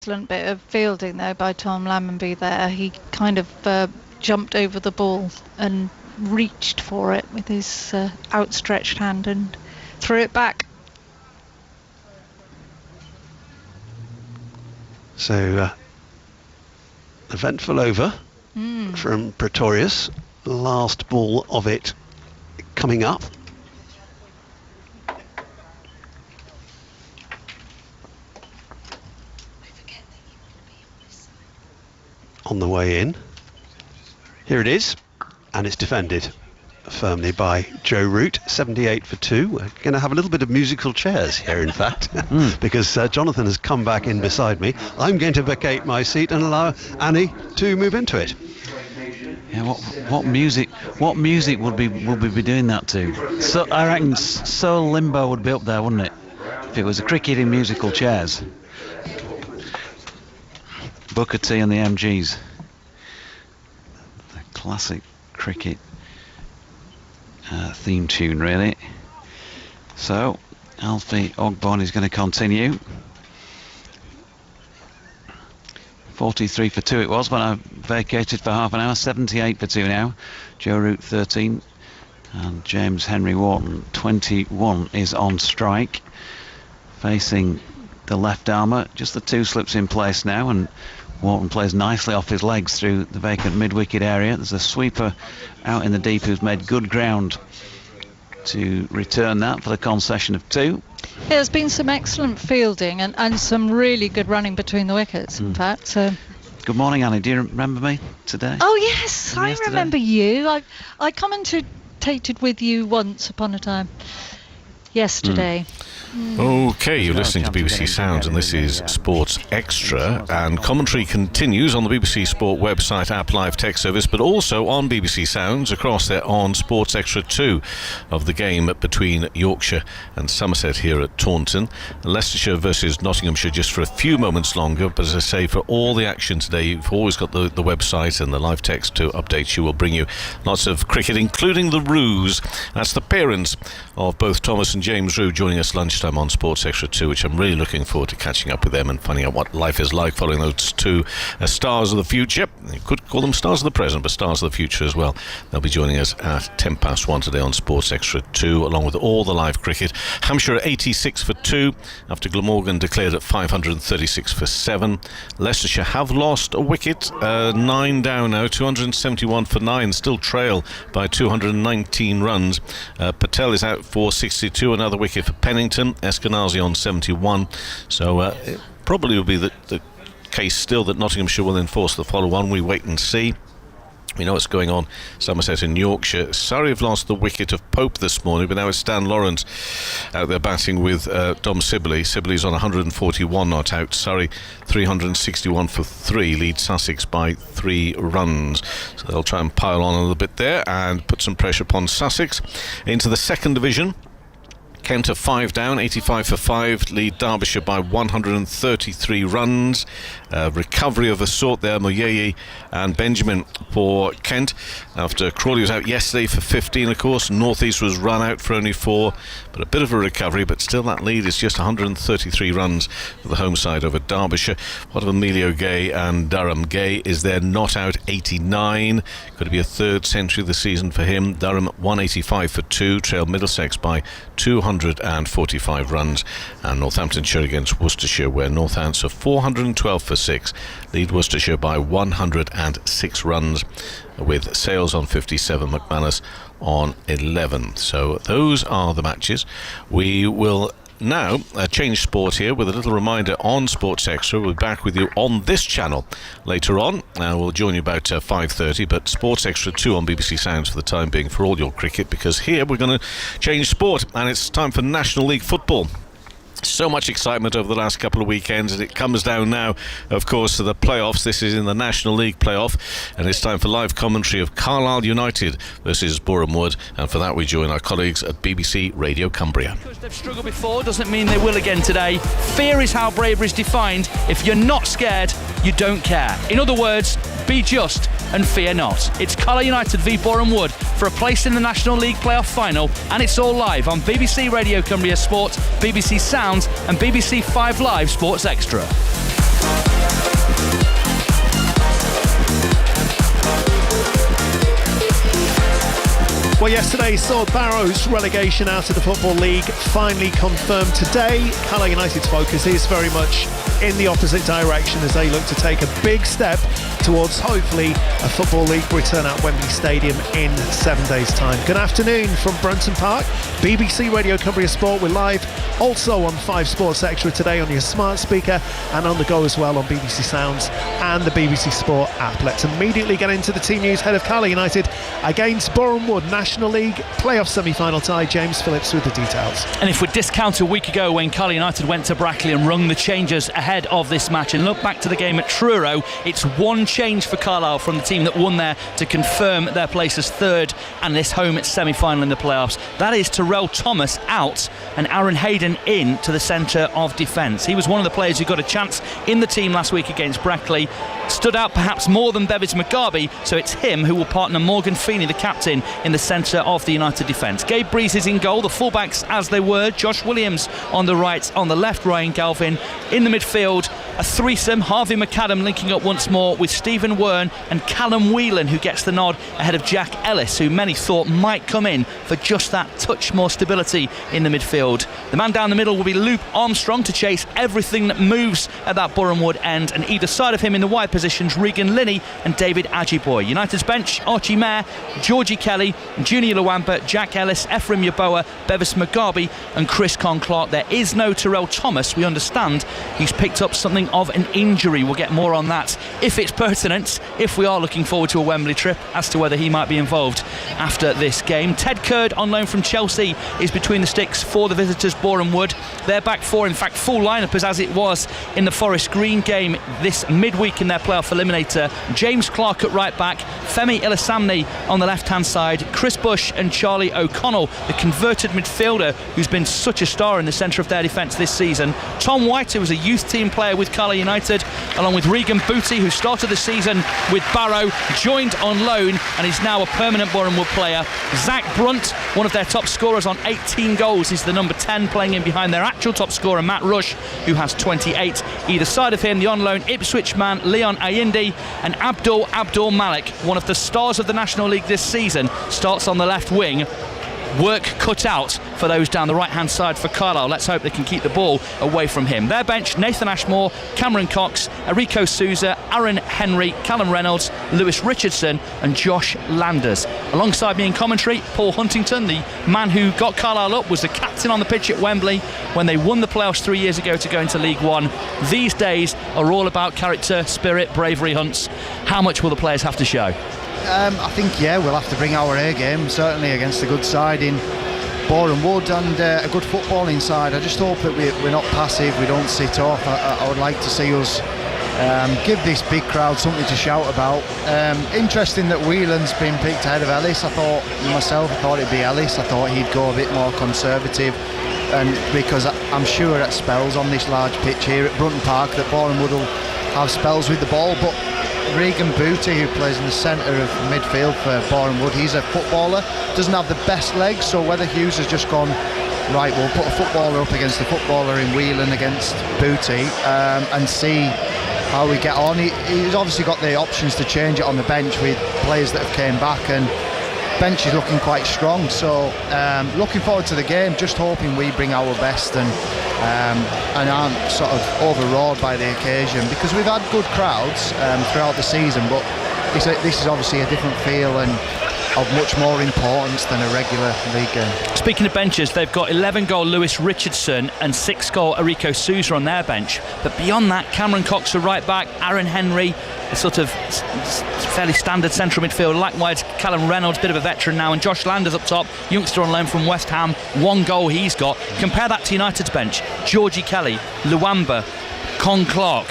Excellent bit of fielding though by Tom Lammonby there. He kind of jumped over the ball and reached for it with his outstretched hand and threw it back. So eventful over from Pretorius. Last ball of it coming up. On the way in. Here it is, and it's defended firmly by Joe Root. 78 for 2. We're going to have a little bit of musical chairs here, in fact, because Jonathan has come back in beside me. I'm going to vacate my seat and allow Annie to move into it. Yeah, what music would we be doing that to? So I reckon Soul Limbo would be up there, wouldn't it? If it was a cricket in musical chairs. Booker T and the MGs. The classic cricket theme tune, really. So Alfie Ogborn is going to continue. 43 for 2 it was when I vacated for half an hour. 78 for 2 now. Joe Root 13 and James Henry Wharton 21 is on strike, facing the left armour. Just the 2 slips in place now, and Wharton plays nicely off his legs through the vacant mid-wicket area. There's a sweeper out in the deep who's made good ground to return that for the concession of 2. Yeah, there's been some excellent fielding and some really good running between the wickets, in fact. So. Good morning, Annie. Do you remember me today? Oh, yes, I yesterday? remember you. I commentated with you once upon a time yesterday. OK, you're listening to BBC Sounds, and this is Sports Extra, and commentary continues on the BBC Sport website, app, live text service, but also on BBC Sounds across there on Sports Extra 2 of the game between Yorkshire and Somerset here at Taunton. Leicestershire versus Nottinghamshire just for a few moments longer, but as I say, for all the action today, you've always got the website and the live text to update you. Will bring you lots of cricket, including the Roos. That's the parents of both Thomas and James Roo joining us lunchtime on Sports Extra 2, which I'm really looking forward to catching up with them and finding out what life is like following those 2 stars of the future. You could call them stars of the present, but stars of the future as well. They'll be joining us at 1:10 today on Sports Extra 2, along with all the live cricket. Hampshire at 86 for 2 after Glamorgan declared at 536 for 7. Leicestershire have lost a wicket, 9 down now, 271 for 9, still trail by 219 runs. Patel is out for 62, another wicket for Pennington. Eskenazi on 71. So it probably will be the case still that Nottinghamshire will enforce the follow-on. We wait and see. We know what's going on. Somerset and Yorkshire. Surrey have lost the wicket of Pope this morning, but now it's Stan Lawrence out there batting with Dom Sibley. Sibley's on 141 not out. Surrey 361 for 3, lead Sussex by 3 runs. So they'll try and pile on a little bit there and put some pressure upon Sussex. Into the second division, Kent are 5 down, 85 for 5, lead Derbyshire by 133 runs. Recovery of a sort there, Moyeye and Benjamin for Kent. After Crawley was out yesterday for 15, of course, North East was run out for only 4, but a bit of a recovery, but still that lead is just 133 runs for the home side over Derbyshire. What of Emilio Gay and Durham? Gay is there not out, 89. Could it be a 3rd century this season for him? Durham 185 for 2, trail Middlesex by 245 runs, and Northamptonshire against Worcestershire, where Northants are 412 for 6, lead Worcestershire by 106 runs, with Sales on 57, McManus on 11. So those are the matches. We will now change sport here with a little reminder on Sports Extra. We'll be back with you on this channel later on. We'll join you about 5:30, but Sports Extra 2 on BBC Sounds for the time being for all your cricket, because here we're going to change sport and it's time for National League football. So much excitement over the last couple of weekends, and it comes down now, of course, to the playoffs. This is in the National League playoff, and it's time for live commentary of Carlisle United versus Boreham Wood, and for that we join our colleagues at BBC Radio Cumbria. Because they've struggled before doesn't mean they will again today. Fear is how bravery is defined. If you're not scared, you don't care. In other words, be just and fear not. It's Carlisle United v Boreham Wood for a place in the National League playoff final, and it's all live on BBC Radio Cumbria Sport, BBC Sounds and BBC 5 Live Sports Extra. Well, yesterday saw Barrow's relegation out of the Football League finally confirmed today. Carlisle United's focus is very much in the opposite direction as they look to take a big step towards hopefully a Football League return at Wembley Stadium in 7 days' time. Good afternoon from Brunton Park, BBC Radio Cumbria Sport. We're live also on 5 Sports Extra today on your smart speaker and on the go as well on BBC Sounds and the BBC Sport app. Let's immediately get into the team news. Head of Carlisle United against Boreham Wood, National League playoff semi-final tie. James Phillips with the details. And if we discount a week ago when Carlisle United went to Brackley and rung the changes ahead of this match and look back to the game at Truro, it's one change for Carlisle from the team that won there to confirm their place as third and this home at semi-final in the playoffs. That is Terrell Thomas out and Aaron Hayden in to the centre of defence. He was one of the players who got a chance in the team last week against Brackley, stood out perhaps more than Bevis McGarvey, so it's him who will partner Morgan Feeney, the captain, in the centre of the United defence. Gabe Breeze is in goal, the fullbacks as they were, Josh Williams on the right, on the left Ryan Galvin, in the midfield a threesome, Harvey McAdam linking up once more with Stephen Wern and Callum Whelan, who gets the nod ahead of Jack Ellis, who many thought might come in for just that touch more stability in the midfield. The man down the middle will be Luke Armstrong to chase everything that moves at that Boreham Wood end, and either side of him in the wide positions Regan Linney and David Ajiboy. United's bench, Archie Mayer, Georgie Kelly, Junior Luamba, Jack Ellis, Ephraim Yaboa, Bevis McGarvey and Chris Con-Clark. There is no Terrell Thomas. We understand he's picked up something of an injury. We'll get more on that if it's pertinent, if we are looking forward to a Wembley trip, as to whether he might be involved after this game. Ted Curd on loan from Chelsea is between the sticks for the visitors Boreham Wood. Their back four, in fact full lineup as it was in the Forest Green game this midweek in their playoff eliminator. James Clark at right back, Femi Ilasamni on the left hand side, Chris Bush and Charlie O'Connell, the converted midfielder who's been such a star in the centre of their defence this season. Tom White, who was a youth team player with Carlisle United, along with Regan Booty, who started the season with Barrow, joined on loan and is now a permanent Boreham Wood player. Zach Brunt, one of their top scorers on 18 goals, is the number 10, playing in behind their actual top scorer Matt Rush, who has 28. Either side of him, the on loan Ipswich man Leon Ayindi and Abdul Malik, one of the stars of the National League this season, starts on the left wing. Work cut out for those down the right hand side for Carlisle. Let's hope they can keep the ball away from him. Their bench, Nathan Ashmore, Cameron Cox, Enrico Souza, Aaron Henry, Callum Reynolds, Lewis Richardson and Josh Landers. Alongside me in commentary, Paul Huntington, the man who got Carlisle up, was the captain on the pitch at Wembley when they won the playoffs 3 years ago to go into League One. These days are all about character, spirit, bravery hunts. How much will the players have to show? I think, we'll have to bring our A game, certainly against a good side in Boreham Wood and a good footballing side. I just hope that we're not passive, we don't sit off. I would like to see us give this big crowd something to shout about. Interesting that Whelan's been picked ahead of Ellis. I thought it'd be Ellis. I thought he'd go a bit more conservative, and because I'm sure at spells on this large pitch here at Brunton Park that Boreham Wood will have spells with the ball, but Regan Booty, who plays in the centre of midfield for Boreham Wood, he's a footballer, doesn't have the best legs, so whether Hughes has just gone, right, we'll put a footballer up against a footballer in Whelan against Booty and see how we get on. He's obviously got the options to change it on the bench with players that have came back, and bench is looking quite strong, so looking forward to the game, just hoping we bring our best and aren't sort of overawed by the occasion, because we've had good crowds throughout the season, but this is obviously a different feel and of much more importance than a regular league game. Speaking of benches, they've got 11-goal Lewis Richardson and 6-goal Enrico Souza on their bench, but beyond that, Cameron Cox a right back, Aaron Henry a sort of fairly standard central midfield, likewise Callum Reynolds, bit of a veteran now, and Josh Landers up top, youngster on loan from West Ham, 1 goal he's got. Compare that to United's bench: Georgie Kelly, Luamba, Con-Clark,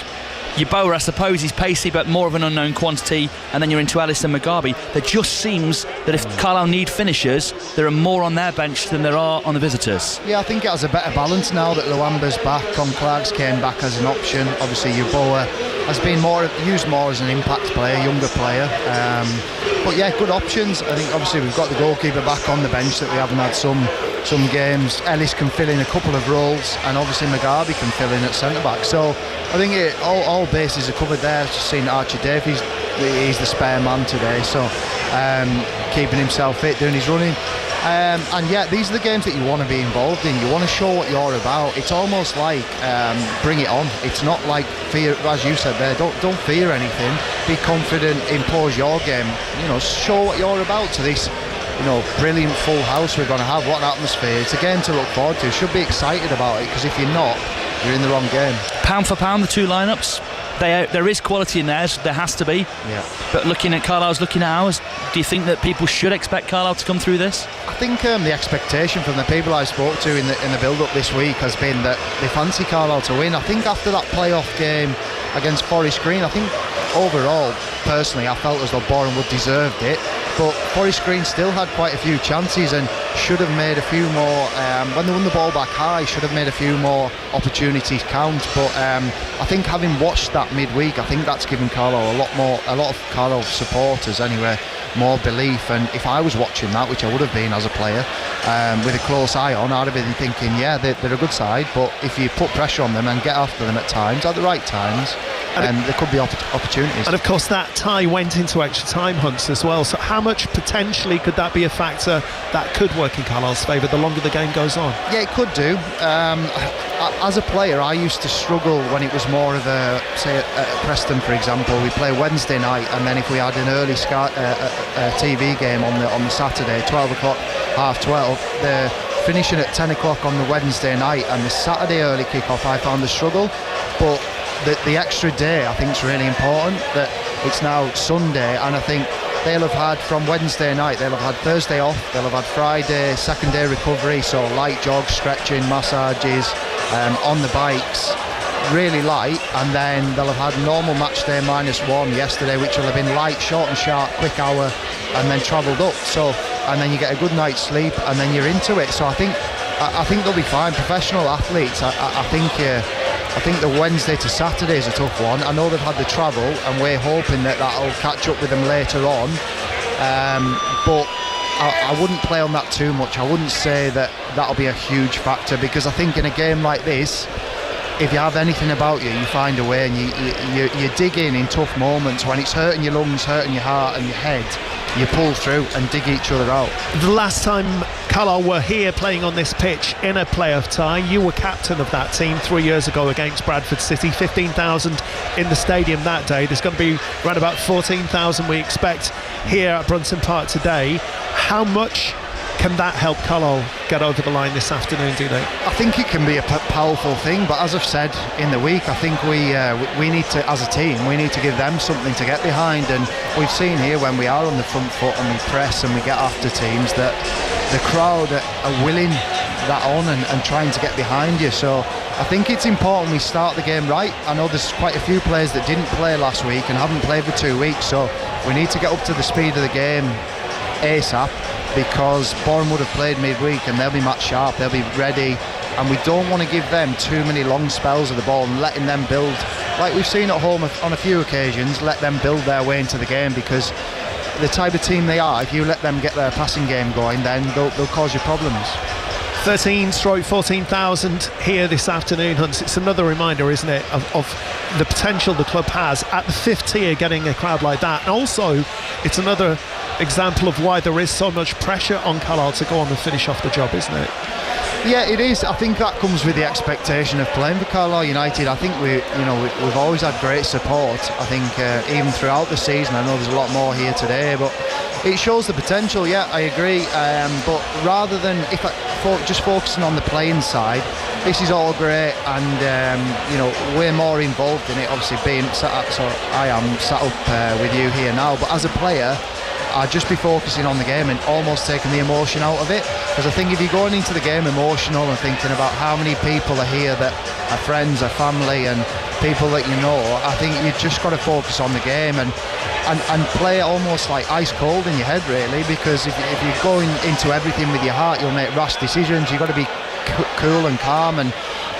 Yaboa, I suppose he's pacey but more of an unknown quantity, and then you're into Ellis and McGarvey. There just seems that if Carlisle need finishers, there are more on their bench than there are on the visitors. Yeah, I think it has a better balance now that Luamba's back. Con-Clark's came back as an option. Obviously Yaboa has been used more as an impact player, younger player, but yeah, good options. I think obviously we've got the goalkeeper back on the bench that we haven't had some games. Ellis can fill in a couple of roles, and obviously McGarvey can fill in at centre back, so I think all bases are covered there. Just seen Archie Davies, he's the spare man today, so keeping himself fit, doing his running. And yeah, these are the games that you want to be involved in. You want to show what you're about. It's almost like bring it on. It's not like fear, as you said there. Don't fear anything. Be confident. Impose your game. Show what you're about to this. Brilliant full house we're going to have. What an atmosphere. It's a game to look forward to. Should be excited about it, because if you're not, you're in the wrong game. Pound for pound, the two lineups, there is quality in theirs. There has to be. Yeah. But looking at Carlisle's, looking at ours, do you think that people should expect Carlisle to come through this? I think the expectation from the people I spoke to in the build-up this week has been that they fancy Carlisle to win. I think after that playoff game against Forest Green, I think overall, personally, I felt as though Boreham Wood deserved it. But Forest Green still had quite a few chances and should have made a few more, when they won the ball back high, should have made a few more opportunities count. But I think having watched that midweek, I think that's given Carlisle a lot of Carlisle supporters anyway, more belief. And if I was watching that, which I would have been as a player, with a close eye on, I'd have been thinking, yeah, they're a good side, but if you put pressure on them and get after them at times, at the right times, and there could be opportunities. And of course that tie went into extra time hunts as well, so how much potentially could that be a factor that could work in Carlisle's favour the longer the game goes on? Yeah, it could do. As a player, I used to struggle when it was more of a, say at Preston for example, we play Wednesday night, and then if we had an early TV game on the Saturday, 12 o'clock, half 12, the finishing at 10 o'clock on the Wednesday night and the Saturday early kick-off, I found the struggle. But the extra day I think is really important, that it's now Sunday, and I think they'll have had from Wednesday night, they'll have had Thursday off, they'll have had Friday, second day recovery, so light jogs, stretching, massages, on the bikes, really light, and then they'll have had normal match day -1 yesterday, which will have been light, short and sharp, quick hour, and then travelled up, so, and then you get a good night's sleep and then you're into it. So I think they'll be fine. Professional athletes, I think the Wednesday to Saturday is a tough one. I know they've had the travel and we're hoping that that'll catch up with them later on, but I wouldn't play on that too much. I wouldn't say that that'll be a huge factor, because I think in a game like this, if you have anything about you, you find a way, and you dig in tough moments when it's hurting your lungs, hurting your heart and your head. You pull through and dig each other out. The last time Carlisle were here playing on this pitch in a playoff tie, you were captain of that team 3 years ago against Bradford City. 15,000 in the stadium that day. There's going to be around about 14,000 we expect here at Brunton Park today. How much can that help Carlisle get over the line this afternoon, do you think? I think it can be a powerful thing, but as I've said in the week, I think we need to, as a team, we need to give them something to get behind. And we've seen here when we are on the front foot and we press and we get after teams, that the crowd are willing that on and trying to get behind you. So I think it's important we start the game right. I know there's quite a few players that didn't play last week and haven't played for 2 weeks, so we need to get up to the speed of the game ASAP, because Boreham would have played midweek and they'll be match sharp, they'll be ready, and we don't want to give them too many long spells of the ball and letting them build, like we've seen at home on a few occasions, let them build their way into the game, because the type of team they are, if you let them get their passing game going, then they'll cause you problems. 13/14,000 here this afternoon, Hunts. It's another reminder, isn't it, of the potential the club has at the 5th tier, getting a crowd like that. And also, it's another example of why there is so much pressure on Carlisle to go on and finish off the job, isn't it? Yeah, it is. I think that comes with the expectation of playing for Carlisle United. I think we've always had great support. I think even throughout the season, I know there's a lot more here today, but it shows the potential. Yeah, I agree. But rather than just focusing on the playing side, this is all great, and we're more involved in it. Obviously, being sat up, so I am sat up with you here now. But as a player, I'd just be focusing on the game and almost taking the emotion out of it, because I think if you're going into the game emotional and thinking about how many people are here that are friends, are family and people that you know, I think you've just got to focus on the game and play it almost like ice cold in your head, really, because if you're going into everything with your heart, you'll make rash decisions. You've got to be cool and calm and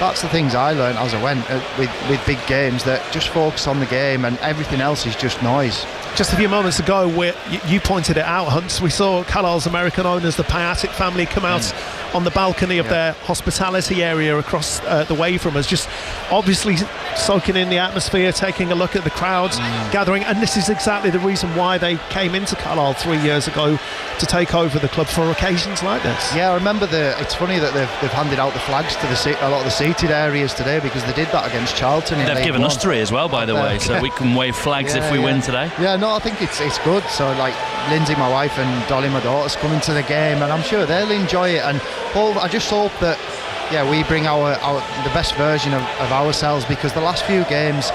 that's the things I learned as I went with big games, that just focus on the game and everything else is just noise. Just a few moments ago, where you pointed it out, Hunts, we saw Carlisle's American owners, the Piatic family, come out on the balcony of their hospitality area across the way from us, just obviously soaking in the atmosphere, taking a look at the crowds gathering. And this is exactly the reason why they came into Carlisle 3 years ago, to take over the club for occasions like this. Yeah, I remember it's funny that they've handed out the flags to a lot of the seated areas today, because they did that against Charlton. They've given us 3 as well, by the way, so we can wave flags if we win today. Yeah, no, I think it's good. So like Lindsay, my wife, and Dolly, my daughter's coming to the game, and I'm sure they'll enjoy it. And I just hope that we bring the best version of ourselves, because the last few games,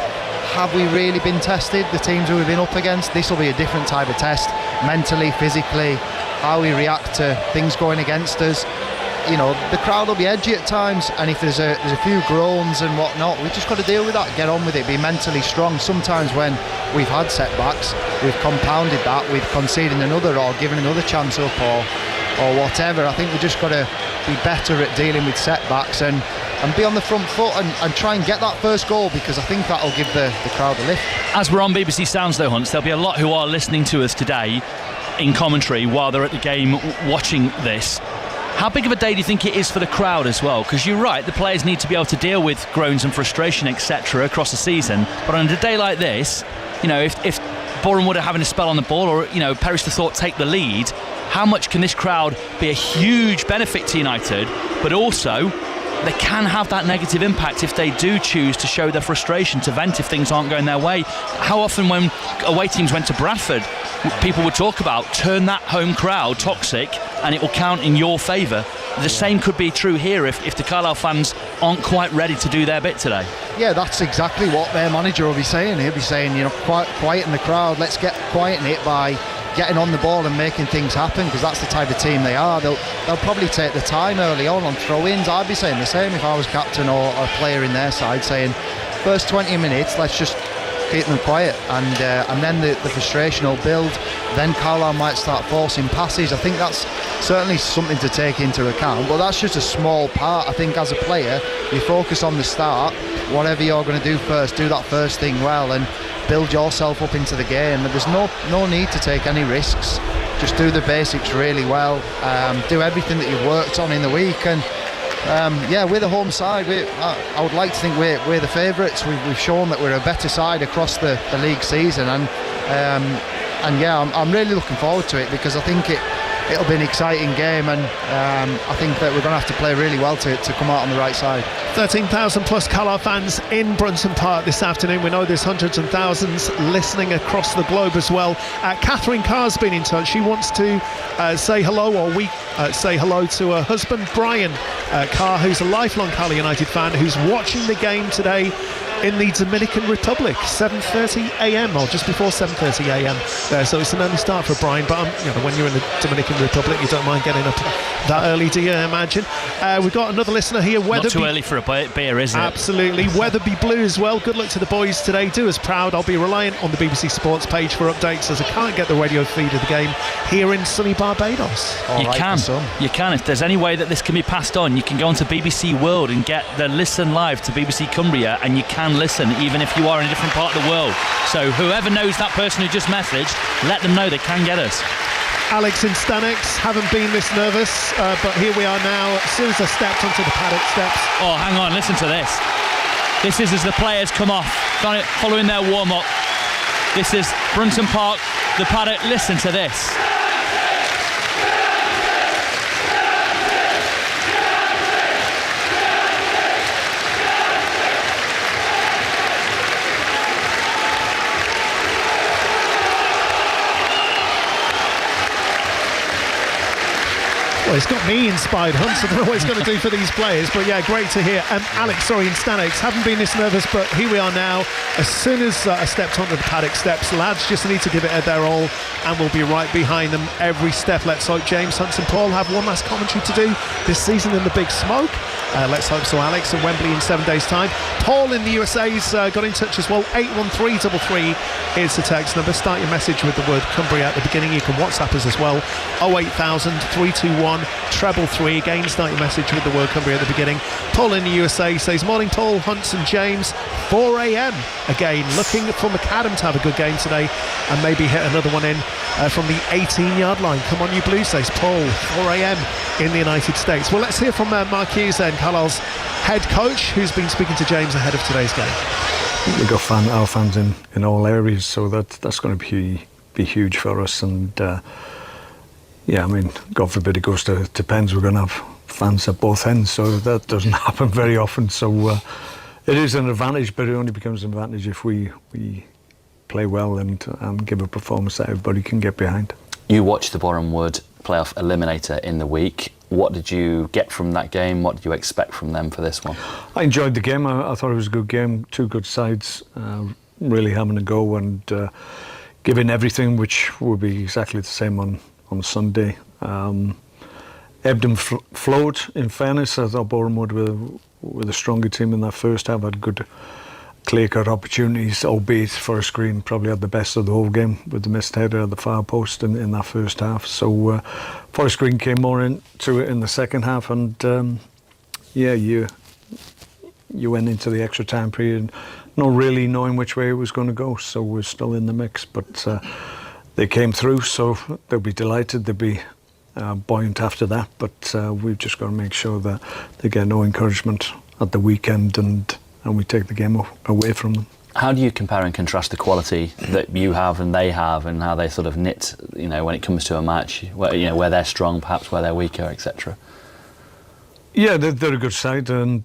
have we really been tested? The teams who we've been up against, this will be a different type of test, mentally, physically, how we react to things going against us. You know, the crowd will be edgy at times, and if there's a few groans and whatnot, we've just got to deal with that, get on with it, be mentally strong. Sometimes when we've had setbacks, we've compounded that with conceding another or giving another chance up or whatever. I think we've just got to be better at dealing with setbacks and be on the front foot and try and get that first goal, because I think that'll give the crowd a lift. As we're on BBC Sounds though, Hunts, there'll be a lot who are listening to us today in commentary while they're at the game watching this. How big of a day do you think it is for the crowd as well? Because you're right, the players need to be able to deal with groans and frustration, etc., across the season. But on a day like this, you know, if Boreham Wood are having a spell on the ball, or, you know, Perish the Thought take the lead, how much can this crowd be a huge benefit to United? But also, they can have that negative impact if they do choose to show their frustration, to vent if things aren't going their way. How often when away teams went to Bradford, people would talk about turn that home crowd toxic and it will count in your favour. The same could be true here if the Carlisle fans aren't quite ready to do their bit today. Yeah, that's exactly what their manager will be saying. He'll be saying, you know, quieten the crowd, let's quieten it by getting on the ball and making things happen, because that's the type of team they are. They'll probably take the time early on throw-ins. I'd be saying the same if I was captain or a player in their side, saying first 20 minutes let's just keep them quiet, and then the frustration will build. Then Carlisle might start forcing passes. I think that's certainly something to take into account, but that's just a small part. I think as a player, you focus on the start, whatever you're going to do first, do that first thing well and build yourself up into the game. And there's no need to take any risks. Just do the basics really well, do everything that you've worked on in the week, and we're the home side. I would like to think we're the favourites. We've shown that we're a better side across the league season, and I'm really looking forward to it, because I think it'll be an exciting game, and I think that we're going to have to play really well to come out on the right side. 13,000 plus Carlisle fans in Brunton Park this afternoon. We know there's hundreds and thousands listening across the globe as well. Catherine Carr's been in touch. She wants to say hello, or we say hello to her husband Brian Carr, who's a lifelong Carlisle United fan, who's watching the game today in the Dominican Republic, 7:30 a.m. or just before 7:30 a.m. there. So it's an early start for Brian, but when you're in the Dominican Republic, you don't mind getting up that early, do you imagine? We've got another listener here. Not too early for a beer, is it? Absolutely. Weatherby Blue as well. Good luck to the boys today. Do us proud. I'll be reliant on the BBC Sports page for updates, as I can't get the radio feed of the game here in sunny Barbados. You can. If there's any way that this can be passed on, you can go onto BBC World and get the listen live to BBC Cumbria, and you can listen even if you are in a different part of the world. So whoever knows that person who just messaged, let them know they can get us. Alex in Stanex, haven't been this nervous, but here we are now. As soon as I stepped onto the paddock steps. Oh, hang on, listen to this. This is as the players come off, following their warm-up. This is Brunton Park, the paddock. Listen to this. Well, it's got me inspired, Hunts. I don't know what it's going to do for these players, but yeah, great to hear. Alex, in Stanex, haven't been this nervous, but here we are now. As soon as I stepped onto the paddock steps, lads just need to give it their all, and we'll be right behind them every step. Let's hope James, Hunt and Paul have one last commentary to do this season in the big smoke. Let's hope so, Alex. And Wembley in 7 days' time. Paul in the USA's got in touch as well. 81333 is the text number. Start your message with the word Cumbria at the beginning. You can WhatsApp us as well. 08000 321 333. Again, start your message with the word Cumbria at the beginning. Paul in the USA says, morning Paul, Hunts and James. 4 a.m. again. Looking for McAdam to have a good game today and maybe hit another one in from the 18-yard line. Come on, you Blues, says Paul. 4 a.m. in the United States. Well, let's hear from Mark Hughes then, Carlisle's head coach, who's been speaking to James ahead of today's game. We've got our fans in all areas, so that's going to be huge for us. And yeah, I mean, God forbid it goes to pens, we're going to have fans at both ends, so that doesn't happen very often. So it is an advantage, but it only becomes an advantage if we play well and give a performance that everybody can get behind. You watched the Boreham Wood playoff eliminator in the week. What did you get from that game? What did you expect from them for this one? I enjoyed the game. I thought it was a good game. Two good sides, really having a go and giving everything, which will be exactly the same on Sunday. Ebbed and flowed, in fairness. I thought Boreham Wood were the stronger team in that first half, had good clear-cut opportunities, albeit for a screen, probably had the best of the whole game with the missed header at the far post in that first half. So Forest Green came more into it in the second half, and yeah, you went into the extra time period not really knowing which way it was going to go, so we're still in the mix, but they came through, so they'll be delighted. They'll be buoyant after that, but we've just got to make sure that they get no encouragement at the weekend and we take the game away from them. How do you compare and contrast the quality that you have and they have, and how they sort of knit, when it comes to a match, where they're strong, perhaps where they're weaker, etc.? Yeah, they're a good side, and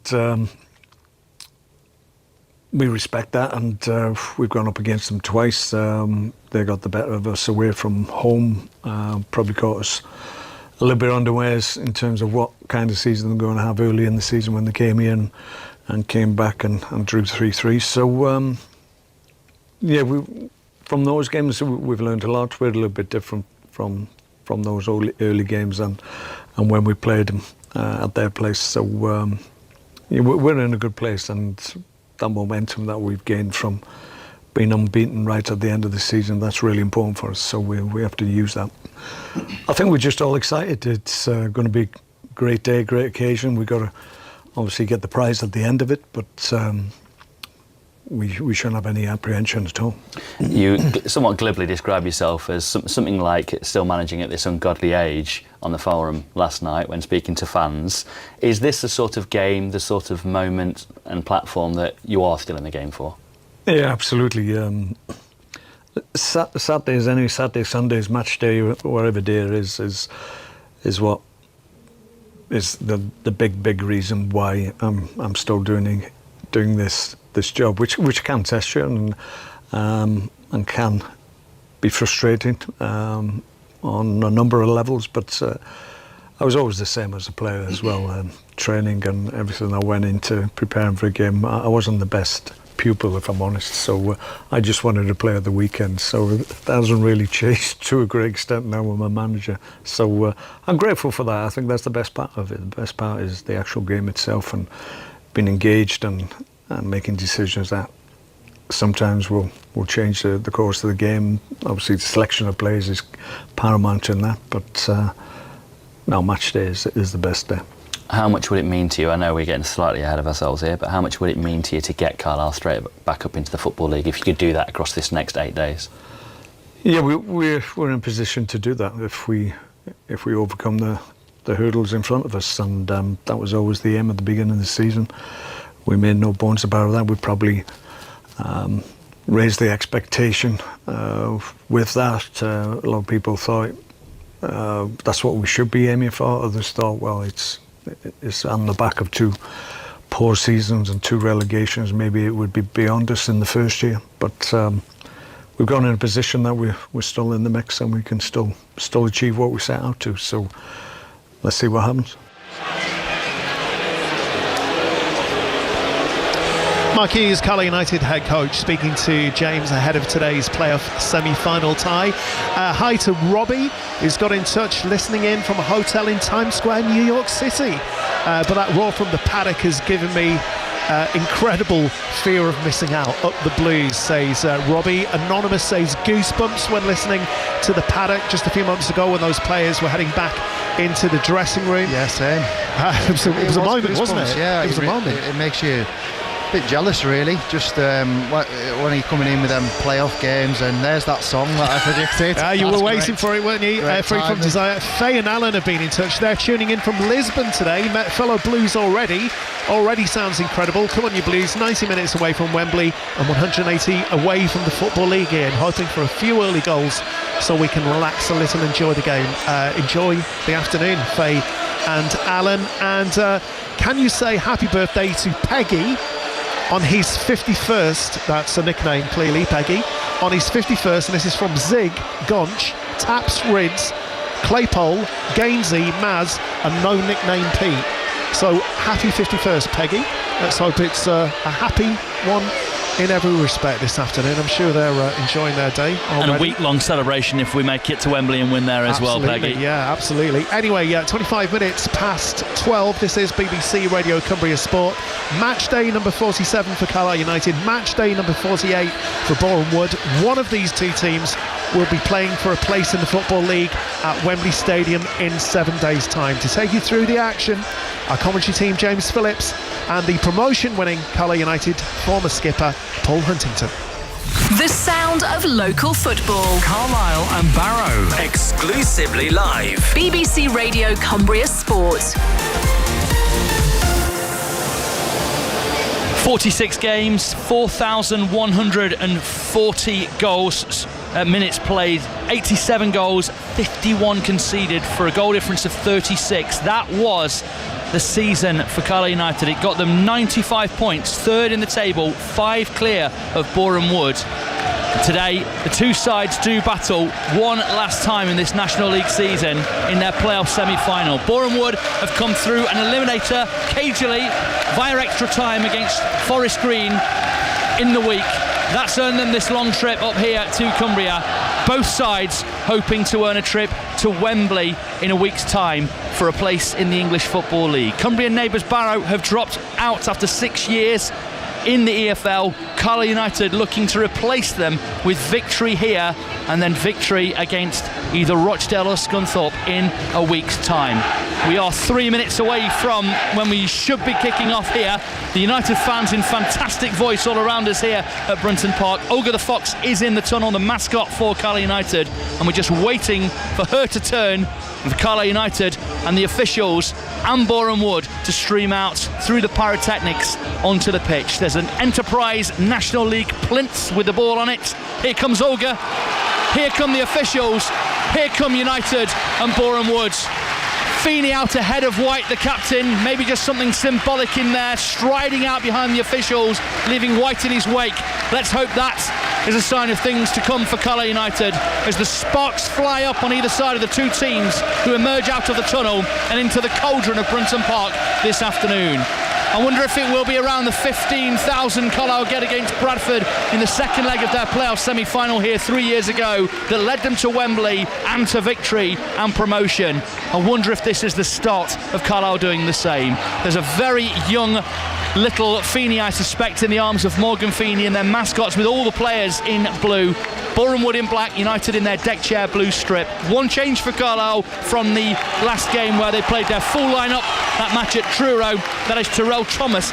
we respect that, and we've gone up against them twice. They got the better of us away from home, probably caught us a little bit unawares in terms of what kind of season they're going to have early in the season when they came here and came back and drew 3-3. So, yeah, from those games we've learned a lot. We're a little bit different from those early games and when we played them at their place. So yeah, we're in a good place, and that momentum that we've gained from being unbeaten right at the end of the season, that's really important for us. So we have to use that. I think we're just all excited. It's going to be a great day, great occasion. We've got to obviously get the prize at the end of it, but we shouldn't have any apprehension at all. You somewhat glibly describe yourself as something like still managing at this ungodly age on the forum last night when speaking to fans. Is this the sort of game, the sort of moment and platform that you are still in the game for? Yeah, absolutely. Saturday, Sundays, match day, whatever day it is what is the big reason why I'm still doing this job, which can test you and can be frustrating on a number of levels. But I was always the same as a player as well. Training and everything I went into preparing for a game, I wasn't the best pupil, if I'm honest, so I just wanted to play at the weekend, so that hasn't really changed to a great extent now with my manager, so I'm grateful for that. I think that's the best part of it. The best part is the actual game itself and being engaged and making decisions that sometimes will change the course of the game. Obviously the selection of players is paramount in that, but no, match day is the best day. How much would it mean to you? I know we're getting slightly ahead of ourselves here, but how much would it mean to you to get Carlisle straight back up into the Football League if you could do that across this next 8 days? Yeah, we're in a position to do that if we overcome the hurdles in front of us, and that was always the aim at the beginning of the season. We made no bones about that. We probably raised the expectation with that. A lot of people thought that's what we should be aiming for. Others thought, well, it's on the back of 2 poor seasons and 2 relegations. Maybe it would be beyond us in the first year. But we've gone in a position that we're still in the mix and we can still achieve what we set out to. So let's see what happens. Mark Hughes, Carlisle United head coach, speaking to James ahead of today's playoff semi-final tie. Hi to Robbie, who's got in touch, listening in from a hotel in Times Square, New York City. But that roar from the paddock has given me incredible fear of missing out. Up the Blues, says Robbie. Anonymous says goosebumps when listening to the paddock just a few months ago when those players were heading back into the dressing room. Yeah, same. It was a moment, wasn't it? Yeah, it was a moment. It makes you a bit jealous, really, just when you're coming in with them playoff games, and there's that song that I predicted. You were waiting for it, weren't you? Free from Desire. Faye and Alan have been in touch. They're tuning in from Lisbon today. Met fellow Blues already sounds incredible. Come on, you Blues. 90 minutes away from Wembley and 180 away from the Football League here, and hoping for a few early goals so we can relax a little, enjoy the game. Enjoy the afternoon, Faye and Alan. And can you say happy birthday to Peggy on his 51st, that's a nickname clearly, Peggy, on his 51st, and this is from Zig, Gonch, Taps, Rids, Claypole, Gainsey, Maz, and no nickname Pete. So happy 51st, Peggy. Let's hope it's a happy one in every respect this afternoon. I'm sure they're enjoying their day already. And a week-long celebration if we make it to Wembley and win there as well, Peggy. Yeah, absolutely. Anyway, 25 minutes past 12. This is BBC Radio Cumbria Sport. Match day number 47 for Carlisle United. Match day number 48 for Boreham Wood. One of these two teams will be playing for a place in the Football League at Wembley Stadium in 7 days' time. To take you through the action, our commentary team, James Phillips, and the promotion-winning Carlisle United former skipper, Paul Huntington. The sound of local football. Carlisle and Barrow. Exclusively live. BBC Radio Cumbria Sport. 46 games, 4,140 goals, minutes played, 87 goals, 51 conceded for a goal difference of 36. That was the season for Carlisle United. It got them 95 points, third in the table, 5 clear of Boreham Wood. Today, the two sides do battle one last time in this National League season in their playoff semi-final. Boreham Wood have come through an eliminator cagily via extra time against Forest Green in the week. That's earned them this long trip up here to Cumbria. Both sides hoping to earn a trip to Wembley in a week's time for a place in the English Football League. Cumbrian neighbours Barrow have dropped out after 6 years in the EFL. Carlisle United looking to replace them with victory here and then victory against either Rochdale or Scunthorpe in a week's time. We are 3 minutes away from when we should be kicking off here. The United fans in fantastic voice all around us here at Brunton Park. Olga the Fox is in the tunnel, the mascot for Carlisle United, and we're just waiting for her to turn with Carlisle United and the officials and Boreham Wood to stream out through the pyrotechnics onto the pitch. There's an Enterprise National League plinth with the ball on it. Here comes Olga, here come the officials, here come United and Boreham Wood. Feeney out ahead of White, the captain, maybe just something symbolic in there, striding out behind the officials, leaving White in his wake. Let's hope that is a sign of things to come for Carlisle United as the sparks fly up on either side of the two teams who emerge out of the tunnel and into the cauldron of Brunton Park this afternoon. I wonder if it will be around the 15,000 Carlisle get against Bradford in the second leg of their playoff semi-final here 3 years ago that led them to Wembley and to victory and promotion. I wonder if this is the start of Carlisle doing the same. There's a very young little Feeney, I suspect, in the arms of Morgan Feeney and their mascots with all the players in blue. Boreham Wood in black, United in their deck chair blue strip. One change for Carlisle from the last game where they played their full lineup, that match at Truro. That is Terrell Thomas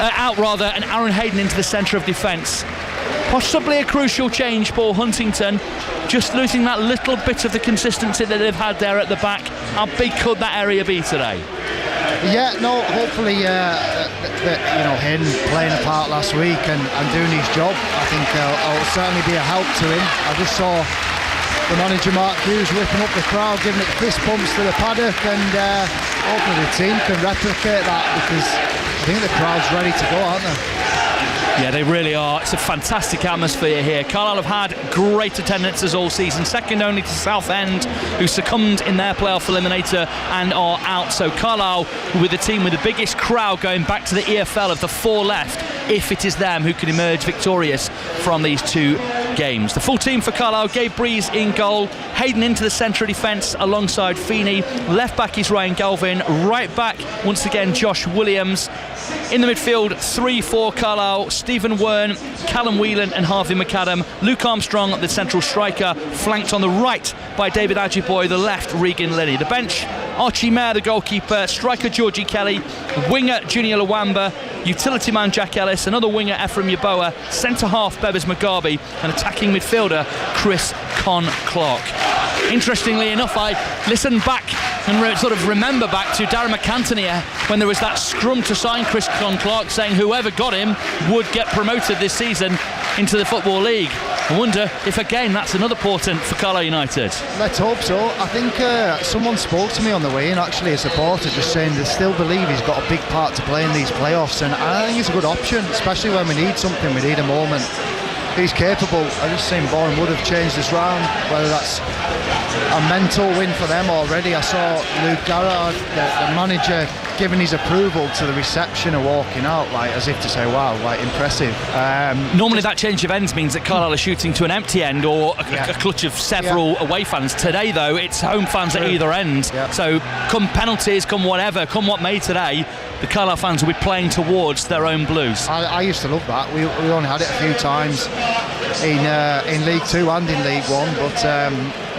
out and Aaron Hayden into the centre of defence. Possibly a crucial change, Paul Huntington, just losing that little bit of the consistency that they've had there at the back. How big could that area be today? Yeah, no, hopefully, Hayden playing a part last week and doing his job, I think will certainly be a help to him. I just saw the manager Mark Hughes whipping up the crowd, giving it fist bumps to the paddock, and hopefully the team can replicate that, because I think the crowd's ready to go, aren't they? Yeah, they really are. It's a fantastic atmosphere here. Carlisle have had great attendances all season, second only to Southend, who succumbed in their playoff eliminator and are out. So Carlisle, with the team with the biggest crowd going back to the EFL of the four left, if it is them who can emerge victorious from these two games. The full team for Carlisle: Gabe Breeze in goal, Hayden into the centre of defence alongside Feeney, left back is Ryan Galvin, right back once again Josh Williams. In the midfield, 3 for Carlisle: Stephen Wern, Callum Whelan and Harvey McAdam. Luke Armstrong, the central striker, flanked on the right by David Ajiboye, the left Regan Linney. The bench: Archie Mayer, the goalkeeper, striker Georgie Kelly, winger Junior Lawamba, utility man Jack Ellis, another winger Ephraim Yaboa, centre half Bebbers Mugabe, and attacking midfielder Chris Clark. Interestingly enough, I listened back and sort of remember back to Darren McAntony when there was that scrum to sign Chris Clark, saying whoever got him would get promoted this season into the Football League. I wonder if again that's another portent for Carlisle United. Let's hope so. I think someone spoke to me on the way in, actually a supporter, just saying they still believe he's got a big part to play in these playoffs, and I think it's a good option, especially when we need something, we need a moment. He's capable. I just seen Boreham would have changed this round, whether that's a mental win for them already. I saw Luke Garrard, the manager, giving his approval to the reception and walking out, like as if to say, wow, like impressive. Normally that change of ends means that Carlisle are shooting to an empty end or a clutch of several away fans. Today though, it's home fans at either end. So come penalties, come whatever, come what may today, the Carlisle fans will be playing towards their own blues. I used to love that. We only had it a few times in League 2 and in League 1, but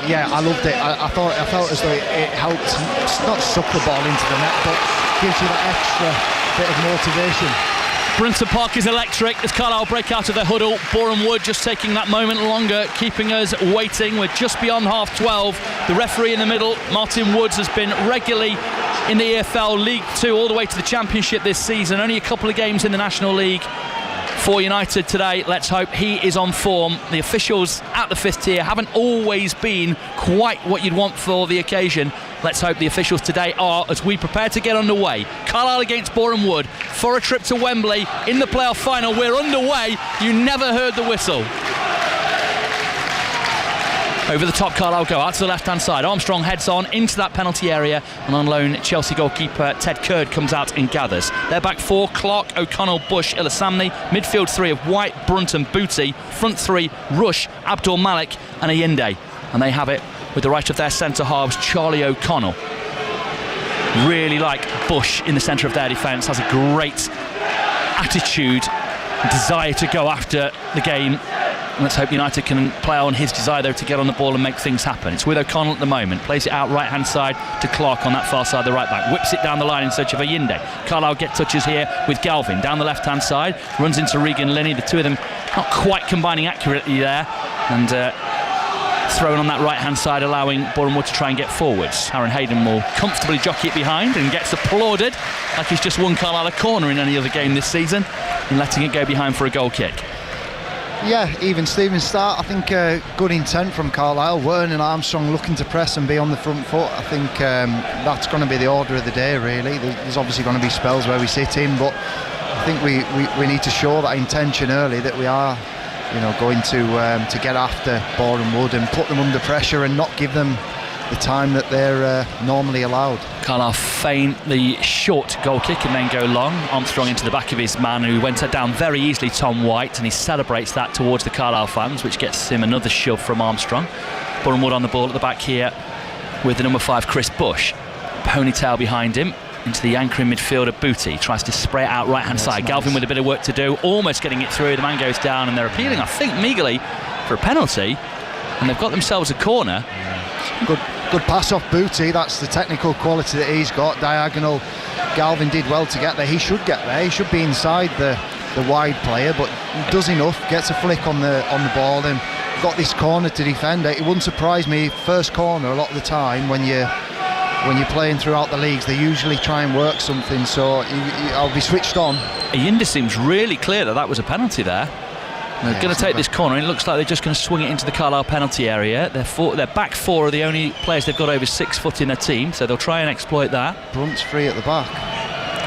yeah, I loved it. I felt as though it helped not suck the ball into the net, but gives you that extra bit of motivation. Brinton Park is electric as Carlisle break out of their huddle. Boreham Wood just taking that moment longer, keeping us waiting. We're just beyond half 12. The referee in the middle, Martin Woods, has been regularly in the EFL League 2 all the way to the Championship this season. Only a couple of games in the National League for United today. Let's hope he is on form. The officials at the 5th tier haven't always been quite what you'd want for the occasion. Let's hope the officials today are, as we prepare to get underway. Carlisle against Boreham Wood for a trip to Wembley in the playoff final. We're underway. You never heard the whistle. Over the top, Carlisle go out to the left-hand side. Armstrong heads on into that penalty area, and on loan, Chelsea goalkeeper Ted Curd comes out and gathers. They're back 4, Clark, O'Connell, Bush, Ilasamni. Midfield 3 of White, Brunt and Booty. Front 3, Rush, Abdul Malik and Ayinde. And they have it with the right of their centre halves, Charlie O'Connell. Really like Bush in the centre of their defence. Has a great attitude and desire to go after the game. Let's hope United can play on his desire though to get on the ball and make things happen. It's with O'Connell at the moment. Plays it out right hand side to Clark on that far side, the right back. Whips it down the line in search of Ayinde. Carlisle get touches here with Galvin down the left hand side. Runs into Regan Linney. The two of them not quite combining accurately there. And thrown on that right hand side, allowing Boreham Wood to try and get forwards. Aaron Hayden will comfortably jockey it behind and gets applauded like he's just won Carlisle a corner in any other game this season, and letting it go behind for a goal kick. Yeah, even Steven start. I think good intent from Carlisle. Wern and Armstrong looking to press and be on the front foot. I think that's going to be the order of the day, really. There's obviously going to be spells where we sit in, but I think we need to show that intention early, that we are, going to get after Boreham Wood and put them under pressure and not give them the time that they're normally allowed. Carlisle feign the short goal kick and then go long. Armstrong into the back of his man, who went down very easily, Tom White, and he celebrates that towards the Carlisle fans, which gets him another shove from Armstrong. Boreham Wood on the ball at the back here with the number 5 Chris Bush. Ponytail behind him into the anchoring midfielder Booty. Tries to spray it out right hand side. Nice. Galvin with a bit of work to do, almost getting it through. The man goes down and they're appealing, I think, meagerly for a penalty, and they've got themselves a corner. Good pass off Booty. That's the technical quality that he's got. Diagonal. Galvin did well to get there. He should get there. He should be inside the wide player, but does enough. Gets a flick on the ball and got this corner to defend it. It wouldn't surprise me. First corner a lot of the time when you're playing throughout the leagues, they usually try and work something. So I'll be switched on. Ayinde seems really clear that was a penalty there. They're going to take this corner, and it looks like they're just going to swing it into the Carlisle penalty area. Their back 4 are the only players they've got over 6 foot in their team, so they'll try and exploit that. Brunt's free at the back.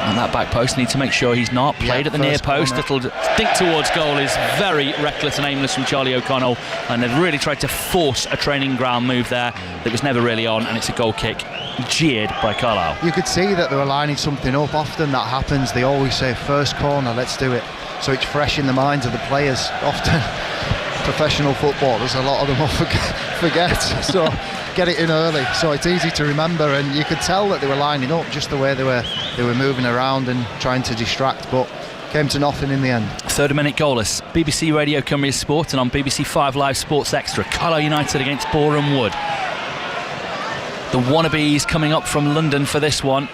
And that back post, need to make sure he's not. Played at the near post. Little think towards goal is very reckless and aimless from Charlie O'Connell, and they've really tried to force a training ground move there that was never really on, and it's a goal kick. Jeered by Carlisle. You could see that they were lining something up. Often that happens. They always say first corner, let's do it. so it's fresh in the minds of the players. Often professional footballers, a lot of them will forget, so get it in early, so it's easy to remember. And you could tell that they were lining up, just the way they were moving around and trying to distract, but came to nothing in the end. 3rd minute goalless. BBC Radio Cumbria Sport and on BBC 5 Live Sports Extra. Carlisle United against Boreham Wood. The wannabes coming up from London for this one,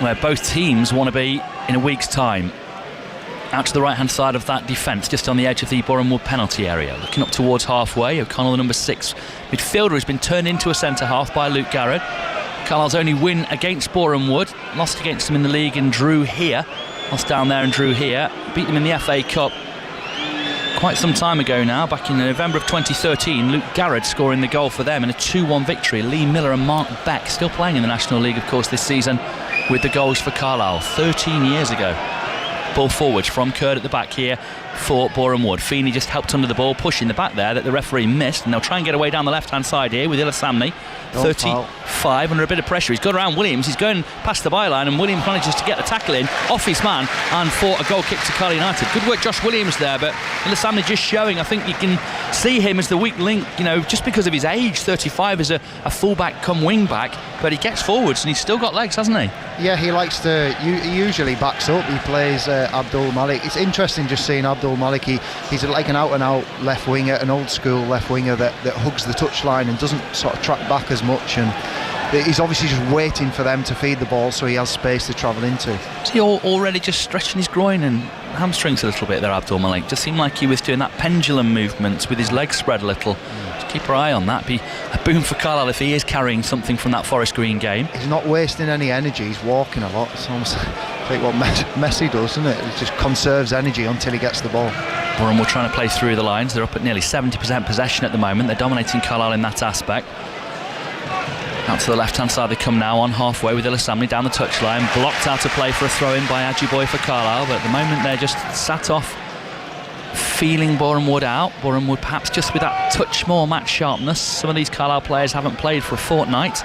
where both teams want to be in a week's time. Out to the right hand side of that defence, just on the edge of the Boreham Wood penalty area. Looking up towards halfway, O'Connell, the number 6 midfielder, has been turned into a centre half by Luke Garrett. Carlisle's only win against Boreham Wood, lost against them in the league and drew here. Lost down there and drew here. Beat them in the FA Cup quite some time ago now, back in November of 2013. Luke Garrett scoring the goal for them in a 2-1 victory. Lee Miller and Mark Beck still playing in the National League, of course, this season with the goals for Carlisle 13 years ago. Ball forwards from Curd at the back here for Boreham Wood. Feeney just helped under the ball, pushing the back there that the referee missed, and they'll try and get away down the left hand side here with Ilasamni. 35 under a bit of pressure. He's got around Williams, he's going past the byline, and Williams manages to get the tackle in off his man and for a goal kick to Carlisle United. Good work Josh Williams there, but Ilasamni just showing, I think you can see him as the weak link, you know, just because of his age. 35 as a full-back come wing-back, but he gets forwards and he's still got legs, hasn't he? Yeah, he likes to, he usually backs up. He plays Abdul Malik. It's interesting just seeing Abdul Malik. He's like an out-and-out left winger, an old-school left winger that hugs the touchline and doesn't sort of track back as much, and he's obviously just waiting for them to feed the ball so he has space to travel into. Is he already just stretching his groin and hamstrings a little bit there, Abdul Malik? Just seemed like he was doing that pendulum movement with his legs spread a little. Just keep our eye on that. Be a boon for Carlisle if he is carrying something from that Forest Green game. He's not wasting any energy, he's walking a lot. It's almost like what Messi does, isn't it? He just conserves energy until he gets the ball. Boreham will trying to play through the lines. They're up at nearly 70% possession at the moment. They're dominating Carlisle in that aspect. Out to the left-hand side they come now, on halfway with Ilasamni down the touchline. Blocked out of play for a throw-in by Ajiboye for Carlisle, but at the moment they're just sat off, feeling Boreham Wood out. Boreham Wood perhaps just with that touch more match sharpness. Some of these Carlisle players haven't played for a fortnight.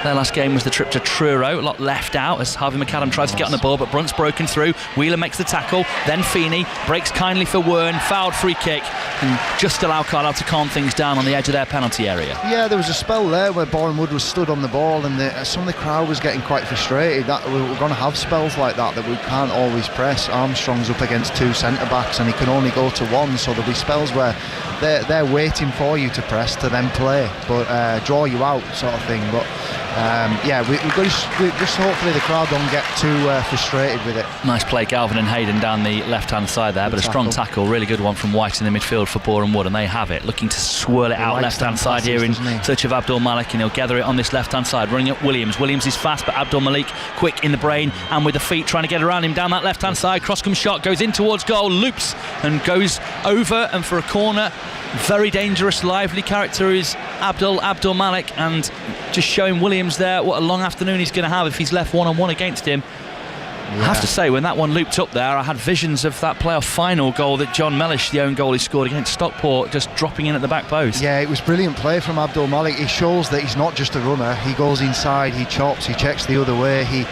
Their last game was the trip to Truro. A lot left out as Harvey McAdam tries to get on the ball, but Brunt's broken through. Wheeler makes the tackle, then Feeney breaks kindly for Wern, fouled, free kick, and just allow Carlisle to calm things down on the edge of their penalty area. Yeah, there was a spell there where Boreham Wood was stood on the ball, and some of the crowd was getting quite frustrated. That we're going to have spells like that we can't always press. Armstrong's up against 2 centre-backs and he can only go to 1, so there'll be spells where they're waiting for you to press to then play, but draw you out sort of thing. But we just hopefully the crowd don't get too frustrated with it. Nice play, Galvin and Hayden down the left-hand side there, but a strong tackle, really good one from White in the midfield for Boreham Wood, and they have it, looking to swirl it out left-hand side here in search of Abdul Malik, and he'll gather it on this left-hand side, running up Williams. Williams is fast, but Abdul Malik quick in the brain and with the feet, trying to get around him down that left-hand side. Cross comes shot, goes in towards goal, loops and goes over and for a corner. Very dangerous, lively character is Abdul Malik, and just showing Williams there what a long afternoon he's going to have if he's left one-on-one against him. I have to say, when that one looped up there, I had visions of that playoff final goal that John Mellish, the own goal he scored against Stockport, just dropping in at the back post. Yeah, it was brilliant play from Abdul Malik. He shows that he's not just a runner. He goes inside, he chops, he checks the other way, he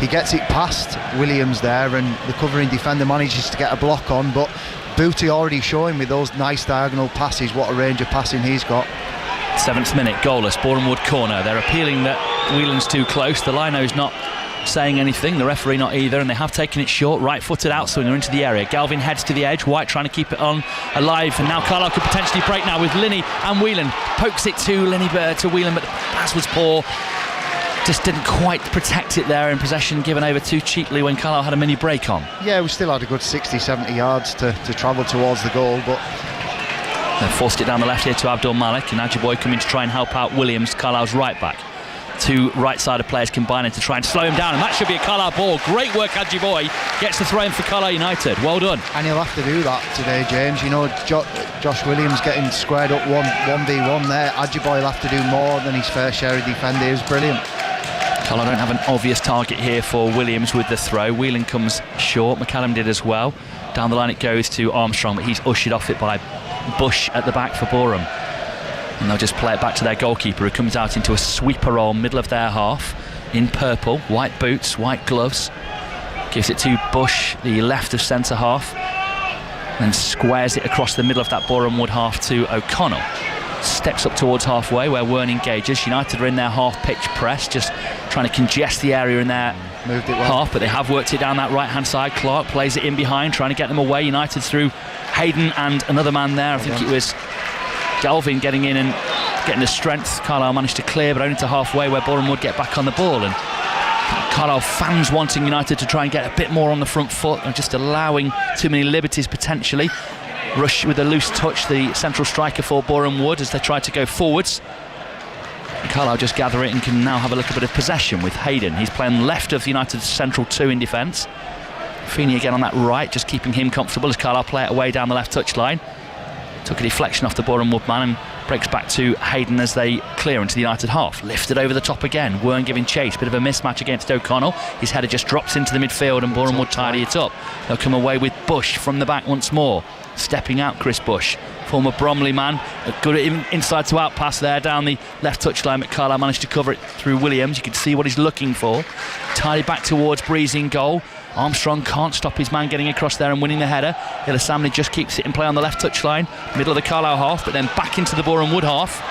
gets it past Williams there, and the covering defender manages to get a block on, but Booty already showing with those nice diagonal passes what a range of passing he's got. 7th minute, goalless, Boreham Wood corner. They're appealing that Whelan's too close. The lino's not saying anything, the referee not either, and they have taken it short. Right-footed outswinger into the area. Galvin heads to the edge, White trying to keep it on alive, and now Carlisle could potentially break now with Linney and Whelan. Pokes it to Whelan, but the pass was poor. Just didn't quite protect it there in possession, given over too cheaply when Carlisle had a mini break on. Yeah, we still had a good 60-70 yards to travel towards the goal, but they forced it down the left here to Abdul Malik, and Ajiboye coming to try and help out Williams, Carlisle's right back. 2 right-sided players combining to try and slow him down, and that should be a Carlisle ball. Great work, Ajiboye gets the throw in for Carlisle United. Well done. And he'll have to do that today, James. You know, Josh Williams getting squared up 1v1 there. Ajiboye will have to do more than his fair share of defending. It was brilliant. Carlisle don't have an obvious target here for Williams with the throw. Whelan comes short, McCallum did as well. Down the line it goes to Armstrong, but he's ushered off it by Bush at the back for Boreham. And they'll just play it back to their goalkeeper, who comes out into a sweeper roll, middle of their half, in purple, white boots, white gloves. Gives it to Bush, the left of centre half. then squares it across the middle of that Boreham Wood half to O'Connell. Steps up towards halfway where Wern engages. United are in their half-pitch press, just trying to congest the area in their half, but they have worked it down that right-hand side. Clark plays it in behind, trying to get them away. United through Hayden and another man there. I think it was Galvin getting in and getting the strength. Carlisle managed to clear, but only to halfway where Boreham Wood get back on the ball. And Carlisle fans wanting United to try and get a bit more on the front foot and just allowing too many liberties potentially. Rush with a loose touch, the central striker for Boreham Wood, as they try to go forwards. And Carlisle just gather it and can now have a little bit of possession with Hayden. He's playing left of the United central 2 in defence. Feeney again on that right, just keeping him comfortable as Carlisle play it away down the left touchline. Took a deflection off the Boreham Wood man and breaks back to Hayden as they clear into the United half. Lifted over the top again, Wern giving chase, bit of a mismatch against O'Connell. His header just drops into the midfield and Boreham Wood tidy it up. They'll come away with Bush from the back once more. Stepping out, Chris Bush, former Bromley man, a good inside to out pass there down the left touchline, but Carlisle managed to cover it through Williams. You can see what he's looking for. Tidy back towards Breeze in goal. Armstrong can't stop his man getting across there and winning the header. Illasamni just keeps it in play on the left touchline, middle of the Carlisle half, but then back into the Boreham Wood half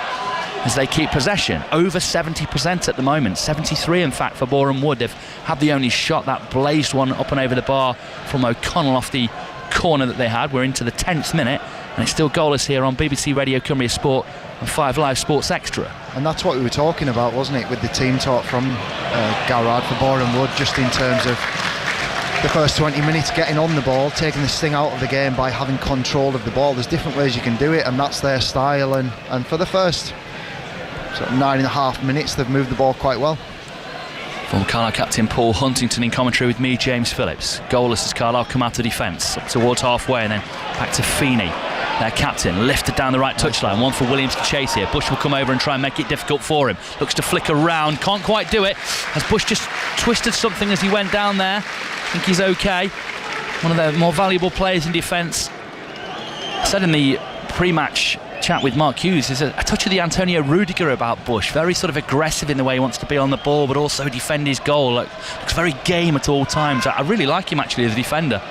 as they keep possession. Over 70% at the moment, 73 in fact for Boreham Wood. They've had the only shot, that blazed one up and over the bar from O'Connell off the corner that they had. We're into the 10th minute and it's still goalless here on BBC Radio Cumbria Sport and 5 Live Sports Extra. And that's what we were talking about, wasn't it, with the team talk from Garrard for Boreham Wood, just in terms of the first 20 minutes getting on the ball, taking the sting out of the game by having control of the ball. There's different ways you can do it, and that's their style, and for the first sort of 9.5 minutes they've moved the ball quite well. Former Carlisle captain Paul Huntington in commentary with me, James Phillips. Goalless as Carlisle come out of defence, up towards halfway and then back to Feeney, their captain, lifted down the right touchline. One for Williams to chase here. Bush will come over and try and make it difficult for him. Looks to flick around, can't quite do it. Has Bush just twisted something as he went down there? I think he's okay. One of their more valuable players in defence. I said in the pre-match chat with Mark Hughes, there's a touch of the Antonio Rudiger about Bush. Very sort of aggressive in the way he wants to be on the ball, but also defend his goal. Looks very game at all times. I really like him actually as a defender.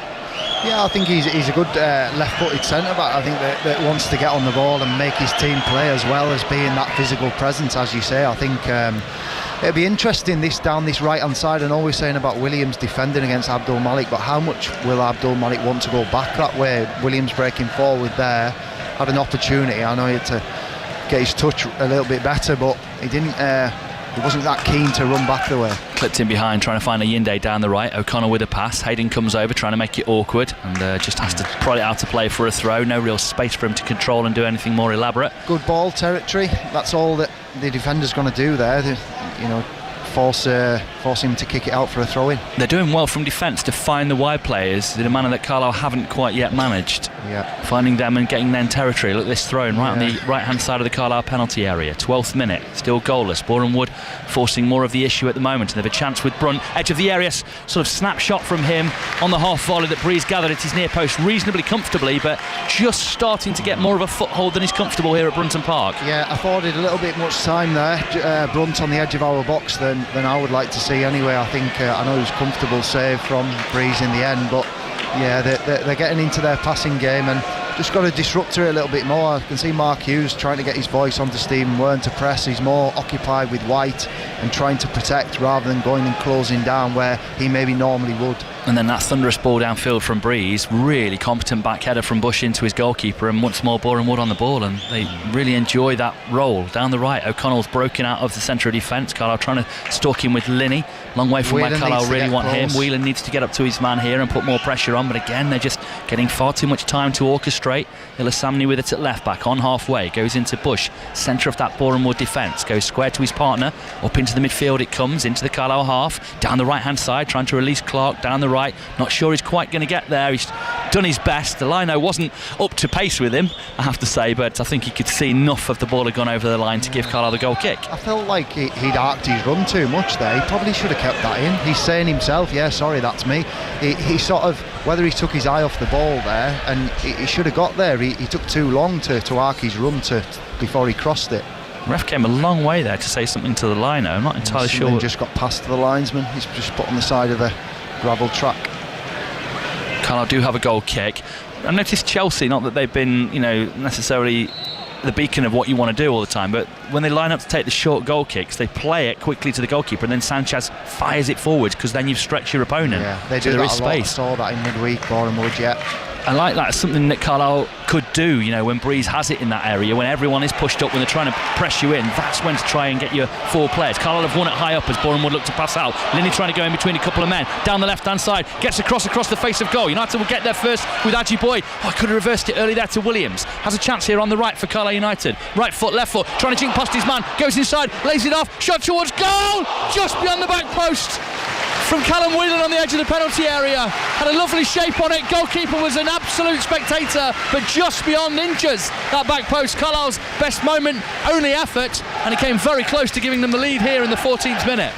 Yeah, I think he's a good left-footed centre-back. I think that wants to get on the ball and make his team play, as well as being that physical presence, as you say. I think it'll be interesting down this right-hand side. I know we're saying about Williams defending against Abdul Malik, but how much will Abdul Malik want to go back that way? Williams breaking forward there, had an opportunity. I know he had to get his touch a little bit better, but he didn't. He wasn't that keen to run back the way. Clipped in behind, trying to find a Yinde down the right. O'Connell with a pass. Hayden comes over, trying to make it awkward, and just has to prod it out to play for a throw. No real space for him to control and do anything more elaborate. Good ball territory. That's all that the defender's going to do there. Force him to kick it out for a throw-in. They're doing well from defence to find the wide players in a manner that Carlisle haven't quite yet managed. Yeah. Finding them and getting them territory. Look at this throw-in right on the right-hand side of the Carlisle penalty area. 12th minute, still goalless. Boreham Wood forcing more of the issue at the moment. And they have a chance with Brunt, edge of the area, sort of snapshot from him on the half volley that Breeze gathered at his near post reasonably comfortably, but just starting to get more of a foothold than is comfortable here at Brunton Park. Yeah, afforded a little bit much time there. Brunt on the edge of our box than I would like to see anyway. I think I know it was comfortable save from Breeze in the end, but yeah, they're getting into their passing game and just got to disrupt her a little bit more. I can see Mark Hughes trying to get his voice onto Stephen Wern to press. He's more occupied with White and trying to protect rather than going and closing down where he maybe normally would. And then that thunderous ball downfield from Breeze, really competent back header from Bush into his goalkeeper, and once more Boreham Wood on the ball, and they really enjoy that roll down the right. O'Connell's broken out of the centre of defence. Carlisle trying to stalk him with Linney, long way from Whelan where Carlisle really want close. him. Whelan needs to get up to his man here and put more pressure on, but again they're just getting far too much time to orchestrate. Illasamni with it at left back on halfway, goes into Bush, centre of that Boreham Wood defence, goes square to his partner, up into the midfield it comes, into the Carlisle half, down the right hand side, trying to release Clark down the right. Not sure he's quite going to get there. He's done his best. The lino wasn't up to pace with him, I have to say, but I think he could see enough of the ball had gone over the line to give Carlisle the goal kick. I felt like he'd arced his run too much there. He probably should have kept that in. He's saying himself, yeah, sorry, that's me. He sort of, whether he took his eye off the ball there, and he should have got there. He took too long to arc his run before he crossed it. The ref came a long way there to say something to the lino. I'm not entirely sure. Just got past the linesman. He's just put on the side of the gravel track. Carlisle do have a goal kick. I noticed Chelsea, not that they've been, necessarily the beacon of what you want to do all the time, but when they line up to take the short goal kicks, they play it quickly to the goalkeeper, and then Sanchez fires it forwards, because then you've stretched your opponent. Yeah, they do so there that is a lot. I space. saw that in midweek, Boreham Wood, I like that. It's something that Carlisle could do, when Breeze has it in that area, when everyone is pushed up, when they're trying to press you in, that's when to try and get your 4 players. Carlisle have won it high up as Boreham Wood look to pass out. Linney trying to go in between a couple of men, down the left-hand side, gets across the face of goal. United will get there first with Adji Boy. I could have reversed it early there to Williams. Has a chance here on the right for Carlisle United. Right foot, left foot, trying to jink past his man, goes inside, lays it off, shot towards goal, just beyond the back post. From Callum Whelan on the edge of the penalty area. Had a lovely shape on it. Goalkeeper was an absolute spectator, but just beyond inches that back post. Carlisle's best moment, only effort, and it came very close to giving them the lead here in the 14th minute.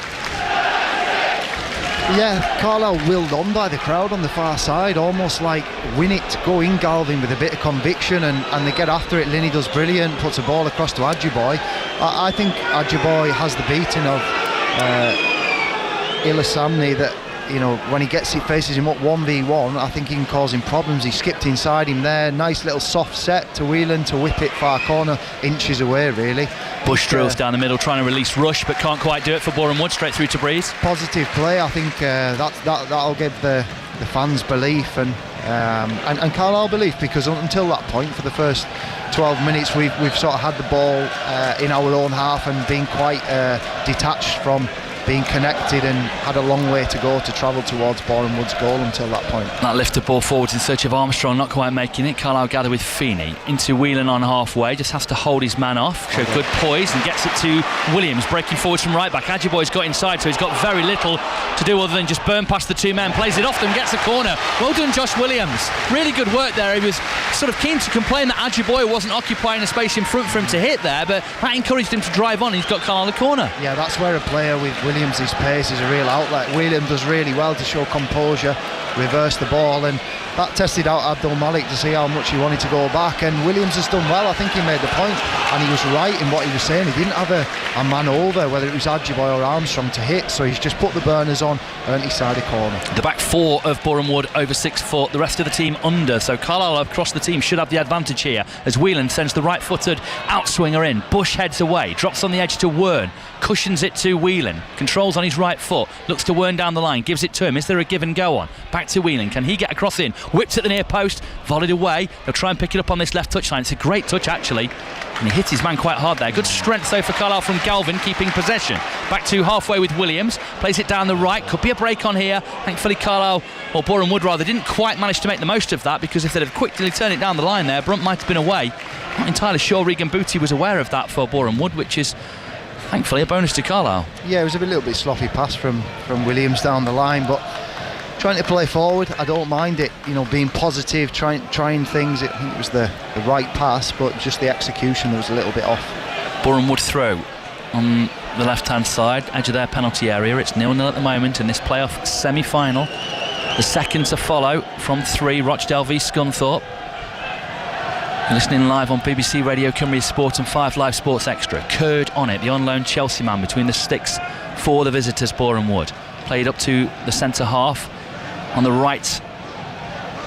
Yeah, Carlisle willed on by the crowd on the far side, almost like win it, go in Galvin with a bit of conviction, and they get after it. Linney does brilliant, puts a ball across to Adji Boy. I think Adji Boy has the beating of Ilasamni, that when he faces him up 1v1, I think he can cause him problems. He skipped inside him there, nice little soft set to Whelan to whip it far corner, inches away really. Bush drills down the middle, trying to release Rush, but can't quite do it for Boreham Wood, straight through to Breeze. Positive play, I think that'll give the fans belief and Carlisle belief, because until that point, for the first 12 minutes, we've sort of had the ball in our own half and been quite detached from being connected, and had a long way to go to travel towards Boreham Wood's goal until that point. That lifted ball forwards in search of Armstrong, not quite making it. Carlisle gather with Feeney into Whelan on halfway, just has to hold his man off, show good poise, and gets it to Williams, breaking forwards from right back. Adji Boy's got inside, so he's got very little to do other than just burn past the 2 men, plays it off them, gets a corner. Well done, Josh Williams. Really good work there. He was sort of keen to complain that Adji Boy wasn't occupying a space in front for him to hit there, but that encouraged him to drive on. He's got Carlisle the corner. Yeah, that's where a player with Williams' pace is a real outlet. William does really well to show composure, reverse the ball, and that tested out Abdul Malik to see how much he wanted to go back, and Williams has done well. I think he made the point, and he was right in what he was saying. He didn't have a man over, whether it was Adji Boy or Armstrong, to hit, so he's just put the burners on, earned his side a corner. The back 4 of Boreham Wood over 6 foot, the rest of the team under, so Carlisle across the team should have the advantage here as Whelan sends the right-footed outswinger in. Bush heads away, drops on the edge to Wern, cushions it to Whelan, controls on his right foot, looks to Wern down the line, gives it to him. Is there a give and go on? Back to Whelan, can he get across in? Whips at the near post, volleyed away. They'll try and pick it up on this left touchline. It's a great touch actually, and he hits his man quite hard there. Good strength though for Carlisle from Galvin, keeping possession. Back to halfway with Williams, plays it down the right, could be a break on here. Thankfully Carlisle, or Boreham Wood rather, didn't quite manage to make the most of that, because if they'd have quickly turned it down the line there, Brunt might have been away. Not entirely sure Regan Booty was aware of that for Boreham Wood, which is thankfully a bonus to Carlisle. Yeah, it was a little bit sloppy pass from Williams down the line, but trying to play forward, I don't mind it, being positive, trying things. I think it was the right pass, but just the execution was a little bit off. Boreham Wood throw on the left hand side, edge of their penalty area. It's 0-0 at the moment in this playoff semi-final. The second to follow from 3, Rochdale v Scunthorpe. You're listening live on BBC Radio Cumbria Sport and 5 Live Sports Extra. Curd on it, the on-loan Chelsea man between the sticks for the visitors, Boreham Wood. Played up to the centre half on the right,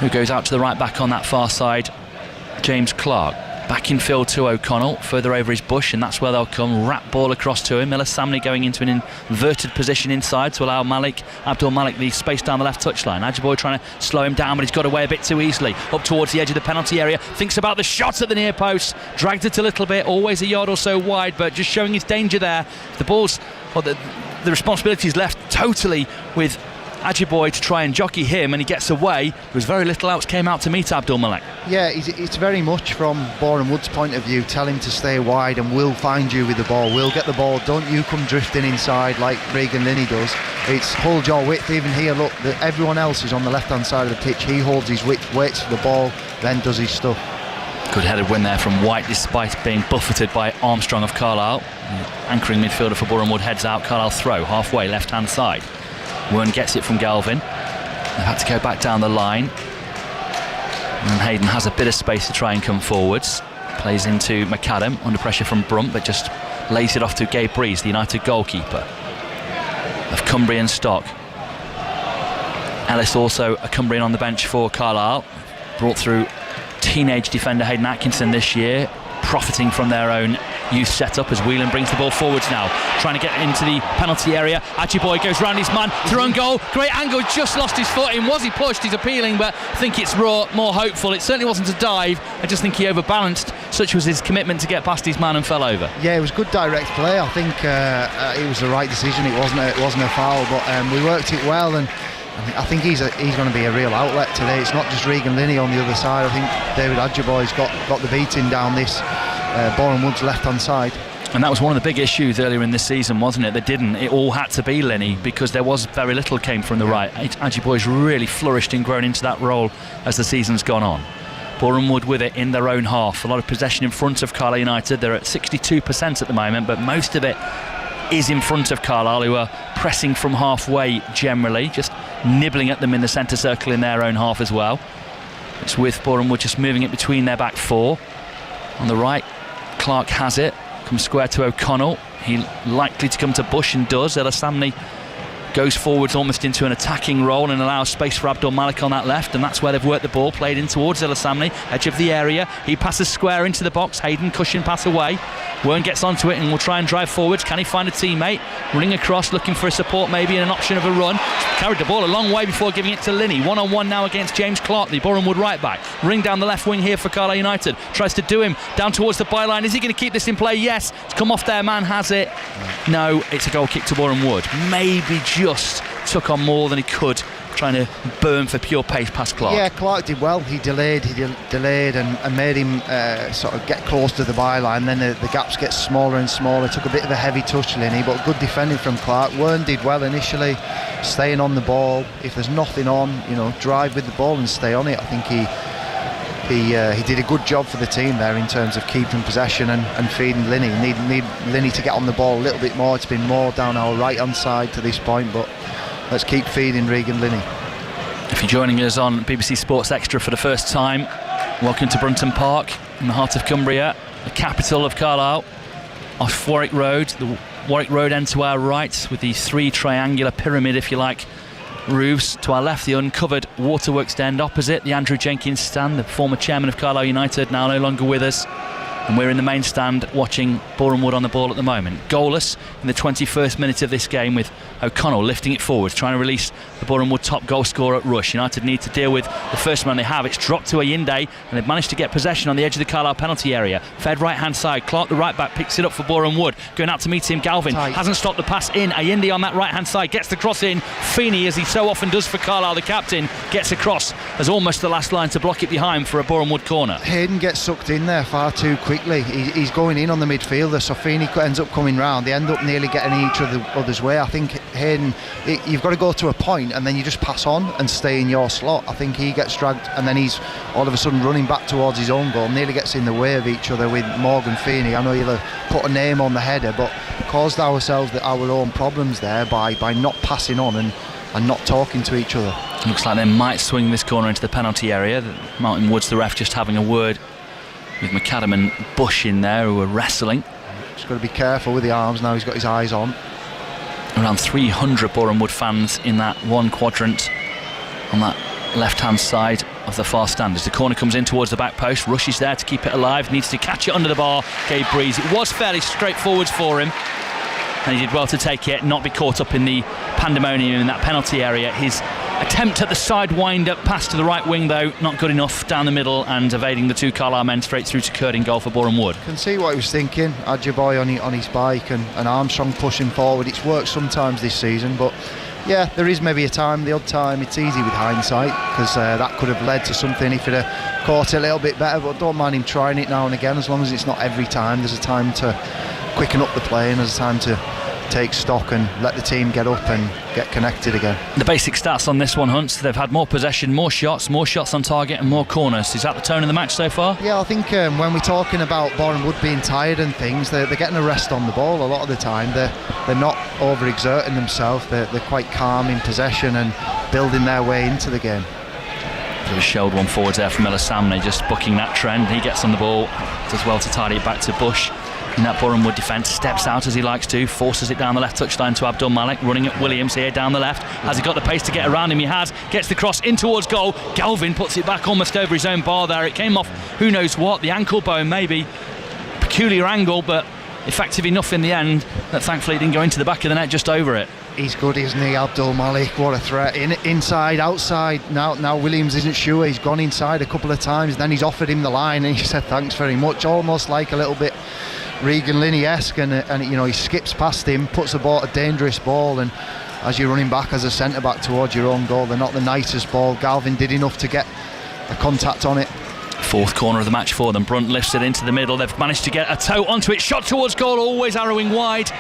who goes out to the right back on that far side, James Clark. Back in field to O'Connell, further over his Bush, and that's where they'll come. Wrap ball across to him. Ilasamni going into an inverted position inside to allow Abdul Malik the space down the left touchline. Adji Boy trying to slow him down, but he's got away a bit too easily. Up towards the edge of the penalty area, thinks about the shot at the near post, dragged it a little bit, always a yard or so wide, but just showing his danger there. The ball's, or the responsibility is left totally with Adji Boy to try and jockey him, and he gets away. There was very little else came out to meet Abdul Malik. Yeah, it's very much from Boreham Wood's point of view. Tell him to stay wide and we'll find you with the ball. We'll get the ball. Don't you come drifting inside like Regan Linney does. It's hold your width. Even here, look, everyone else is on the left hand side of the pitch. He holds his width, waits for the ball, then does his stuff. Good headed win there from White, despite being buffeted by Armstrong of Carlisle. Anchoring midfielder for Boreham Wood heads out. Carlisle throw halfway left hand side. Wern gets it from Galvin. They've had to go back down the line, and Hayden has a bit of space to try and come forwards. Plays into McAdam under pressure from Brunt, but just lays it off to Gabe Breeze, the United goalkeeper of Cumbrian stock. Ellis also a Cumbrian on the bench for Carlisle. Brought through teenage defender Hayden Atkinson this year, profiting from their own youth setup as Whelan brings the ball forwards now, trying to get into the penalty area. Ajiboye goes round his man, through goal, great angle, just lost his foot in. Was he pushed? He's appealing, but I think it's more hopeful. It certainly wasn't a dive. I just think he overbalanced. Such was his commitment to get past his man and fell over. Yeah, it was good direct play. I think it was the right decision. It wasn't a foul, but we worked it well, and I think he's going to be a real outlet today. It's not just Regan Linney on the other side. I think David Ajiboye's got the beating down this Boreham Wood's left-hand side. And that was one of the big issues earlier in this season, wasn't it? They didn't. It all had to be Linney because there was very little came from the right. Ajiboye's really flourished and grown into that role as the season's gone on. Boreham Wood with it in their own half. A lot of possession in front of Carlisle United. They're at 62% at the moment, but most of it is in front of Carlisle, who are pressing from halfway generally, just nibbling at them in the centre circle in their own half as well. It's with Boreham Wood just moving it between their back four. On the right, Clark has it, comes square to O'Connell. He likely to come to Bush and does. Ella Samney goes forwards almost into an attacking role and allows space for Abdul Malik on that left, and that's where they've worked the ball, played in towards Ella Samney, edge of the area. He passes square into the box. Hayden, cushion pass away. Wern gets onto it and will try and drive forwards. Can he find a teammate? Running across, looking for a support maybe and an option of a run. Carried the ball a long way before giving it to Linney. 1-on-1 now against James Clark, the Boreham Wood right back. Ring down the left wing here for Carlisle United. Tries to do him down towards the byline. Is he going to keep this in play? Yes. It's come off their man, has it? No, it's a goal kick to Boreham Wood. Maybe just took on more than he could, trying to burn for pure pace past Clark. Yeah, Clark did well. He delayed and made him sort of get close to the byline. Then the gaps get smaller and smaller. Took a bit of a heavy touch, Linney, but good defending from Clark. Wern did well initially, staying on the ball. If there's nothing on, drive with the ball and stay on it. I think he did a good job for the team there in terms of keeping possession and feeding Linney. Need Linney to get on the ball a little bit more. It's been more down our right hand side to this point, but let's keep feeding Regan Linney. If you're joining us on BBC Sports Extra for the first time, welcome to Brunton Park in the heart of Cumbria, the capital of Carlisle, off Warwick Road. The Warwick Road end to our right with the three triangular pyramid, if you like, roofs. To our left, the uncovered waterworks end. Opposite, the Andrew Jenkins stand, the former chairman of Carlisle United, now no longer with us. And we're in the main stand watching Boreham Wood on the ball at the moment. Goalless in the 21st minute of this game, with O'Connell lifting it forward, trying to release the Boreham Wood top goal scorer at Rush. United need to deal with the first man they have. It's dropped to Ayinde, and they've managed to get possession on the edge of the Carlisle penalty area. Fed right hand side. Clark, the right back, picks it up for Boreham Wood. Going out to meet him, Galvin. Tight. Hasn't stopped the pass in. Ayinde on that right hand side gets the cross in. Feeney, as he so often does for Carlisle, the captain, gets across as almost the last line to block it behind for a Boreham Wood corner. Hayden gets sucked in there far too quickly. He's going in on the midfielder, so Feeney ends up coming round. They end up nearly getting each other's way. I think Hayden, you've got to go to a point and then you just pass on and stay in your slot. I think he gets dragged and then he's all of a sudden running back towards his own goal, nearly gets in the way of each other with Morgan Feeney. I know he'll have put a name on the header, but caused ourselves our own problems there by not passing on and not talking to each other. Looks like they might swing this corner into the penalty area. Martin Woods, the ref, just having a word with McAdam and Bush in there, who are wrestling. Just got to be careful with the arms now. He's got his eyes on. Around 300 Boreham Wood fans in that one quadrant on that left-hand side of the far stand. As the corner comes in towards the back post, Rush is there to keep it alive. Needs to catch it under the bar. Gabe Breeze. It was fairly straightforward for him, and he did well to take it, not be caught up in the pandemonium in that penalty area. His attempt at the side wind-up pass to the right wing, though, not good enough down the middle and evading the two Carlisle men straight through to Curding goal for Boreham Wood. Can see what he was thinking. Ajiboye on his bike and Armstrong pushing forward. It's worked sometimes this season, but yeah, there is maybe the odd time it's easy with hindsight, because that could have led to something if he'd have caught it a little bit better, but don't mind him trying it now and again, as long as it's not every time. There's a time to quicken up the play and there's a time to take stock and let the team get up and get connected again. The basic stats on this one, Hunt: they've had more possession, more shots on target and more corners. Is that the tone of the match so far? Yeah, I think when we're talking about Boreham Wood being tired and things, they're getting a rest on the ball a lot of the time. They're not overexerting themselves. They're quite calm in possession and building their way into the game. There was shelled one forwards there from Ella Samney, just bucking that trend. He gets on the ball, does well to tidy it back to Bush in that Boreham Wood defence, steps out as he likes to, forces it down the left touchline to Abdul Malik, running at Williams here down the left. Has he got the pace to get around him? He has. Gets the cross in towards goal. Galvin puts it back almost over his own bar there. It came off who knows what, the ankle bone maybe. Peculiar angle, but effective enough in the end that thankfully it didn't go into the back of the net, just over it. He's good, isn't he, Abdul Malik? What a threat. Inside, outside. Now Williams isn't sure. He's gone inside a couple of times, then he's offered him the line and he said thanks very much, almost like a little bit Regan Linney-esque, and you know, he skips past him, puts a dangerous ball, and as you're running back as a centre-back towards your own goal, they're not the nicest ball. Galvin did enough to get a contact on it. Fourth corner of the match for them. Brunt lifts it into the middle. They've managed to get a toe onto it. Shot towards goal, always arrowing wide.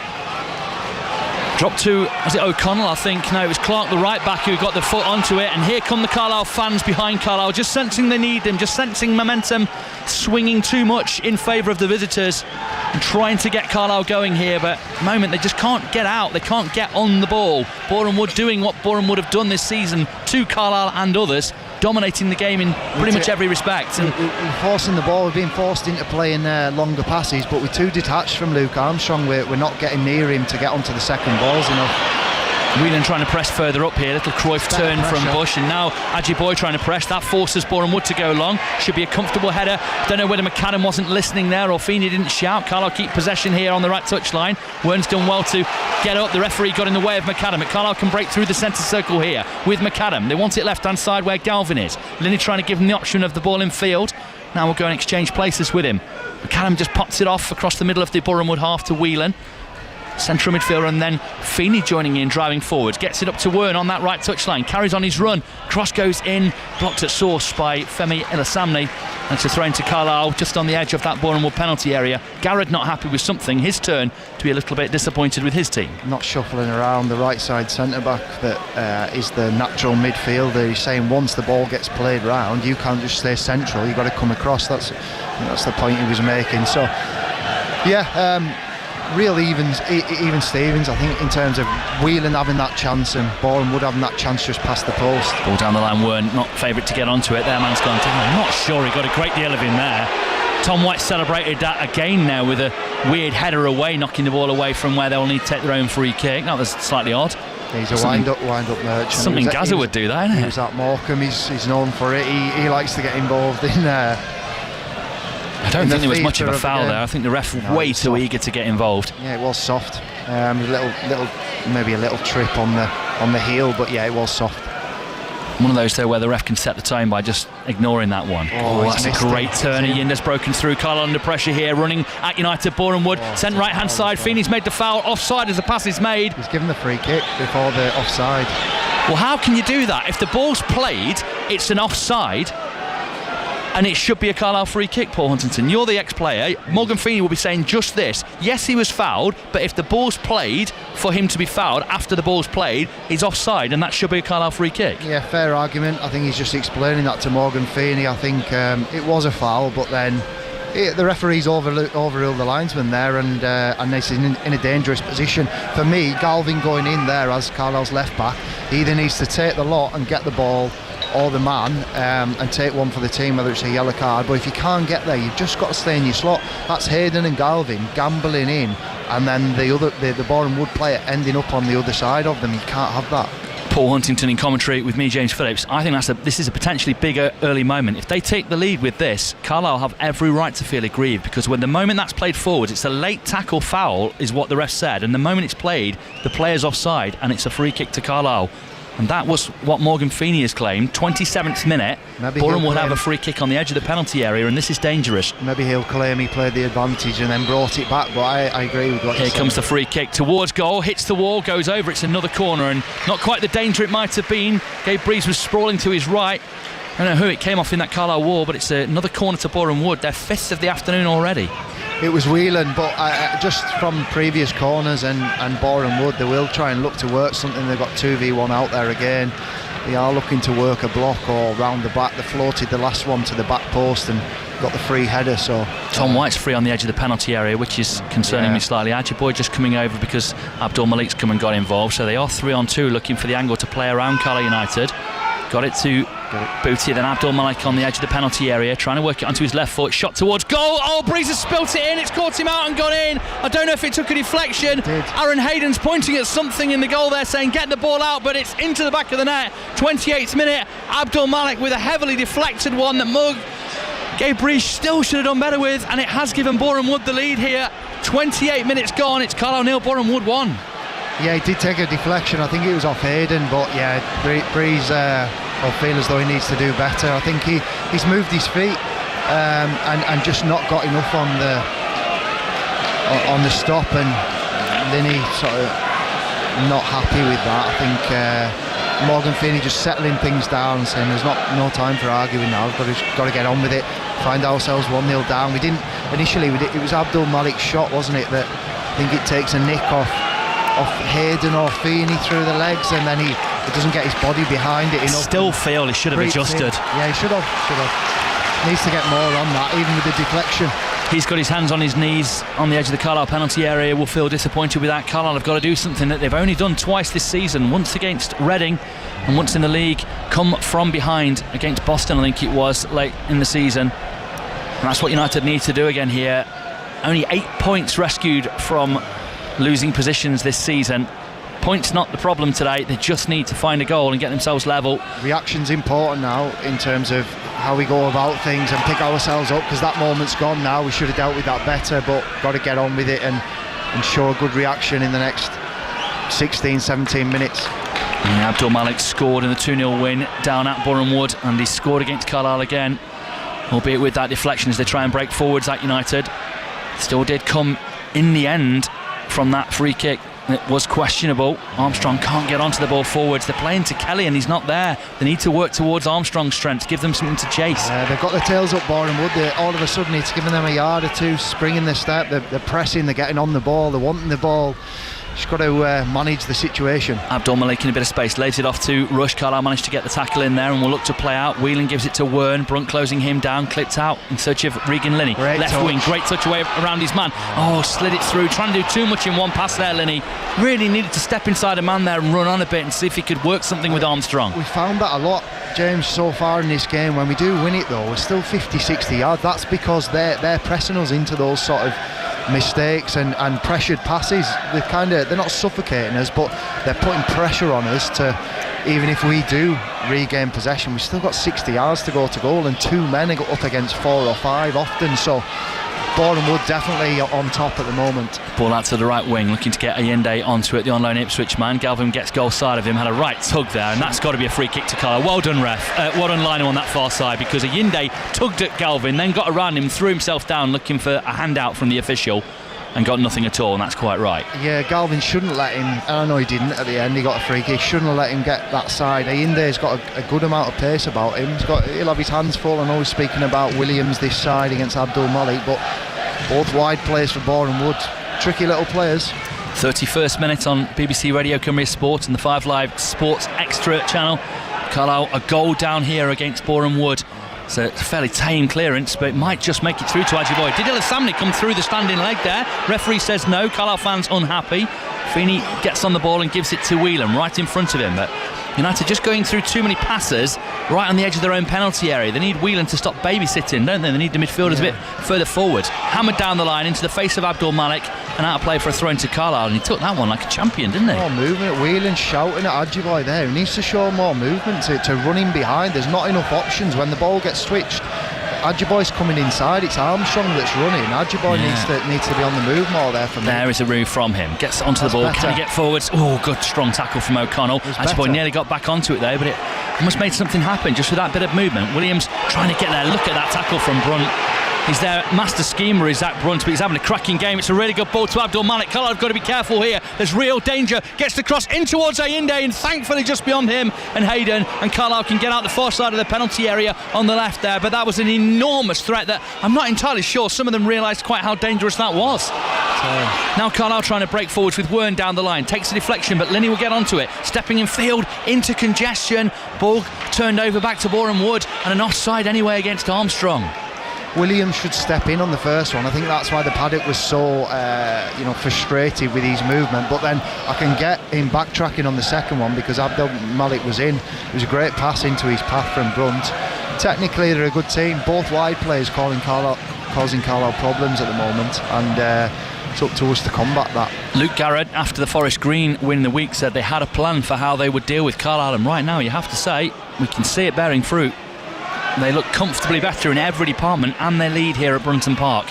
Dropped to, was it O'Connell, I think? No, it was Clark, the right back, who got the foot onto it. And here come the Carlisle fans behind Carlisle, just sensing they need them, just sensing momentum swinging too much in favour of the visitors and trying to get Carlisle going here. But at the moment, they just can't get out. They can't get on the ball. Boreham Wood doing what Boreham Wood have done this season to Carlisle and others, dominating the game in pretty much every respect. And we're forcing the ball, we're being forced into playing longer passes, but we're too detached from Luke Armstrong. We're not getting near him to get onto the second balls enough. Whelan trying to press further up here. Little Cruyff turn from Bush, and now Ajiboye trying to press. That forces Boreham Wood to go long. Should be a comfortable header. Don't know whether McAdam wasn't listening there or Feeney didn't shout. Carlisle keep possession here on the right touchline. Wern's done well to get up. The referee got in the way of McAdam. Carlisle can break through the centre circle here with McAdam. They want it left hand side where Galvin is. Linney trying to give them the option of the ball in field. Now we'll go and exchange places with him. McAdam just pops it off across the middle of the Boreham Wood half to Whelan. Central midfielder, and then Feeney joining in, driving forward, gets it up to Wern on that right touchline, carries on his run, cross goes in, blocked at source by Femi Ilasamne, and it's a throw into Carlisle just on the edge of that Boreham Wood penalty area. Garrett not happy with something, his turn to be a little bit disappointed with his team. Not shuffling around the right side centre back that is the natural midfielder. He's saying once the ball gets played round, you can't just stay central, you've got to come across. That's the point he was making. So yeah, real even Stevens, I think, in terms of Whelan having that chance and Boreham Wood having that chance just past the post. Ball down the line, Wern not favourite to get onto it. Their man's gone down. I'm not sure, he got a great deal of him there. Tom White celebrated that again now with a weird header away, knocking the ball away from where they'll need to take their own free kick. That was slightly odd. He's a wind-up merchant. Something Gaza would do that, isn't it? He was at Morecambe, he's known for it. He likes to get involved in I don't think there was much of a foul there. I think the ref was way too eager to get involved. Yeah, it was soft. Maybe a little trip on the heel, but yeah, it was soft. One of those though where the ref can set the tone by just ignoring that one. Oh, that's a great turn. Yinda's broken through. Carlisle under pressure here, running at United. Boreham Wood sent right hand side. Feeney's made the foul. Offside as the pass is made. He's given the free kick before the offside. Well, how can you do that? If the ball's played, it's an offside. And it should be a Carlisle free kick, Paul Huntington. You're the ex-player. Morgan Feeney will be saying just this. Yes, he was fouled, but if the ball's played, for him to be fouled after the ball's played, he's offside, and that should be a Carlisle free kick. Yeah, fair argument. I think he's just explaining that to Morgan Feeney. I think it was a foul, but then the referee's overruled the linesman there, and he's in a dangerous position. For me, Galvin going in there as Carlisle's left back, he either needs to take the lot and get the ball, or the man, and take one for the team, whether it's a yellow card. But if you can't get there, you've just got to stay in your slot. That's Hayden and Galvin gambling in, and then the Boreham Wood player ending up on the other side of them. You can't have that. Paul Huntington in commentary with me, James Phillips. I think this is a potentially bigger early moment. If they take the lead with this, Carlisle have every right to feel aggrieved, because when the moment that's played forward, it's a late tackle foul is what the ref said, and the moment it's played, the player's offside and it's a free kick to Carlisle. And that was what Morgan Feeney has claimed. 27th minute, Boreham would have a free kick on the edge of the penalty area, and this is dangerous. Maybe he'll claim he played the advantage and then brought it back, but I agree with what Here comes the free kick towards goal, hits the wall, goes over. It's another corner, and not quite the danger it might have been. Gabe Breeze was sprawling to his right. I don't know who it came off in that Carlisle wall, but it's another corner to Boreham Wood. Their fifth of the afternoon already. It was Whelan, but just from previous corners and Boreham Wood, they will try and look to work something. They've got 2v1 out there again. They are looking to work a block or round the back. They floated the last one to the back post and got the free header. So Tom White's free on the edge of the penalty area, which is concerning me slightly. Ajiboye just coming over because Abdul Malik's come and got involved. So they are 3-on-2 looking for the angle to play around Carlisle United. Got it to Booty, then Abdul Malik on the edge of the penalty area, trying to work it onto his left foot. Shot towards goal. Oh, Breeze has spilt it in. It's caught him out and gone in. I don't know if it took a deflection. Aaron Hayden's pointing at something in the goal there, saying get the ball out, but it's into the back of the net. 28th minute. Abdul Malik with a heavily deflected one that Mugg Gabe Breeze still should have done better with, and it has given Boreham Wood the lead here. 28 minutes gone. It's Carlisle 0, Boreham Wood 1. Yeah, he did take a deflection. I think it was off Hayden, but yeah, Breeze I feel as though he needs to do better. I think he's moved his feet and just not got enough on the stop, and Linney sort of not happy with that. I think Morgan Feeney just settling things down and saying there's no time for arguing now. We've got to get on with it. Find ourselves 1-0 down. We didn't initially. It was Abdul Malik's shot, wasn't it? That I think it takes a nick off Hayden or Feeney through the legs, and then he doesn't get his body behind it enough. Still feel he should have adjusted. Yeah, he should have. Needs to get more on that, even with the deflection. He's got his hands on his knees on the edge of the Carlisle penalty area. Will feel disappointed with that. Carlisle have got to do something that they've only done twice this season, once against Reading and once in the league. Come from behind against Boston, I think it was, late in the season. And that's what United need to do again here. Only 8 points rescued from losing positions this season. Points not the problem today. They just need to find a goal and get themselves level. Reaction's important now in terms of how we go about things and pick ourselves up, because that moment's gone now. We should have dealt with that better, but got to get on with it and show a good reaction in the next 16-17 minutes. Yeah, Abdul Malik scored in the 2-0 win down at Boreham Wood, and he scored against Carlisle again, albeit with that deflection as they try and break forwards at United. Still did come in the end from that free kick. It was questionable. Armstrong can't get onto the ball forwards. They're playing to Kelly and he's not there. They need to work towards Armstrong's strengths, give them something to chase. They've got their tails up, Boreham Wood. All of a sudden it's giving them a yard or two, springing their step. They're pressing, they're getting on the ball, they're wanting the ball. Just got to manage the situation. Abdul Malik in a bit of space, lays it off to Rush. Carlisle managed to get the tackle in there and will look to play out. Whelan gives it to Wern. Brunt closing him down, clipped out in search of Regan Linney. Left wing, great touch away around his man. Oh, slid it through, trying to do too much in one pass there, Linney. Really needed to step inside a man there and run on a bit and see if he could work something with Armstrong. We found that a lot, James, so far in this game. When we do win it though, we're still 50-60 yards. That's because they're pressing us into those sort of mistakes and pressured passes. They're not suffocating us, but they're putting pressure on us to, even if we do regain possession, we've still got 60 yards to go to goal, and two men are up against 4 or 5 often. So Boreham Wood definitely on top at the moment. Ball out to the right wing, looking to get Ayinde onto it, the on-loan Ipswich man. Galvin gets goal side of him, had a right tug there, and that's got to be a free kick to Carlisle. Well done, ref. Well done, Lino, on that far side, because Ayinde tugged at Galvin, then got around him, threw himself down looking for a handout from the official, and got nothing at all, and that's quite right. Yeah, Galvin shouldn't let him, and I know he didn't at the end, he got a free kick, shouldn't have let him get that side. Ayinde's got a good amount of pace about him. He'll have his hands full. I know he's speaking about Williams this side against Abdul Malik, but both wide players for Boreham Wood, tricky little players. 31st minute on BBC Radio Cumbria Sport and the 5 Live Sports Extra channel. Carlisle a goal down here against Boreham Wood. So it's a fairly tame clearance, but it might just make it through to Ajiboye. Did Samney come through the standing leg there? Referee says no. Carlisle fans unhappy. Feeney gets on the ball and gives it to Whelan right in front of him, but United just going through too many passes right on the edge of their own penalty area. They need Whelan to stop babysitting, don't they? They need the midfielders a bit further forward. Hammered down the line into the face of Abdul Malik, and out of play for a throw into Carlisle, and he took that one like a champion, didn't he? More movement. Whelan shouting at Ajiboye there. He needs to show more movement to run in behind. There's not enough options when the ball gets switched. Ajiboye's coming inside, it's Armstrong that's running. Ajiboye needs to be on the move more there for me. There is a move from him, gets onto the ball, better. Can he get forwards? Oh, good strong tackle from O'Connell. Ajiboye nearly got back onto it there, but it almost made something happen just with that bit of movement. Williams trying to get there, look at that tackle from Brunt. He's their master schemer, is Zach Brunt, but he's having a cracking game. It's a really good ball to Abdul Malik. Carlisle have got to be careful here. There's real danger. Gets the cross in towards Ayinde, and thankfully just beyond him and Hayden, and Carlisle can get out the far side of the penalty area on the left there. But that was an enormous threat that I'm not entirely sure some of them realised quite how dangerous that was. Now Carlisle trying to break forwards with Wern down the line. Takes a deflection, but Linney will get onto it. Stepping in field into congestion. Ball turned over back to Boreham Wood, and an offside anyway against Armstrong. Williams should step in on the first one. I think that's why the paddock was so frustrated with his movement, but then I can get him backtracking on the second one because Abdul Malik was in. It was a great pass into his path from Brunt. Technically they're a good team, both wide players causing Carlisle problems at the moment, and it's up to us to combat that. Luke Garrett, after the Forest Green win in the week, said they had a plan for how they would deal with Carlisle, and right now you have to say we can see it bearing fruit. They look comfortably better in every department, and they lead here at Brunton Park.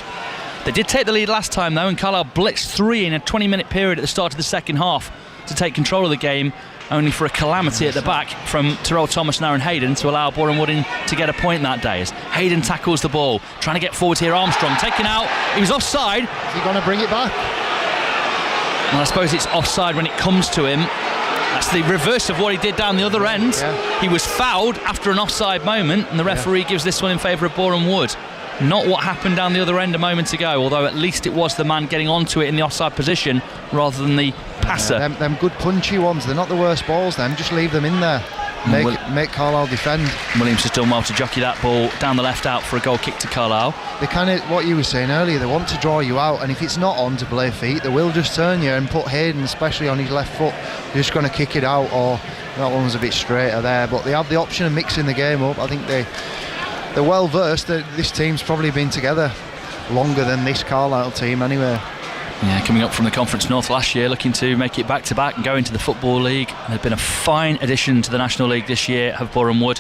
They did take the lead last time though, and Carlisle blitzed 3 in a 20-minute period at the start of the second half to take control of the game, only for a calamity at the back from Terrell Thomas and Aaron Hayden to allow Boreham Wood to get a point that day. As Hayden tackles the ball, trying to get forward here. Armstrong taken out. He was offside. Is he going to bring it back? Well, I suppose it's offside when it comes to him. That's the reverse of what he did down the other end. Yeah. He was fouled after an offside moment, and the referee gives this one in favour of Boreham Wood. Not what happened down the other end a moment ago, although at least it was the man getting onto it in the offside position rather than the passer. Them good punchy ones, they're not the worst balls, them. Just leave them in there. Make Carlisle defend. Williams has done well to jockey that ball down the left out for a goal kick to Carlisle. They kind of, what you were saying earlier, they want to draw you out, and if it's not on to play feet, they will just turn you and put Hayden, especially on his left foot. They're just going to kick it out, or that one was a bit straighter there. But they have the option of mixing the game up. I think they're well versed. This team's probably been together longer than this Carlisle team anyway. Yeah, coming up from the Conference North last year, looking to make it back-to-back and go into the Football League. They've been a fine addition to the National League this year, have Boreham Wood.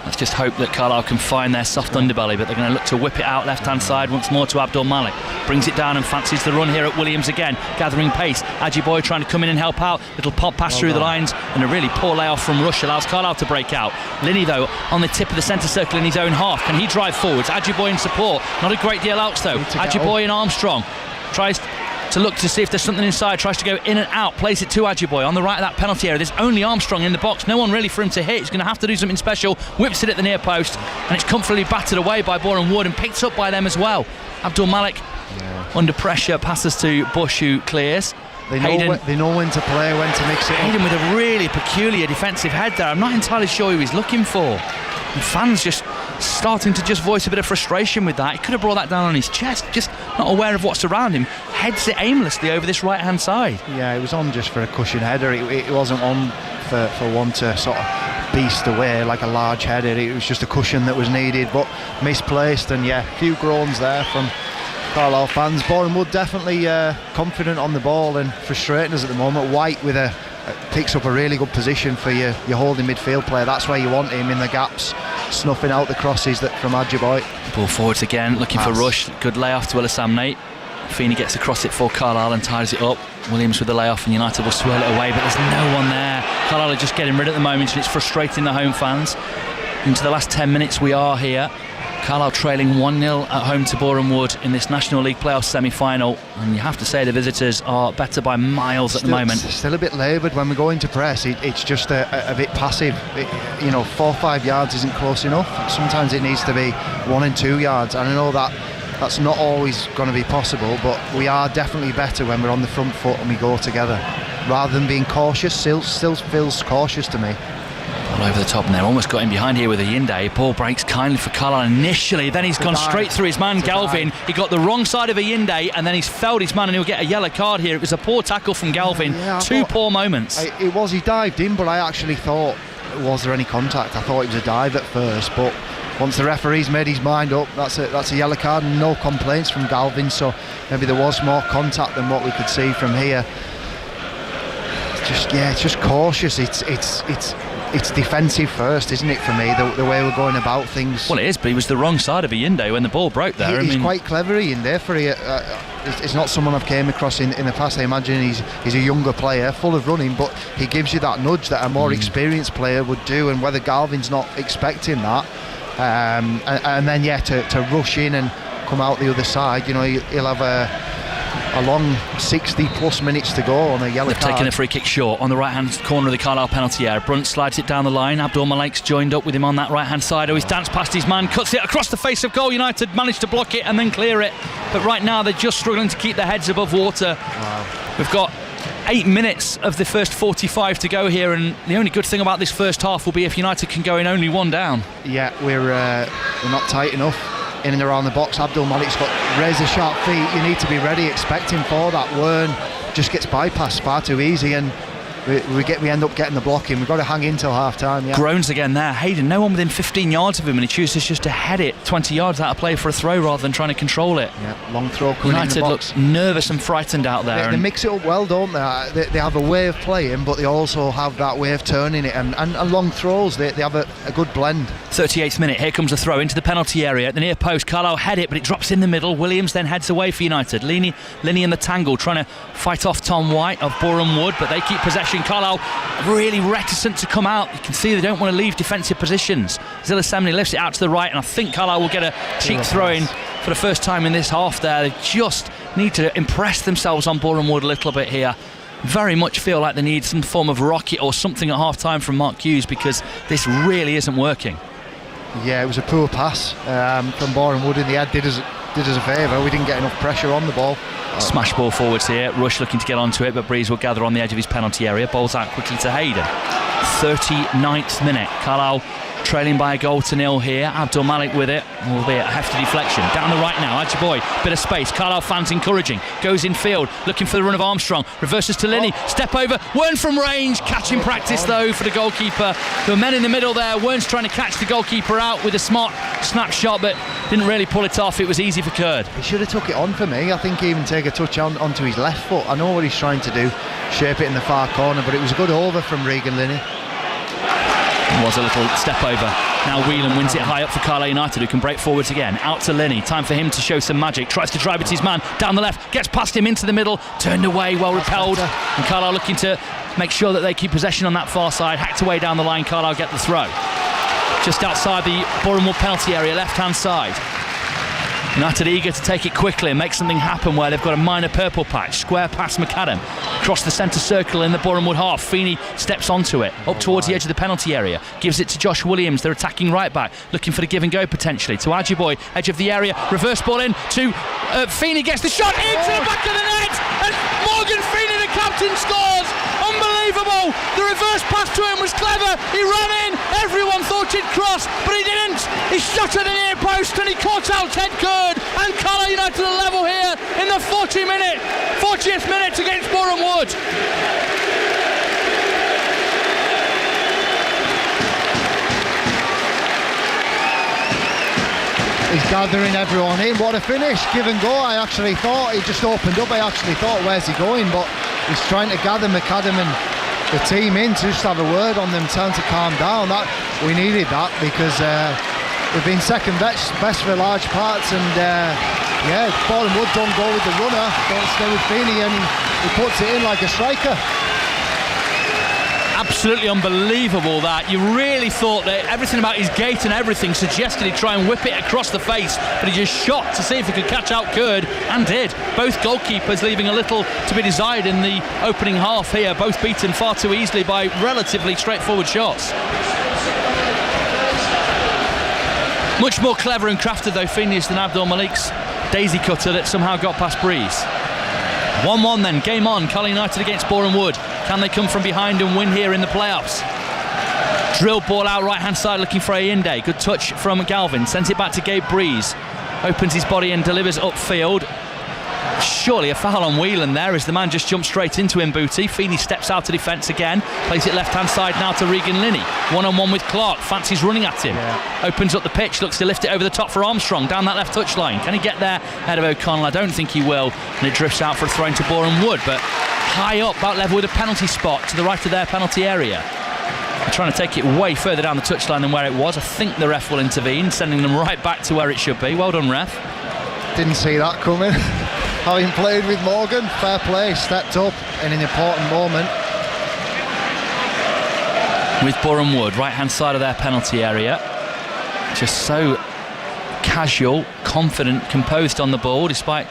Let's just hope that Carlisle can find their soft underbelly, but they're going to look to whip it out left-hand side once more to Abdul Malik. Brings it down and fancies the run here at Williams again, gathering pace. Ajiboye trying to come in and help out. Little pop pass through the lines, and a really poor layoff from Rush allows Carlisle to break out. Linney, though, on the tip of the centre circle in his own half. Can he drive forwards? Ajiboye in support. Not a great deal else, though. Ajiboye and Armstrong tries to look to see if there's something inside, tries to go in and out, plays it to Ajiboye on the right of that penalty area. There's only Armstrong in the box, no one really for him to hit. He's going to have to do something special, whips it at the near post, and it's comfortably battered away by Boreham Wood and picked up by them as well. Abdul Malik under pressure, passes to Bush, who clears. They know when to play, when to mix it up. Hayden with a really peculiar defensive head there. I'm not entirely sure who he's looking for. And fans just starting to just voice a bit of frustration with that. He could have brought that down on his chest, just not aware of what's around him. Heads it aimlessly over this right hand side. Yeah, it was on just for a cushion header. It wasn't on for one to sort of beast away like a large header. It was just a cushion that was needed, but misplaced. And yeah, a few groans there from Carlisle fans. Boreham Wood definitely confident on the ball and frustrating us at the moment. White with picks up a really good position for your holding midfield player. That's where you want him, in the gaps, snuffing out the crosses from Ajiboye. Ball forwards again, looking for Rush. Good layoff to Willisam Nate. Feeney gets across it for Carlisle and ties it up. Williams with the layoff, and United will swirl it away, but there's no one there. Carlisle are just getting rid at the moment, and it's frustrating the home fans. Into the last 10 minutes we are here. Carlisle trailing 1-0 at home to Boreham Wood in this National League playoff semi-final, and you have to say the visitors are better by miles at the moment. Still a bit laboured when we go into press. It's just a bit passive. 4 or 5 yards isn't close enough. Sometimes it needs to be 1 and 2 yards, and I know that's not always going to be possible, but we are definitely better when we're on the front foot and we go together rather than being cautious. Still feels cautious to me. All over the top, and they're almost got him behind here with a Yinde. Ball breaks kindly for Carlisle initially, then he's gone straight through his man Galvin. He got the wrong side of a Yinde, and then he's felled his man, and he'll get a yellow card here. It was a poor tackle from Galvin. Two poor moments. He dived in, but I actually thought, was there any contact? I thought it was a dive at first, but once the referee's made his mind up, that's a yellow card, and no complaints from Galvin, so maybe there was more contact than what we could see from here. It's just cautious. It's defensive first, isn't it, for me, the way we're going about things. Well, it is, but he was the wrong side of Yinde when the ball broke there. He's quite clever, Yinde, for it's not someone I've came across in the past. I imagine he's a younger player, full of running, but he gives you that nudge that a more experienced player would do, and whether Galvin's not expecting that, and then to rush in and come out the other side, he'll have a long 60 plus minutes to go on a yellow card. They've taken a free kick short on the right hand corner of the Carlisle penalty area. Brunt slides it down the line. Abdul Malik's joined up with him on that right hand side. He's danced past his man, cuts it across the face of goal. United managed to block it and then clear it, but right now they're just struggling to keep their heads above water. Wow. We've got 8 minutes of the first 45 to go here, and the only good thing about this first half will be if United can go in only 1 down. Yeah, we're not tight enough. in and around the box. Abdul Malik's got razor sharp feet. You need to be ready, expecting for that. Wern just gets bypassed far too easy, and we end up getting the blocking. We've got to hang in till half time. Yeah. Groans again there. Hayden, no one within 15 yards of him, and he chooses just to head it 20 yards out of play for a throw rather than trying to control it. Yeah, long throw coming United in the box. looks nervous and frightened out there. They mix it up well, don't they? They have a way of playing, but they also have that way of turning it, and long throws. They have a good blend. 38th minute, here comes a throw into the penalty area at the near post. Carlisle head it, but it drops in the middle. Williams then heads away for United. Linney in the tangle, trying to fight off Tom White of Boreham Wood, but they keep possession. Carlisle really reticent to come out. You can see they don't want to leave defensive positions. Zillasemni lifts it out to the right, and I think Carlisle will get a cheek throw in for the first time in this half there. They just need to impress themselves on Boreham Wood a little bit here. Very much feel like they need some form of rocket or something at half time from Mark Hughes, because this really isn't working. Yeah, it was a poor pass from Boreham Wood in the end. Did us a favour. We didn't get enough pressure on the ball. Smash ball forwards here. Rush looking to get onto it, but Breeze will gather on the edge of his penalty area. Ball's out quickly to Hayden. 39th minute. Carlisle trailing by a goal to nil here. Abdul Malik with it, albeit a hefty deflection. Down the right now, Ajiboy, bit of space. Carlisle fans encouraging. Goes in field, looking for the run of Armstrong. Reverses to Linney. Step over. Wern from range. Catch in practice though for the goalkeeper. There were men in the middle there. Wern's trying to catch the goalkeeper out with a smart snapshot, but didn't really pull it off. It was easy for Curd. He should have took it on for me. I think he even take a touch onto his left foot. I know what he's trying to do, shape it in the far corner, but it was a good over from Regan Linney. Was a little step over. Now Whelan wins it high up for Carlisle United, who can break forwards again. Out to Linney. Time for him to show some magic. Tries to drive it his man down the left. Gets past him into the middle. Turned away, well repelled. And Carlisle looking to make sure that they keep possession on that far side. Hacked away down the line. Carlisle get the throw. Just outside the Boreham Wood penalty area, left-hand side. United eager to take it quickly and make something happen where they've got a minor purple patch. Square past McAdam. Across the centre circle in the Boreham Wood half. Feeney steps onto it. Up towards the edge of the penalty area. Gives it to Josh Williams, their attacking right back. Looking for the give and go potentially. To Ajiboy, edge of the area. Reverse ball in to Feeney. Gets the shot into the back of the net. And Morgan Feeney, the captain, scores. Unbelievable. The reverse pass to him was clever. He ran in. Everyone thought he'd cross, but he didn't. He shot at the near post and he caught out Ted Curd. And Carlisle United are level here in the 40th minute against Boreham Wood. He's gathering everyone in. What a finish. Give and go. I actually thought he just opened up. I actually thought, where's he going? But he's trying to gather McAdam and the team in to just have a word on them, tell them to calm down. We needed that because we've been second best for large parts, and Boreham Wood don't go with the runner, don't stay with Feeney, and he puts it in like a striker. Absolutely unbelievable that. You really thought that everything about his gait and everything suggested he'd try and whip it across the face, but he just shot to see if he could catch out Curd, and did. Both goalkeepers leaving a little to be desired in the opening half here, both beaten far too easily by relatively straightforward shots. Much more clever and crafted though Phineas than Abdul Malik's daisy cutter that somehow got past Breeze. 1-1 then, game on. Carlisle United against Boreham Wood. Can they come from behind and win here in the playoffs? Drilled ball out right hand side looking for Ayinde. Good touch from Galvin. Sends it back to Gabe Breeze. Opens his body and delivers upfield. Surely a foul on Whelan there as the man just jumped straight into him, Booty. Feeney steps out to defence again. Plays it left hand side now to Regan Linney. 1-on-1 with Clark. Fancies running at him. Opens up the pitch. Looks to lift it over the top for Armstrong. Down that left touchline. Can he get there ahead of O'Connell? I don't think he will. And it drifts out for a throw into Boreham Wood. But high up, about level with a penalty spot to the right of their penalty area. They're trying to take it way further down the touchline than where it was. I think the ref will intervene, sending them right back to where it should be. Well done, ref. Didn't see that coming. Having played with Morgan, fair play, stepped up in an important moment. With Boreham Wood, right hand side of their penalty area. Just so casual, confident, composed on the ball, despite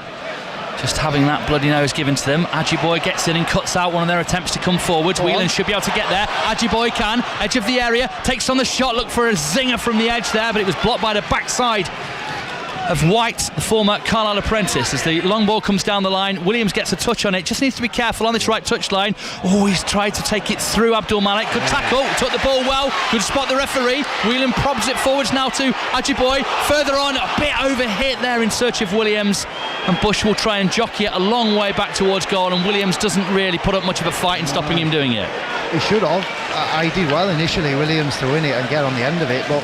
just having that bloody nose given to them. Ajiboy gets in and cuts out one of their attempts to come forward. Whelan should be able to get there. Ajiboy can, edge of the area, takes on the shot, look for a zinger from the edge there, but it was blocked by the backside of White, the former Carlisle apprentice, as the long ball comes down the line. Williams gets a touch on it, just needs to be careful on this right touch line. Oh, he's tried to take it through Abdul Malik. Good tackle, took the ball well, good spot the referee. Whelan probs it forwards now to Ajiboye. Further on, a bit overhit there in search of Williams, and Bush will try and jockey it a long way back towards goal, and Williams doesn't really put up much of a fight in stopping him doing it. He should have. I did well initially, Williams, to win it and get on the end of it, but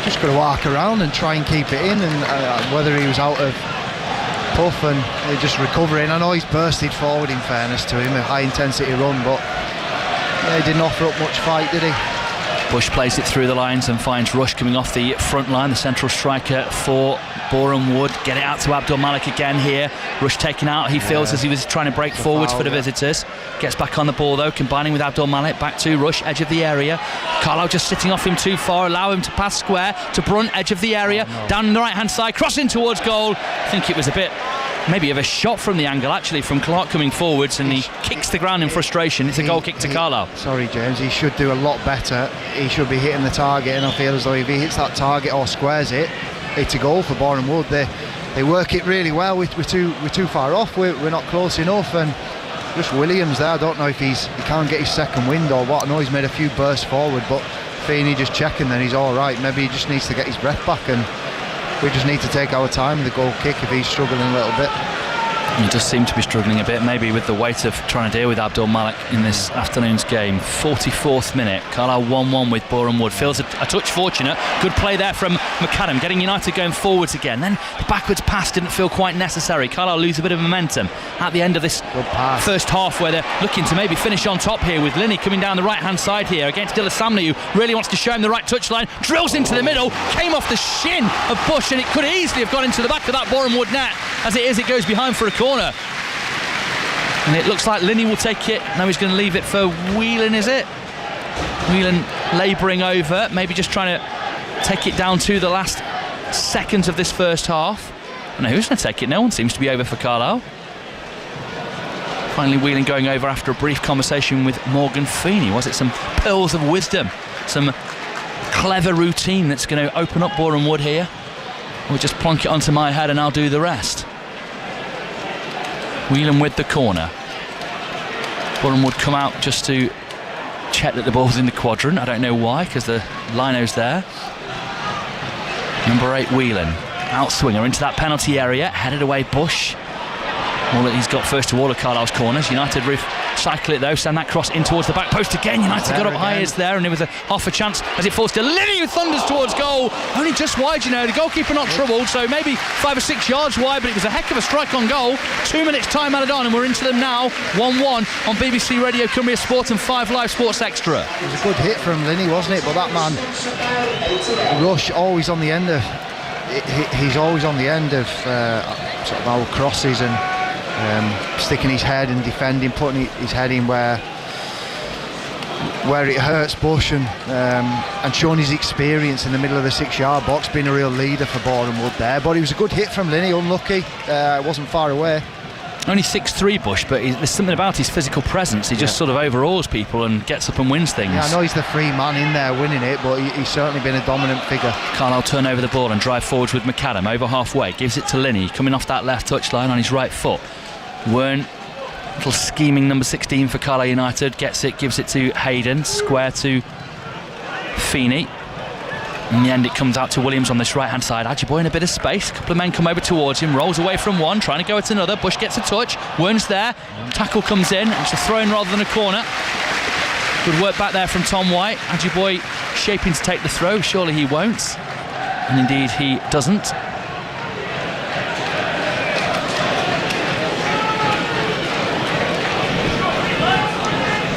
just got to walk around and try and keep it in, and whether he was out of puff and just recovering. I know he's bursted forward, in fairness to him, a high intensity run, but he didn't offer up much fight, did he? Bush plays it through the lines and finds Rush coming off the front line, the central striker for Boreham Wood. Get it out to Abdul Malik again here. Rush taken out, he feels, as he was trying to break forwards for the visitors. Gets back on the ball though, combining with Abdul Malik. Back to Rush, edge of the area. Carlisle just sitting off him too far, allow him to pass square to Brunt, edge of the area. Down on the right hand side, crossing towards goal. I think it was a bit maybe of a shot from the angle actually from Clark coming forwards, and he kicks the ground in frustration. It's a goal kick to Carlisle. Sorry James, he should do a lot better. He should be hitting the target, and I feel as though if he hits that target or squares it, it's a goal for Boreham Wood. They work it really well. We're too far off, we're not close enough, and just Williams there, I don't know if he can't get his second wind or what. I know he's made a few bursts forward, but Feeney just checking, then he's alright. Maybe he just needs to get his breath back, and we just need to take our time with the goal kick if he's struggling a little bit. He does seem to be struggling a bit, maybe with the weight of trying to deal with Abdul Malik in this afternoon's game. 44th minute, Carlisle 1-1 with Boreham Wood. Feels a touch fortunate. Good play there from McAdam, getting United going forwards again. Then the backwards pass didn't feel quite necessary. Carlisle lose a bit of momentum at the end of this first half, where they're looking to maybe finish on top here, with Linney coming down the right hand side here against Dillasamne, who really wants to show him the right touchline. Drills into the middle, came off the shin of Bush, and it could easily have gone into the back of that Boreham Wood net. As it is, it goes behind for a corner, and it looks like Linney will take it. Now he's going to leave it for Whelan, is it? Whelan labouring over, maybe just trying to take it down to the last seconds of this first half. I know who's going to take it. No one seems to be over for Carlisle. Finally Whelan going over after a brief conversation with Morgan Feeney. Was it some pearls of wisdom, some clever routine that's going to open up Boreham Wood here? Or just plonk it onto my head and I'll do the rest? Whelan with the corner. Boreham Wood come out just to check that the ball's in the quadrant. I don't know why, because the lino's there. Number 8 Whelan, outswinger into that penalty area, headed away Bush. All that he's got first to all of Carlisle's corners. United recycle it though, send that cross in towards the back post again. United got up high as there, and it was a half a chance as it falls to Linney, who thunders towards goal. Only just wide, you know, the goalkeeper not troubled, so maybe 5 or 6 yards wide, but it was a heck of a strike on goal. 2 minutes time added on, and we're into them now. 1-1 on BBC Radio Cumbria Sport and 5 Live Sports Extra. It was a good hit from Linney, wasn't it? But that man, Rush, always on the end of. He's always on the end of sort of our crosses and sticking his head and defending, putting his head in where it hurts Bush, and showing his experience in the middle of the 6-yard box, being a real leader for Boreham Wood there. But it was a good hit from Linney, unlucky, it wasn't far away. Only 6'3" Bush, but there's something about his physical presence. He just sort of overawes people and gets up and wins things. Yeah, I know he's the free man in there winning it, but he's certainly been a dominant figure. Carlisle turn over the ball and drive forwards with McAdam over halfway, gives it to Linney, coming off that left touchline on his right foot. Wern, little scheming number 16 for Carlisle United, gets it, gives it to Hayden, square to Feeney. In the end it comes out to Williams on this right hand side. Ajiboye in a bit of space, a couple of men come over towards him, rolls away from one, trying to go at another. Bush gets a touch, Wern's there, tackle comes in, it's a throw-in rather than a corner. Good work back there from Tom White. Ajiboye shaping to take the throw, surely he won't, and indeed he doesn't.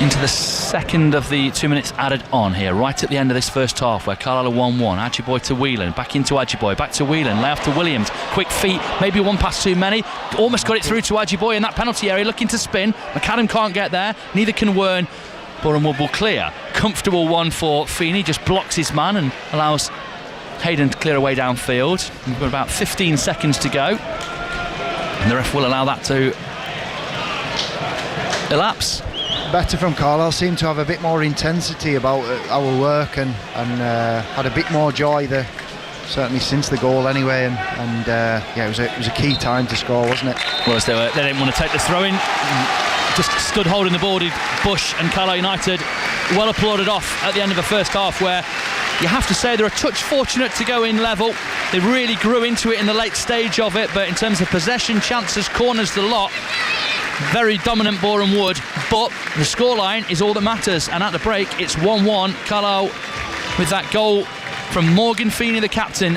Into the second of the 2 minutes added on here, right at the end of this first half, where Carlisle are 1-1. Ajiboye to Whelan, back into Ajiboye, back to Whelan, lay off to Williams, quick feet, maybe one pass too many, almost got it through to Ajiboye in that penalty area, looking to spin. McAdam can't get there, neither can Wern. Boreham Wood will clear. Comfortable one for Feeney, just blocks his man and allows Hayden to clear away downfield. We've got about 15 seconds to go, and the ref will allow that to elapse. Better from Carlisle, seemed to have a bit more intensity about our work, and had a bit more joy the certainly since the goal anyway, and yeah, it was a key time to score, wasn't it? Well, they didn't want to take the throw-in, just stood holding the ball. Bush and Carlisle United well applauded off at the end of the first half, where you have to say they're a touch fortunate to go in level. They really grew into it in the late stage of it, but in terms of possession, chances, corners, the lot, very dominant Boreham Wood, but the scoreline is all that matters, and at the break it's 1-1. Carlisle with that goal from Morgan Feeney, the captain,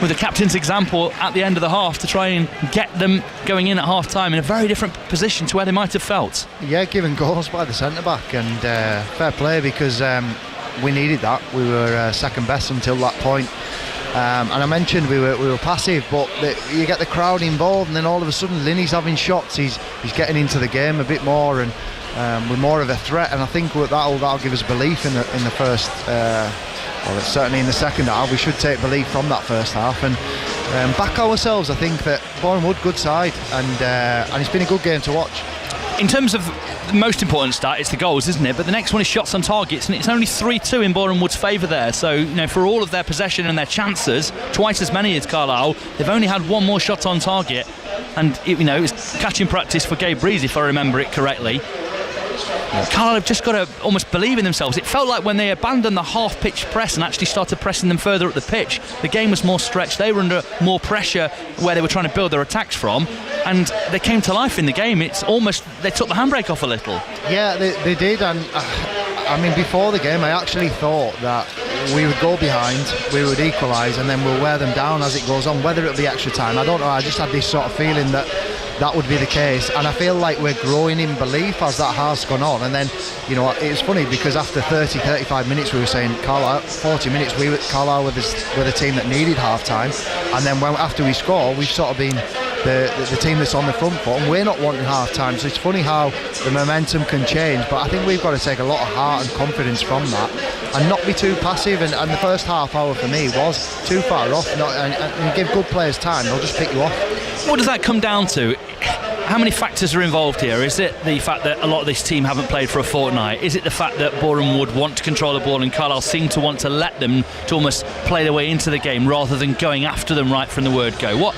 with the captain's example at the end of the half to try and get them going in at half time in a very different position to where they might have felt. Yeah, given goals by the centre back, and fair play, because we needed that. We were second best until that point. And I mentioned we were passive, but you get the crowd involved, and then all of a sudden Linney's having shots. He's getting into the game a bit more, and we're more of a threat. And I think that'll give us belief in the first. Well, certainly in the second half. We should take belief from that first half and back ourselves. I think that Boreham Wood, good side, and it's been a good game to watch. In terms of the most important stat, it's the goals, isn't it? But the next one is shots on targets, and it's only 3-2 in Boreham Wood's favour there. So, you know, for all of their possession and their chances, twice as many as Carlisle, they've only had one more shot on target. And, you know, it's catching practice for Gabe Breeze, if I remember it correctly. Carlisle have just got to almost believe in themselves. It felt like when they abandoned the half-pitch press and actually started pressing them further up the pitch, the game was more stretched. They were under more pressure where they were trying to build their attacks from, and they came to life in the game. It's almost they took the handbrake off a little. Yeah, they did, and I mean, before the game I actually thought that we would go behind, we would equalise, and then we'll wear them down as it goes on, whether it'll be extra time, I don't know. I just had this sort of feeling that would be the case, and I feel like we're growing in belief as that has gone on. And then, you know, it's funny because after 30-35 minutes we were saying Carlisle, 40 minutes Carlisle were the team that needed half time, and then after we score we've sort of been the team that's on the front foot, and we're not wanting half time. So it's funny how the momentum can change, but I think we've got to take a lot of heart and confidence from that and not be too passive, and the first half hour for me was too far off, and give good players time, they'll just pick you off. What does that come down to? How many factors are involved here? Is it the fact that a lot of this team haven't played for a fortnight? Is it the fact that Boreham Wood want to control the ball and Carlisle seem to want to let them to almost play their way into the game rather than going after them right from the word go? What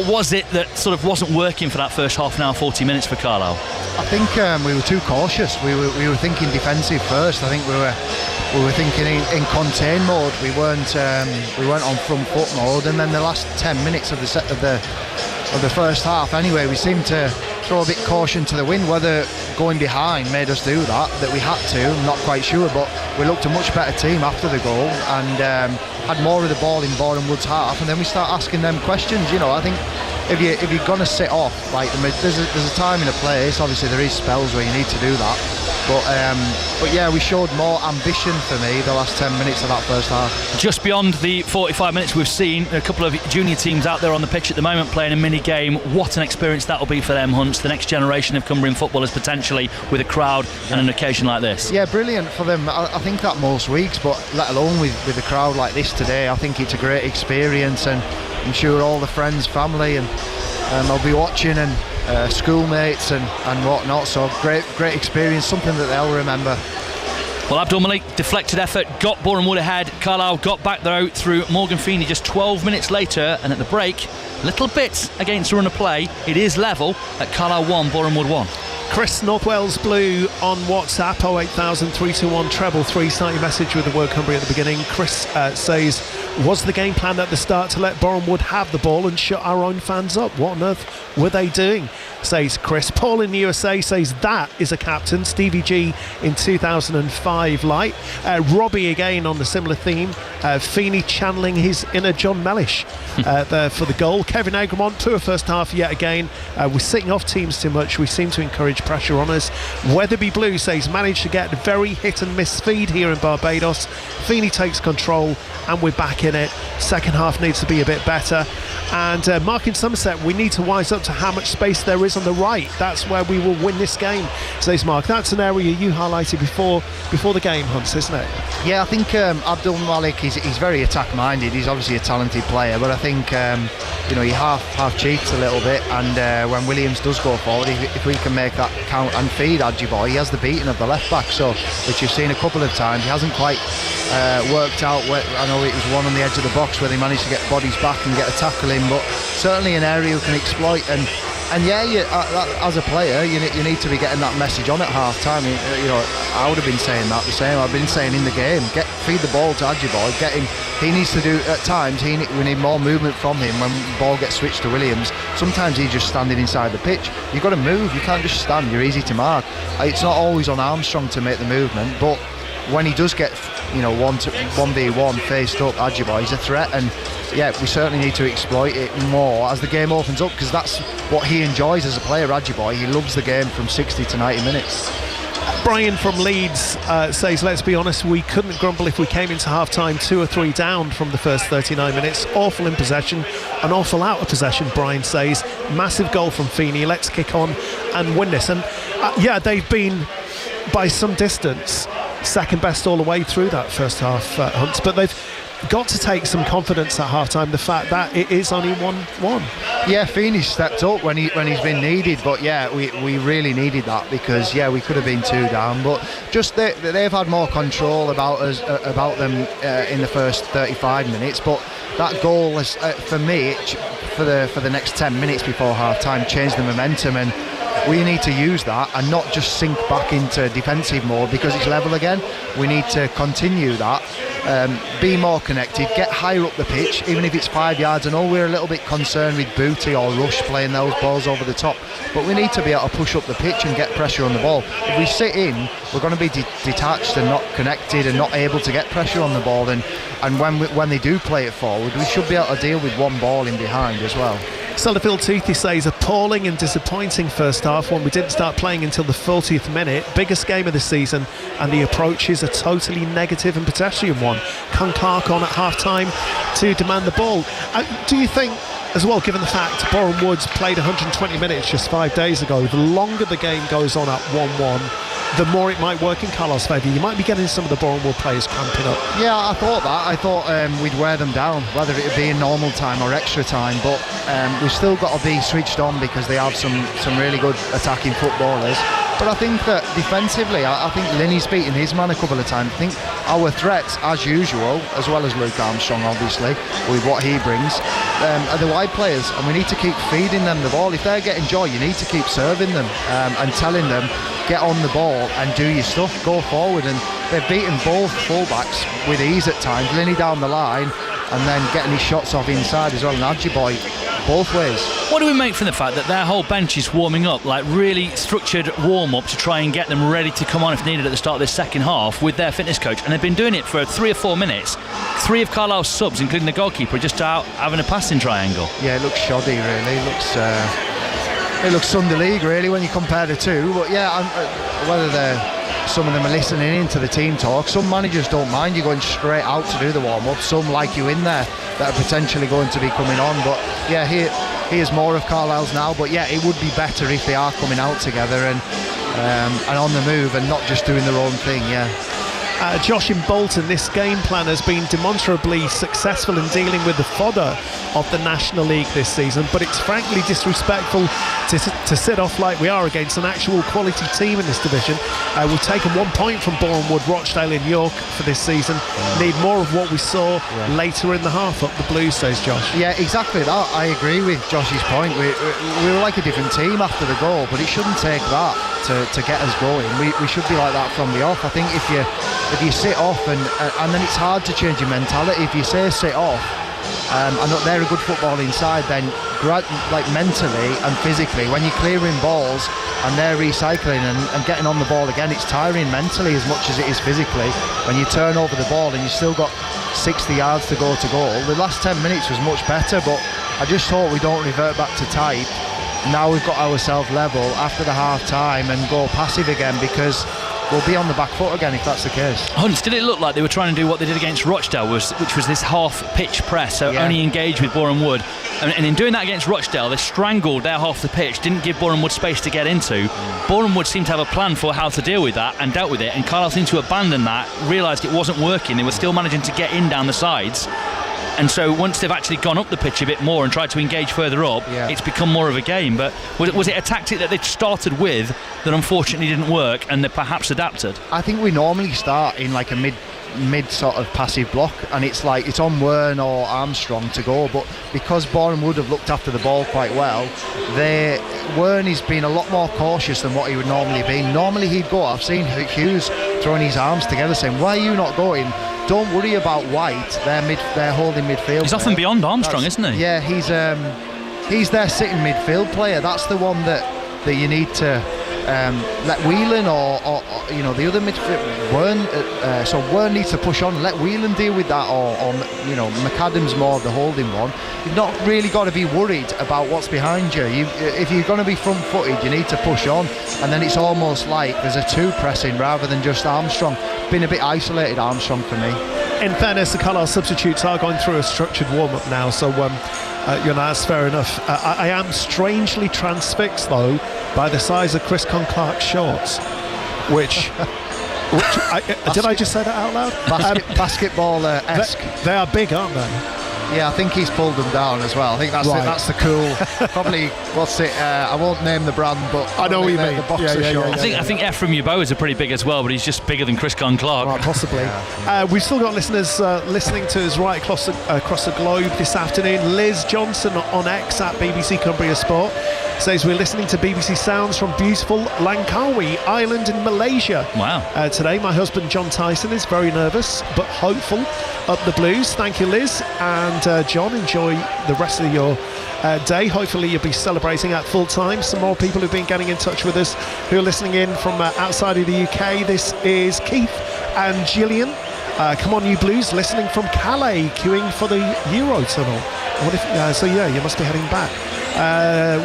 was it that sort of wasn't working for that first half an hour, 40 minutes for Carlisle? I think we were too cautious. We were thinking defensive first. I think we were thinking in contain mode. We weren't on front foot mode. And then the last 10 minutes of the first half, anyway, we seemed to throw a bit caution to the wind. Whether going behind made us do that we had to, I'm not quite sure. But we looked a much better team after the goal, and had more of the ball in Boreham Wood's half. And then we start asking them questions. You know, I think if you're gonna sit off, like there's a time and a place. Obviously there is spells where you need to do that, but yeah, we showed more ambition for me the last 10 minutes of that first half. Just beyond the 45 minutes we've seen a couple of junior teams out there on the pitch at the moment playing a mini game. What an experience that will be for them, Hunts, the next generation of Cumbrian footballers potentially with a crowd and an occasion like this. Yeah, brilliant for them. I think that most weeks, but let alone with a crowd like this today, I think it's a great experience, and I'm sure all the friends, family, and I'll be watching, and schoolmates and whatnot. So great experience, something that they'll remember. Well, Abdul Malik, deflected effort, got Boreham Wood ahead. Carlisle got back though through Morgan Feeney just 12 minutes later, and at the break, little bits against the run of play. It is level at Carlisle 1, Boreham Wood 1. Chris, North Wales Blue on WhatsApp, 08000 321 333. Start your message with the word Cumbria at the beginning. Chris says, was the game plan at the start to let Boreham Wood have the ball and shut our own fans up? What on earth were they doing? Says Chris. Paul in the USA says that is a captain. Stevie G in 2005 light. Robbie again on the similar theme. Feeney channeling his inner John Mellish there for the goal. Kevin Egremont, poor first half yet again. We're sitting off teams too much. We seem to encourage pressure on us. Weatherby Blue says managed to get very hit and miss feed here in Barbados. Feeney takes control and we're back in it. Second half needs to be a bit better. And Mark in Somerset, we need to wise up to how much space there is on the right. That's where we will win this game, says Mark. That's an area you highlighted before the game, Hunts, isn't it? Yeah, I think Abdul Malik, he's very attack-minded. He's obviously a talented player, but I think he half cheats a little bit, and when Williams does go forward, if we can make that count and feed Adjiboye, he has the beating of the left back, so which you've seen a couple of times. He hasn't quite worked out I know it was one on the edge of the box where they managed to get bodies back and get a tackle in, but certainly an area you can exploit. And yeah, as a player, you need to be getting that message on at half time. I would have been saying that the same. I've been saying in the game, feed the ball to Adjiboye. He needs to do at times. We need more movement from him when the ball gets switched to Williams. Sometimes he's just standing inside the pitch. You've got to move. You can't just stand. You're easy to mark. It's not always on Armstrong to make the movement, but when he does get 1v1 faced up, Adjiboye, he's a threat, and yeah, we certainly need to exploit it more as the game opens up, because that's what he enjoys as a player. Adjiboye, he loves the game from 60 to 90 minutes. Brian from Leeds says, let's be honest, we couldn't grumble if we came into half-time 2 or 3 down from the first 39 minutes. Awful in possession, an awful out of possession, Brian says. Massive goal from Feeney. Let's kick on and win this. And yeah, they've been by some distance second best all the way through that first half, Hunts, but they've got to take some confidence at half-time, the fact that it is only 1-1. Yeah, Feeney stepped up when he's been needed, but yeah, we really needed that, because yeah, we could have been 2 down, but just they've had more control about them in the first 35 minutes, but that goal has, for me, for the next 10 minutes before half-time, changed the momentum, and we need to use that and not just sink back into defensive mode because it's level again. We need to continue that, be more connected, get higher up the pitch, even if it's 5 yards. I know we're a little bit concerned with Booty or Rush playing those balls over the top, but we need to be able to push up the pitch and get pressure on the ball. If we sit in, we're going to be detached and not connected and not able to get pressure on the ball, and when they do play it forward, we should be able to deal with one ball in behind as well. Sellafield Toothy says, appalling and disappointing first half when we didn't start playing until the 40th minute. Biggest game of the season, and the approach is a totally negative and pedestrian one. Can Clark on at half-time to demand the ball. Do you think, as well, given the fact Boreham Woods played 120 minutes just 5 days ago, the longer the game goes on at 1-1, the more it might work in Carlisle's favour? You might be getting some of the Boreham Wood players cramping up. Yeah, I thought that. I thought we'd wear them down, whether it be in normal time or extra time, but we've still got to be switched on because they have some really good attacking footballers. But I think that defensively, I think Linney's beaten his man a couple of times. I think our threats, as usual, as well as Luke Armstrong, obviously, with what he brings, are the wide players, and we need to keep feeding them the ball. If they're getting joy, you need to keep serving them and telling them, get on the ball and do your stuff, go forward. And they've beaten both fullbacks with ease at times, Linney down the line and then getting his shots off inside as well, and Adjiboye both ways. What do we make from the fact that their whole bench is warming up, like really structured warm-up to try and get them ready to come on if needed at the start of this second half with their fitness coach, and they've been doing it for 3 or 4 minutes. 3 of Carlisle's subs, including the goalkeeper, are just out having a passing triangle. Yeah, it looks shoddy really. It looks Sunday League really when you compare the two, but yeah, whether some of them are listening into the team talk. Some managers don't mind you going straight out to do the warm-up. Some like you in there that are potentially going to be coming on. But yeah, here's more of Carlisle's now. But yeah, it would be better if they are coming out together and on the move and not just doing their own thing. Yeah. Josh in Bolton, this game plan has been demonstrably successful in dealing with the fodder of the National League this season, but it's frankly disrespectful to sit off like we are against an actual quality team in this division. We've taken 1 point from Boreham Wood, Rochdale and York for this season. Need more of what we saw later in the half up the Blues, says Josh. Yeah, exactly that. I agree with Josh's point. We were like a different team after the goal, but it shouldn't take that to get us going. We should be like that from the off. I think if you sit off and then it's hard to change your mentality. If you say sit off and they're a good football inside, then like mentally and physically, when you're clearing balls and they're recycling and getting on the ball again, it's tiring mentally as much as it is physically. When you turn over the ball and you've still got 60 yards to go to goal, the last 10 minutes was much better, but I just hope we don't revert back to type. Now we've got ourselves level after the half time and go passive again, because we'll be on the back foot again if that's the case. Hunts, did it look like they were trying to do what they did against Rochdale, which was this half-pitch press, so only engage with Boreham Wood? And in doing that against Rochdale, they strangled their half the pitch, didn't give Boreham Wood space to get into. Boreham Wood seemed to have a plan for how to deal with that and dealt with it, and Carlisle seemed to abandon that, realised it wasn't working. They were still managing to get in down the sides. And so once they've actually gone up the pitch a bit more and tried to engage further up, it's become more of a game. But was it a tactic that they started with that unfortunately didn't work and they perhaps adapted? I think we normally start in like a mid sort of passive block, and it's like it's on Wern or Armstrong to go, but because Boreham Wood have looked after the ball quite well, Wern has been a lot more cautious than what he would normally be. Normally he'd go. I've seen Hughes throwing his arms together saying, why are you not going? Don't worry about White, they're holding midfield. He's often beyond Armstrong, isn't he? Yeah, he's their sitting midfield player. That's the one that you need to let Whelan or the other midfield Wern. So Wern needs to push on. Let Whelan deal with that, or McAdam's more of the holding one. You've not really got to be worried about what's behind you. If you're going to be front-footed, you need to push on, and then it's almost like there's a two pressing rather than just Armstrong. Been a bit isolated, Armstrong, for me. In fairness, the Carlisle substitutes are going through a structured warm-up now, so that's fair enough. I am strangely transfixed, though, by the size of Chris Clark's shorts, which did I just say that out loud? Basketball-esque. They are big, aren't they? Yeah, I think he's pulled them down as well. I think that's the cool. Probably, what's it? I won't name the brand, but I know what you mean. The boxer shorts. I think Ephraim Yeboah are pretty big as well, but he's just bigger than Chris Clark. Right, possibly. We've still got listeners listening to us right across the globe this afternoon. Liz Johnson on X at BBC Cumbria Sport says we're listening to BBC Sounds from beautiful Langkawi Island in Malaysia. Wow. Today, my husband John Tyson is very nervous but hopeful up the Blues. Thank you, Liz. And John, enjoy the rest of your day. Hopefully you'll be celebrating at full time. Some more people who've been getting in touch with us who are listening in from outside of the UK. This is Keith and Gillian. Come on, you Blues, listening from Calais, queuing for the Eurotunnel. You must be heading back.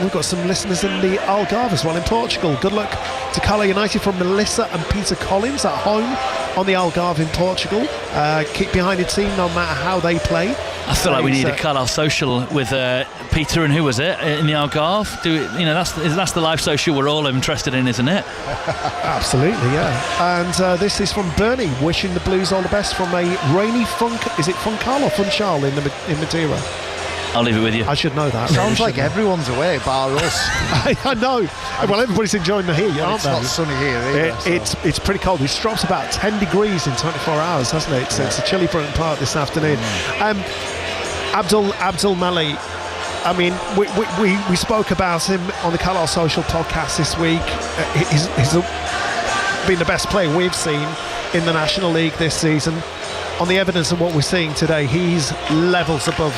We've got some listeners in the Algarve as well in Portugal. Good luck to Carlisle United from Melissa and Peter Collins at home on the Algarve in Portugal. Keep behind the team no matter how they play. I feel like we need a Carlisle social with Peter and who was it in the Algarve? That's the live social we're all interested in, isn't it? Absolutely, yeah. And this is from Bernie, wishing the Blues all the best from a rainy is it Funchal or Funchal in Madeira? I'll leave it with you. I should know that. Sounds like everyone's away, bar us. I know. Well, everybody's enjoying the heat, aren't they? It's not sunny here either. It's pretty cold. It's dropped about 10 degrees in 24 hours, hasn't it? It's a chilly front part this afternoon. Abdul Mali. I mean, we spoke about him on the Carlisle Social podcast this week. He's been the best player we've seen in the National League this season. On the evidence of what we're seeing today, he's levels above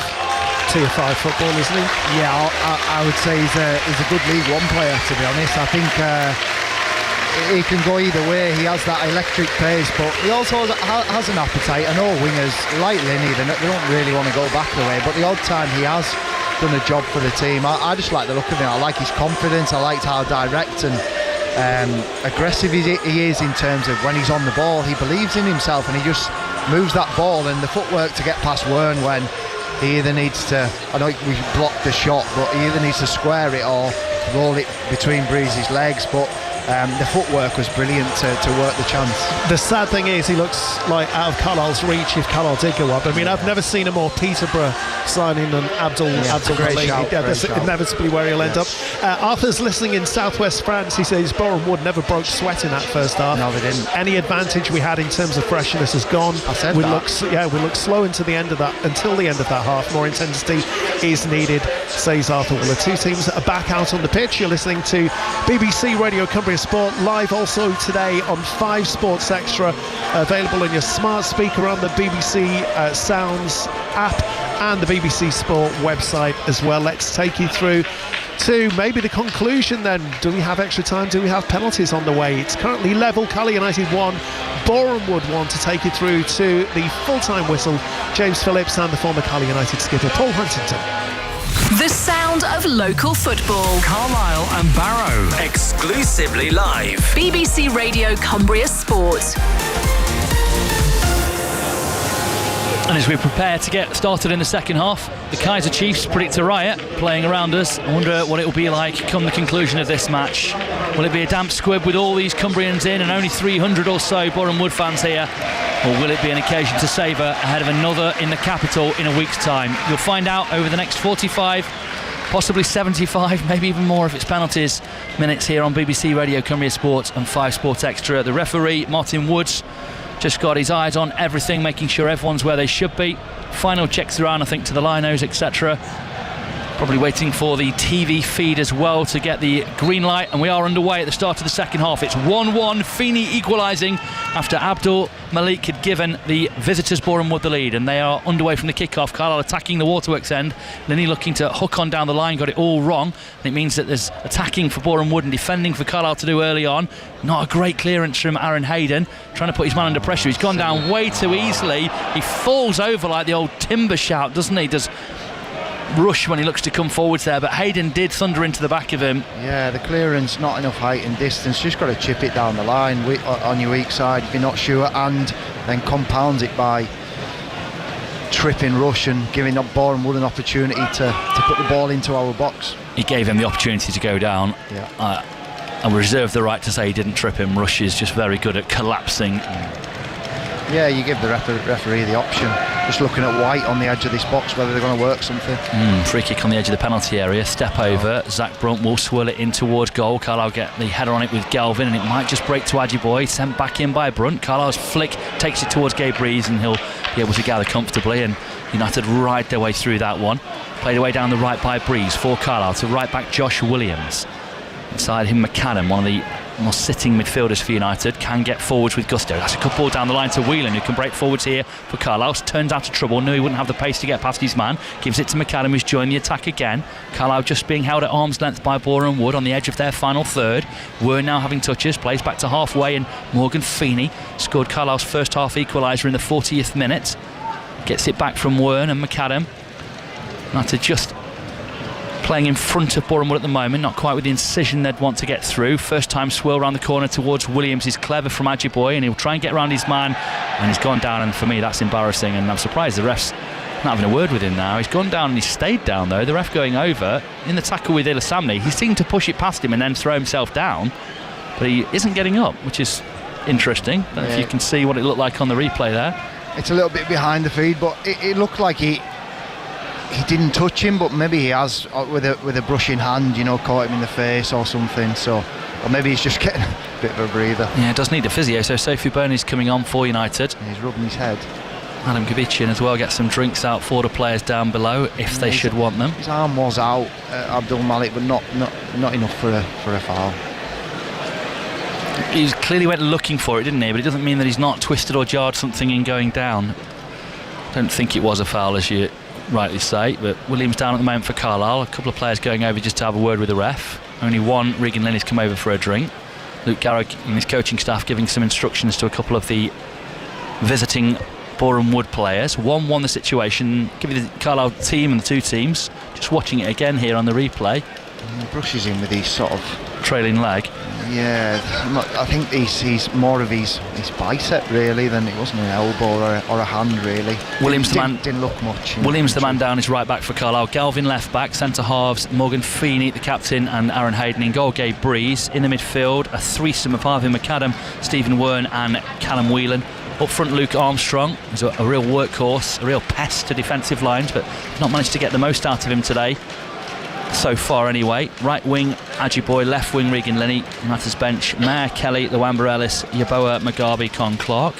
Tier 5 football, isn't he? Yeah, I would say he's a good League One player, to be honest. I think he can go either way. He has that electric pace, but he also has an appetite. I know wingers like Linney, they don't really want to go back the way, but the odd time he has done a job for the team. I just like the look of him. I like his confidence. I liked how direct and aggressive he is in terms of when he's on the ball. He believes in himself and he just moves that ball, and the footwork to get past Wern when he either needs to, I know we blocked the shot, but he either needs to square it or roll it between Breezy's legs. But the footwork was brilliant to work the chance. The sad thing is he looks like out of Carlisle's reach if Carlisle did go up. I mean, I've never seen a more Peterborough signing than Abdul Malik. That's inevitably where he'll end up. Arthur's listening in southwest France. He says Boreham Wood never broke sweat in that first half. No, they didn't. Any advantage we had in terms of freshness has gone. I said we look slow until the end of that half. More intensity is needed, says Arthur. Well, the two teams are back out on the pitch. You're listening to BBC Radio Cumbria Sport live also today on 5 Sports Extra, available on your smart speaker on the BBC Sounds app and the BBC Sport website as well. Let's take you through to maybe the conclusion then. Do we have extra time? Do we have penalties on the way? It's currently level. Carlisle United 1, Boreham Wood 1, to take you through to the full-time whistle. James Phillips and the former Carlisle United skipper Paul Huntington. The sound of local football. Carlisle and Barrow, exclusively live. BBC Radio Cumbria Sport. And as we prepare to get started in the second half, the Kaiser Chiefs predict a riot playing around us. I wonder what it will be like come the conclusion of this match. Will it be a damp squib with all these Cumbrians in and only 300 or so Boreham Wood fans here? Or will it be an occasion to savour ahead of another in the capital in a week's time? You'll find out over the next 45, possibly 75, maybe even more if it's penalties, minutes here on BBC Radio Cumbria Sports and 5 Sports Extra. The referee, Martin Woods, just got his eyes on everything, making sure everyone's where they should be. Final checks around, I think, to the linos, etc. Probably waiting for the TV feed as well to get the green light, and we are underway at the start of the second half. It's 1-1, Feeney equalising after Abdul Malik had given the visitors Boreham Wood the lead, and they are underway from the kick-off. Carlisle attacking the Waterworks end, Linney looking to hook on down the line, got it all wrong, and it means that there's attacking for Boreham Wood and defending for Carlisle to do early on. Not a great clearance from Aaron Hayden, trying to put his man under pressure. He's gone down way too easily. He falls over like the old timber shout, doesn't he? Does rush when he looks to come forwards there, but Hayden did thunder into the back of him. Yeah, the clearance, not enough height and distance, just got to chip it down the line on your weak side if you're not sure, and then compounds it by tripping rush and giving up Boreham Wood an opportunity to put the ball into our box. He gave him the opportunity to go down. Yeah. I reserve the right to say he didn't trip him. Rush is just very good at collapsing. Yeah, you give the referee the option. Just looking at White on the edge of this box, whether they're going to work something. Free kick on the edge of the penalty area. Step over. Zach Brunt will swirl it in towards goal. Carlisle get the header on it with Galvin, and it might just break to Ajiboye. Sent back in by Brunt. Carlisle's flick takes it towards Gabe Breeze, and he'll be able to gather comfortably. And United ride their way through that one. Played away down the right by Breeze for Carlisle to right back Josh Williams. Inside him, McAdam, one of the more sitting midfielders for United, can get forwards with gusto. That's a good ball down the line to Whelan, who can break forwards here for Carlisle. Turns out of trouble, knew he wouldn't have the pace to get past his man. Gives it to McAdam, who's joined the attack again. Carlisle just being held at arm's length by Boreham Wood on the edge of their final third. We're now having touches, plays back to halfway, and Morgan Feeney scored Carlisle's first half equaliser in the 40th minute. Gets it back from Wern and McAdam. United just playing in front of Boreham Wood at the moment, not quite with the incision they'd want to get through. First time swirl around the corner towards Williams is clever from Ajiboye, and he'll try and get around his man, and he's gone down, and for me that's embarrassing, and I'm surprised the ref's not having a word with him now. He's gone down and he's stayed down though. The ref going over in the tackle with Ilasamni. He seemed to push it past him and then throw himself down, but he isn't getting up, which is interesting. I don't know if you can see what it looked like on the replay there. It's a little bit behind the feed, but it looked like he didn't touch him, but maybe he has with a brushing hand, caught him in the face or something. So, or maybe he's just getting a bit of a breather. Yeah, it does need a physio. So Sophie Burney's coming on for United. He's rubbing his head. Adam Gabician as well gets some drinks out for the players down below if they should want them. His arm was out, Abdul Malik, but not enough for a foul. He clearly went looking for it, didn't he? But it doesn't mean that he's not twisted or jarred something in going down. I don't think it was a foul, as you rightly say, but Williams down at the moment for Carlisle. A couple of players going over just to have a word with the ref. Only one, Regan Linney's come over for a drink. Luke Garrick and his coaching staff giving some instructions to a couple of the visiting Boreham Wood players. 1-1 the situation. Give you the Carlisle team and the two teams. Just watching it again here on the replay. He brushes him with his sort of trailing leg. Yeah, I think he's more of his bicep really than it wasn't an elbow or a hand really. Williams didn't look much. Williams the man down is right back for Carlisle. Galvin left back, centre halves Morgan Feeney the captain and Aaron Hayden in goal. Gabe Breeze in the midfield, a threesome of Harvey McAdam, Stephen Wern and Callum Whelan. Up front, Luke Armstrong is a real workhorse, a real pest to defensive lines, but not managed to get the most out of him today. So far anyway. Right wing Ajiboye, left wing Regan Linney. United's bench Mayer, Kelly, Lawamba Ellis, Yaboa, Mugabe, Con Clark.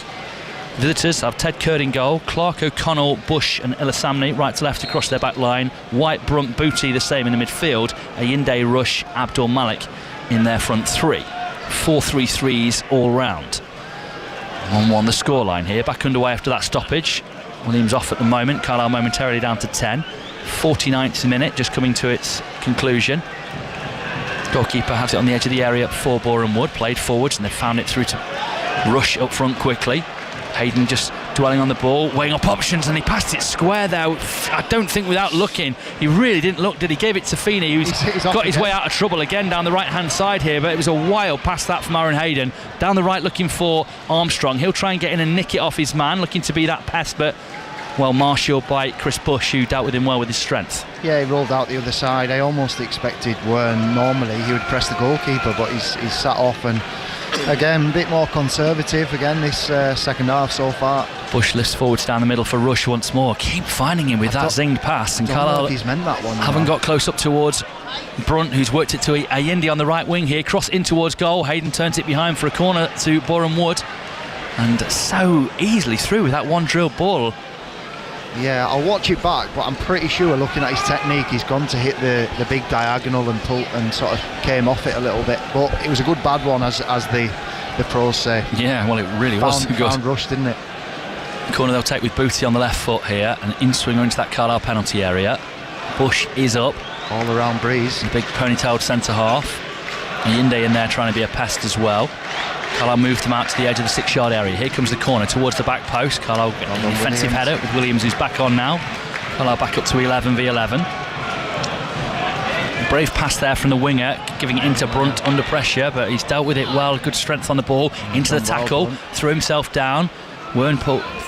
Visitors have Ted Curd in goal, Clark, O'Connell, Bush and Ilasamni right to left across their back line. White, Brunt, Booty the same in the midfield. Ayinde, Rush, Abdul Malik in their front three. 4-3-3s all round. 1-1 the scoreline here. Back underway after that stoppage. Williams off at the moment. Carlisle momentarily down to 10. 49th minute just coming to its conclusion. Goalkeeper has it on the edge of the area for Boreham Wood. Played forwards and they found it through to Rush up front quickly. Hayden just dwelling on the ball, weighing up options, and he passed it square there. I don't think without looking. He really didn't look, did he? Gave it to Feeney, who's got his way out of trouble again down the right-hand side here, but it was a wild pass that from Aaron Hayden. Down the right looking for Armstrong. He'll try and get in and nick it off his man, looking to be that pest, but well marshalled by Chris Bush, who dealt with him well with his strength. Yeah, he rolled out the other side. I almost expected when normally he would press the goalkeeper, but he's sat off, and again, a bit more conservative again this second half so far. Bush lifts forwards down the middle for Rush once more. Keep finding him with that zinged pass, and Carlisle he's meant that one. Haven't got close up towards Brunt, who's worked it to Ayindi on the right wing here. Cross in towards goal. Hayden turns it behind for a corner to Boreham Wood, and so easily through with that one drilled ball. Yeah, I'll watch it back, but I'm pretty sure looking at his technique, he's gone to hit the big diagonal and pull and sort of came off it a little bit. But it was a good bad one, as the pros say. Yeah, well, it really was good. Found Rush, didn't it? Corner they'll take with Booty on the left foot here, and in-swinger into that Carlisle penalty area. Bush is up. All around breeze. The big ponytailed centre half. Ayinde in there trying to be a pest as well. Carlisle moved him out to the edge of the 6-yard area. Here comes the corner towards the back post. Carlisle getting an offensive header with Williams, who's back on now. Carlisle back up to 11v11. Brave pass there from the winger, giving it into Brunt under pressure, but he's dealt with it well. Good strength on the ball, into the tackle, threw himself down. Wern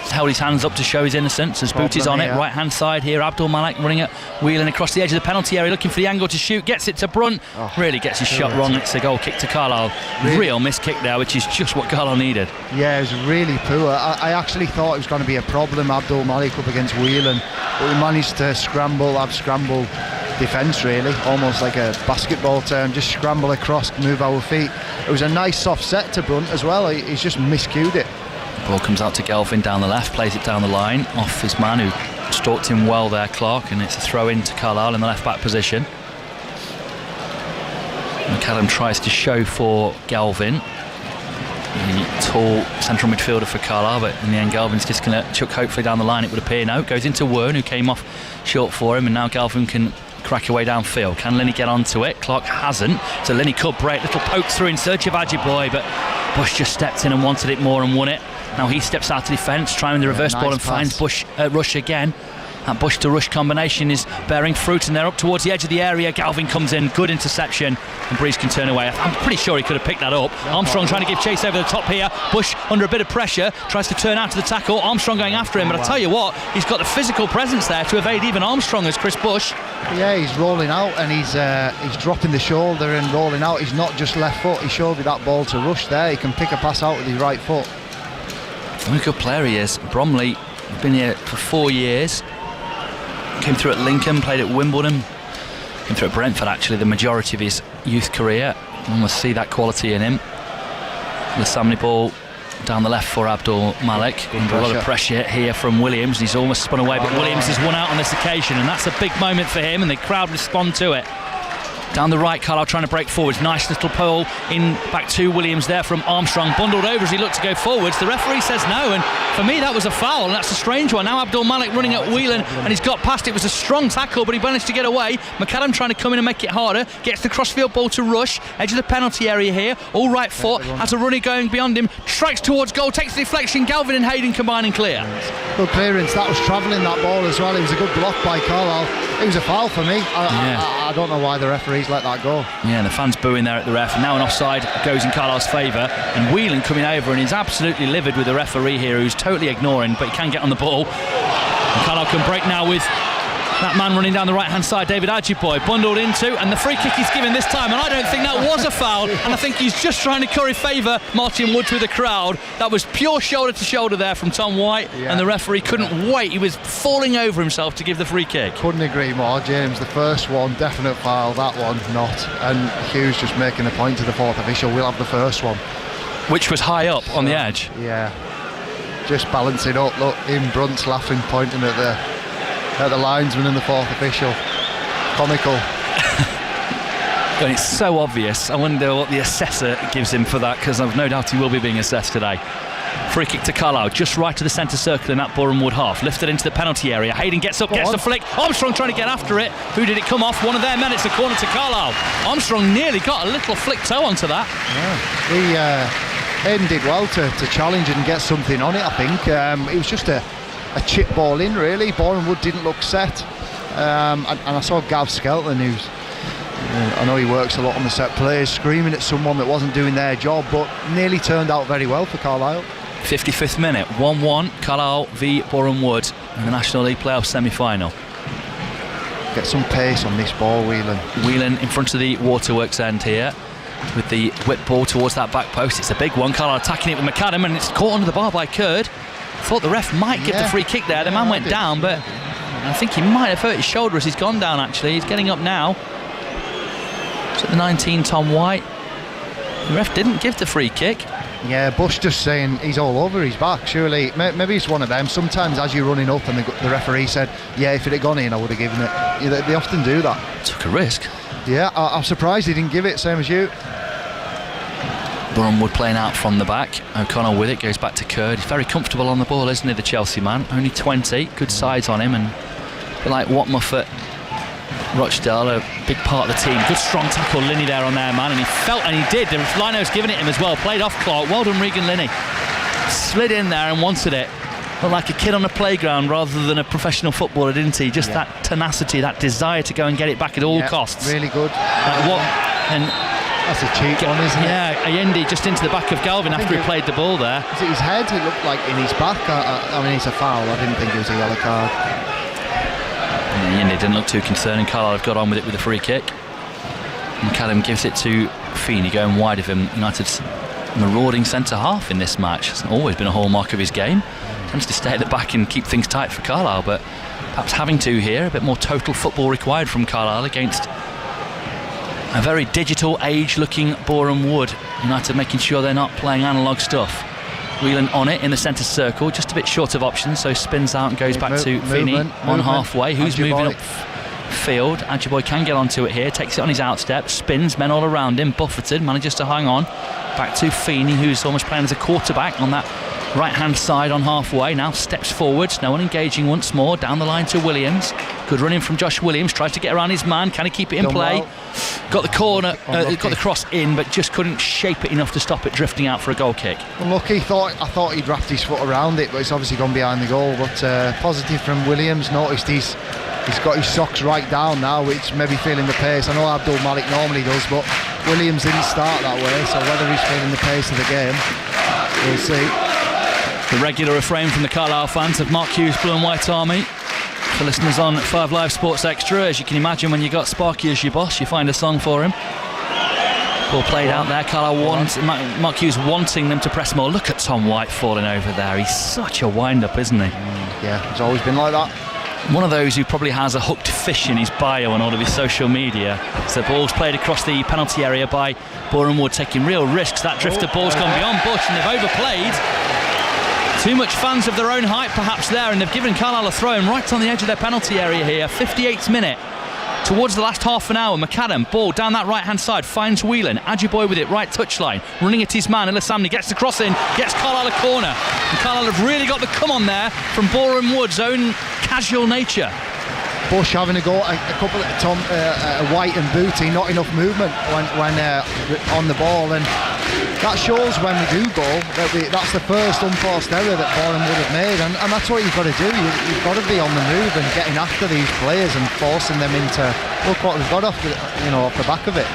held his hands up to show his innocence as Booty's on it. Right hand side here, Abdul Malik running it, wheeling across the edge of the penalty area, looking for the angle to shoot, gets it to Brunt. Really gets his shot wrong. It's a goal kick to Carlisle. Real miss kick there, which is just what Carlisle needed. Yeah, it was really poor. I actually thought it was going to be a problem, Abdul Malik up against Whelan, but we managed to have scramble defence, really, almost like a basketball term, just scramble across, move our feet. It was a nice soft set to Brunt as well. He's just miscued it. Ball comes out to Gelfin down the left, plays it down the line, off his man who stalked him well there, Clark, and it's a throw in to Carlisle in the left back position. McCallum tries to show for Galvin, the tall central midfielder for Carlisle, but in the end Galvin's just going to chuck hopefully down the line, it would appear. No, goes into Wern, who came off short for him, and now Galvin can crack away downfield. Can Linney get onto it? Clark hasn't, so Linney could break. Little poke through in search of Ajiboy, but Bush just stepped in and wanted it more and won it. Now he steps out to defence, trying the reverse ball and finds Rush again. That Bush to Rush combination is bearing fruit, and they're up towards the edge of the area. Galvin comes in, good interception, and Breeze can turn away. I'm pretty sure he could have picked that up. Armstrong trying to give chase over the top here. Bush under a bit of pressure, tries to turn out to the tackle. Armstrong going after him, but I tell you what, he's got the physical presence there to evade even Armstrong as Chris Bush. Yeah, he's rolling out, and he's dropping the shoulder and rolling out. He's not just left foot. He showed me that ball to Rush there. He can pick a pass out with his right foot. What a good player he is. Bromley, been here for 4 years. Came through at Lincoln, played at Wimbledon, came through at Brentford actually the majority of his youth career. One must see that quality in him. The Samney ball down the left for Abdul Malik. Under a lot of pressure here from Williams. He's almost spun away, but Williams has won out on this occasion, and that's a big moment for him, and the crowd respond to it. Down the right, Carlisle trying to break forwards. Nice little pull in back to Williams there from Armstrong. Bundled over as he looked to go forwards. The referee says no, and for me that was a foul, and that's a strange one. Now Abdul Malik running at Whelan, and he's got past. It was a strong tackle, but he managed to get away. McCallum trying to come in and make it harder. Gets the crossfield ball to Rush. Edge of the penalty area here. All right foot. Has a runner going beyond him. Strikes towards goal. Takes the deflection. Galvin and Hayden combine and clear. Good clearance. That was travelling, that ball as well. It was a good block by Carlisle. It was a foul for me. I don't know why the referees let that go. Yeah, and the fans booing there at the ref. And now an offside goes in Carlisle's favour. And Whelan coming over, and he's absolutely livid with the referee here, who's totally ignoring, but he can get on the ball. And Carlisle can break now with that man running down the right hand side, David Ajiboy, bundled into, and the free kick he's given this time, and I don't think that was a foul, and I think he's just trying to curry favour Martin Woods with the crowd. That was pure shoulder to shoulder there from Tom White, and the referee couldn't wait. He was falling over himself to give the free kick. Couldn't agree more, James. The first one, definite foul, that one, not. And Hughes just making the point to the fourth official, we'll have the first one. Which was high up on the edge. Yeah, just balancing up. Look, him, Brunt's laughing, pointing at the linesman and the fourth official. Comical. And it's so obvious. I wonder what the assessor gives him for that, because I've no doubt he will be being assessed today. Free kick to Carlisle, just right to the centre circle in that Boreham Wood half. Lifted into the penalty area. Hayden gets up, gets the flick. Armstrong trying to get after it. Who did it come off? One of their men. It's a corner to Carlisle. Armstrong nearly got a little flick toe onto that. Yeah. Hayden did well to challenge and get something on it, I think. It was just a chip ball in, really. Boreham Wood didn't look set. And I saw Gav Skelton, who's, I know he works a lot on the set plays, screaming at someone that wasn't doing their job, but nearly turned out very well for Carlisle. 55th minute, 1-1, Carlisle v Boreham Wood in the National League playoff semi-final. Get some pace on this ball, Whelan. Whelan in front of the Waterworks end here with the whip ball towards that back post. It's a big one. Carlisle attacking it with McAdam, and it's caught under the bar by Curd. Thought the ref might give the free kick there. The man went down, but I think he might have hurt his shoulder as he's gone down, actually. He's getting up now. It's at the 19, Tom White. The ref didn't give the free kick. Yeah, Bush just saying he's all over his back. Surely, maybe it's one of them. Sometimes as you're running up and the referee said, yeah, if it had gone in, I would have given it. Yeah, they often do that. Took a risk. Yeah, I'm surprised he didn't give it, same as you. Boreham Wood playing out from the back. O'Connell with it, goes back to Curd. He's very comfortable on the ball, isn't he, the Chelsea man? Only 20, good size on him, and a bit like Watmuff at Rochdale, a big part of the team. Good strong tackle, Linney there on their man, and he felt, and he did. The Lino's giving it him as well. Played off Clark. Well done, Regan Linney. Slid in there and wanted it. Looked like a kid on a playground rather than a professional footballer, didn't he? Just that tenacity, that desire to go and get it back at all costs. Really good. And that's a cheap one, isn't it? Yeah, Allende just into the back of Galvin after he played the ball there. Is it his head? It looked like in his back. I mean, it's a foul. I didn't think it was a yellow card. Allende didn't look too concerning. Carlisle have got on with it with a free kick. McAdam gives it to Feeney, going wide of him. United's marauding centre half in this match. It's always been a hallmark of his game. Tends to stay at the back and keep things tight for Carlisle, but perhaps having to here, a bit more total football required from Carlisle against a very digital age-looking Boreham Wood. United making sure they're not playing analogue stuff. Whelan on it in the centre circle, just a bit short of options, so spins out and goes back to Feeney on halfway. Who's moving up field? Adjiboy can get onto it here, takes it on his outstep, spins, men all around him, buffeted, manages to hang on. Back to Feeney, who's almost playing as a quarterback on that right-hand side on halfway. Now steps forwards, no one engaging once more. Down the line to Williams. Good running from Josh Williams, tries to get around his man. Can he keep it in play? Got the corner, got the cross in, but just couldn't shape it enough to stop it drifting out for a goal kick. Unlucky. I thought he'd wrapped his foot around it, but it's obviously gone behind the goal. But positive from Williams. Noticed he's got his socks right down now, which maybe feeling the pace. I know Abdul Malik normally does, but Williams didn't start that way, so whether he's feeling the pace of the game, we'll see. The regular refrain from the Carlisle fans of Mark Hughes' Blue and White Army. For listeners on 5 Live Sports Extra, as you can imagine, when you got Sparky as your boss, you find a song for him. Ball played out there. Carlisle Mark Hughes wanting them to press more. Look at Tom White falling over there. He's such a wind-up, isn't he? Yeah, it's always been like that. One of those who probably has a hooked fish in his bio on all of his social media. So ball's played across the penalty area by Boreham Wood, taking real risks. That drifter ball's gone beyond Bush, and they've overplayed. Too much fans of their own height perhaps there, and they've given Carlisle a throw in right on the edge of their penalty area here. 58th minute, towards the last half an hour. McAdam, ball down that right hand side, finds Whelan. Adjiboy with it, right touchline, running at his man. Ilisamni gets the cross in, gets Carlisle a corner, and Carlisle have really got the come on there from Boreham Wood's own casual nature. Bush having a go, a couple of White and Booty, not enough movement when on the ball, and that shows when we do go that's the first unforced error that Boreham would have made, and that's what you've got to do. You've got to be on the move and getting after these players and forcing them into, look what we've got off the back of it.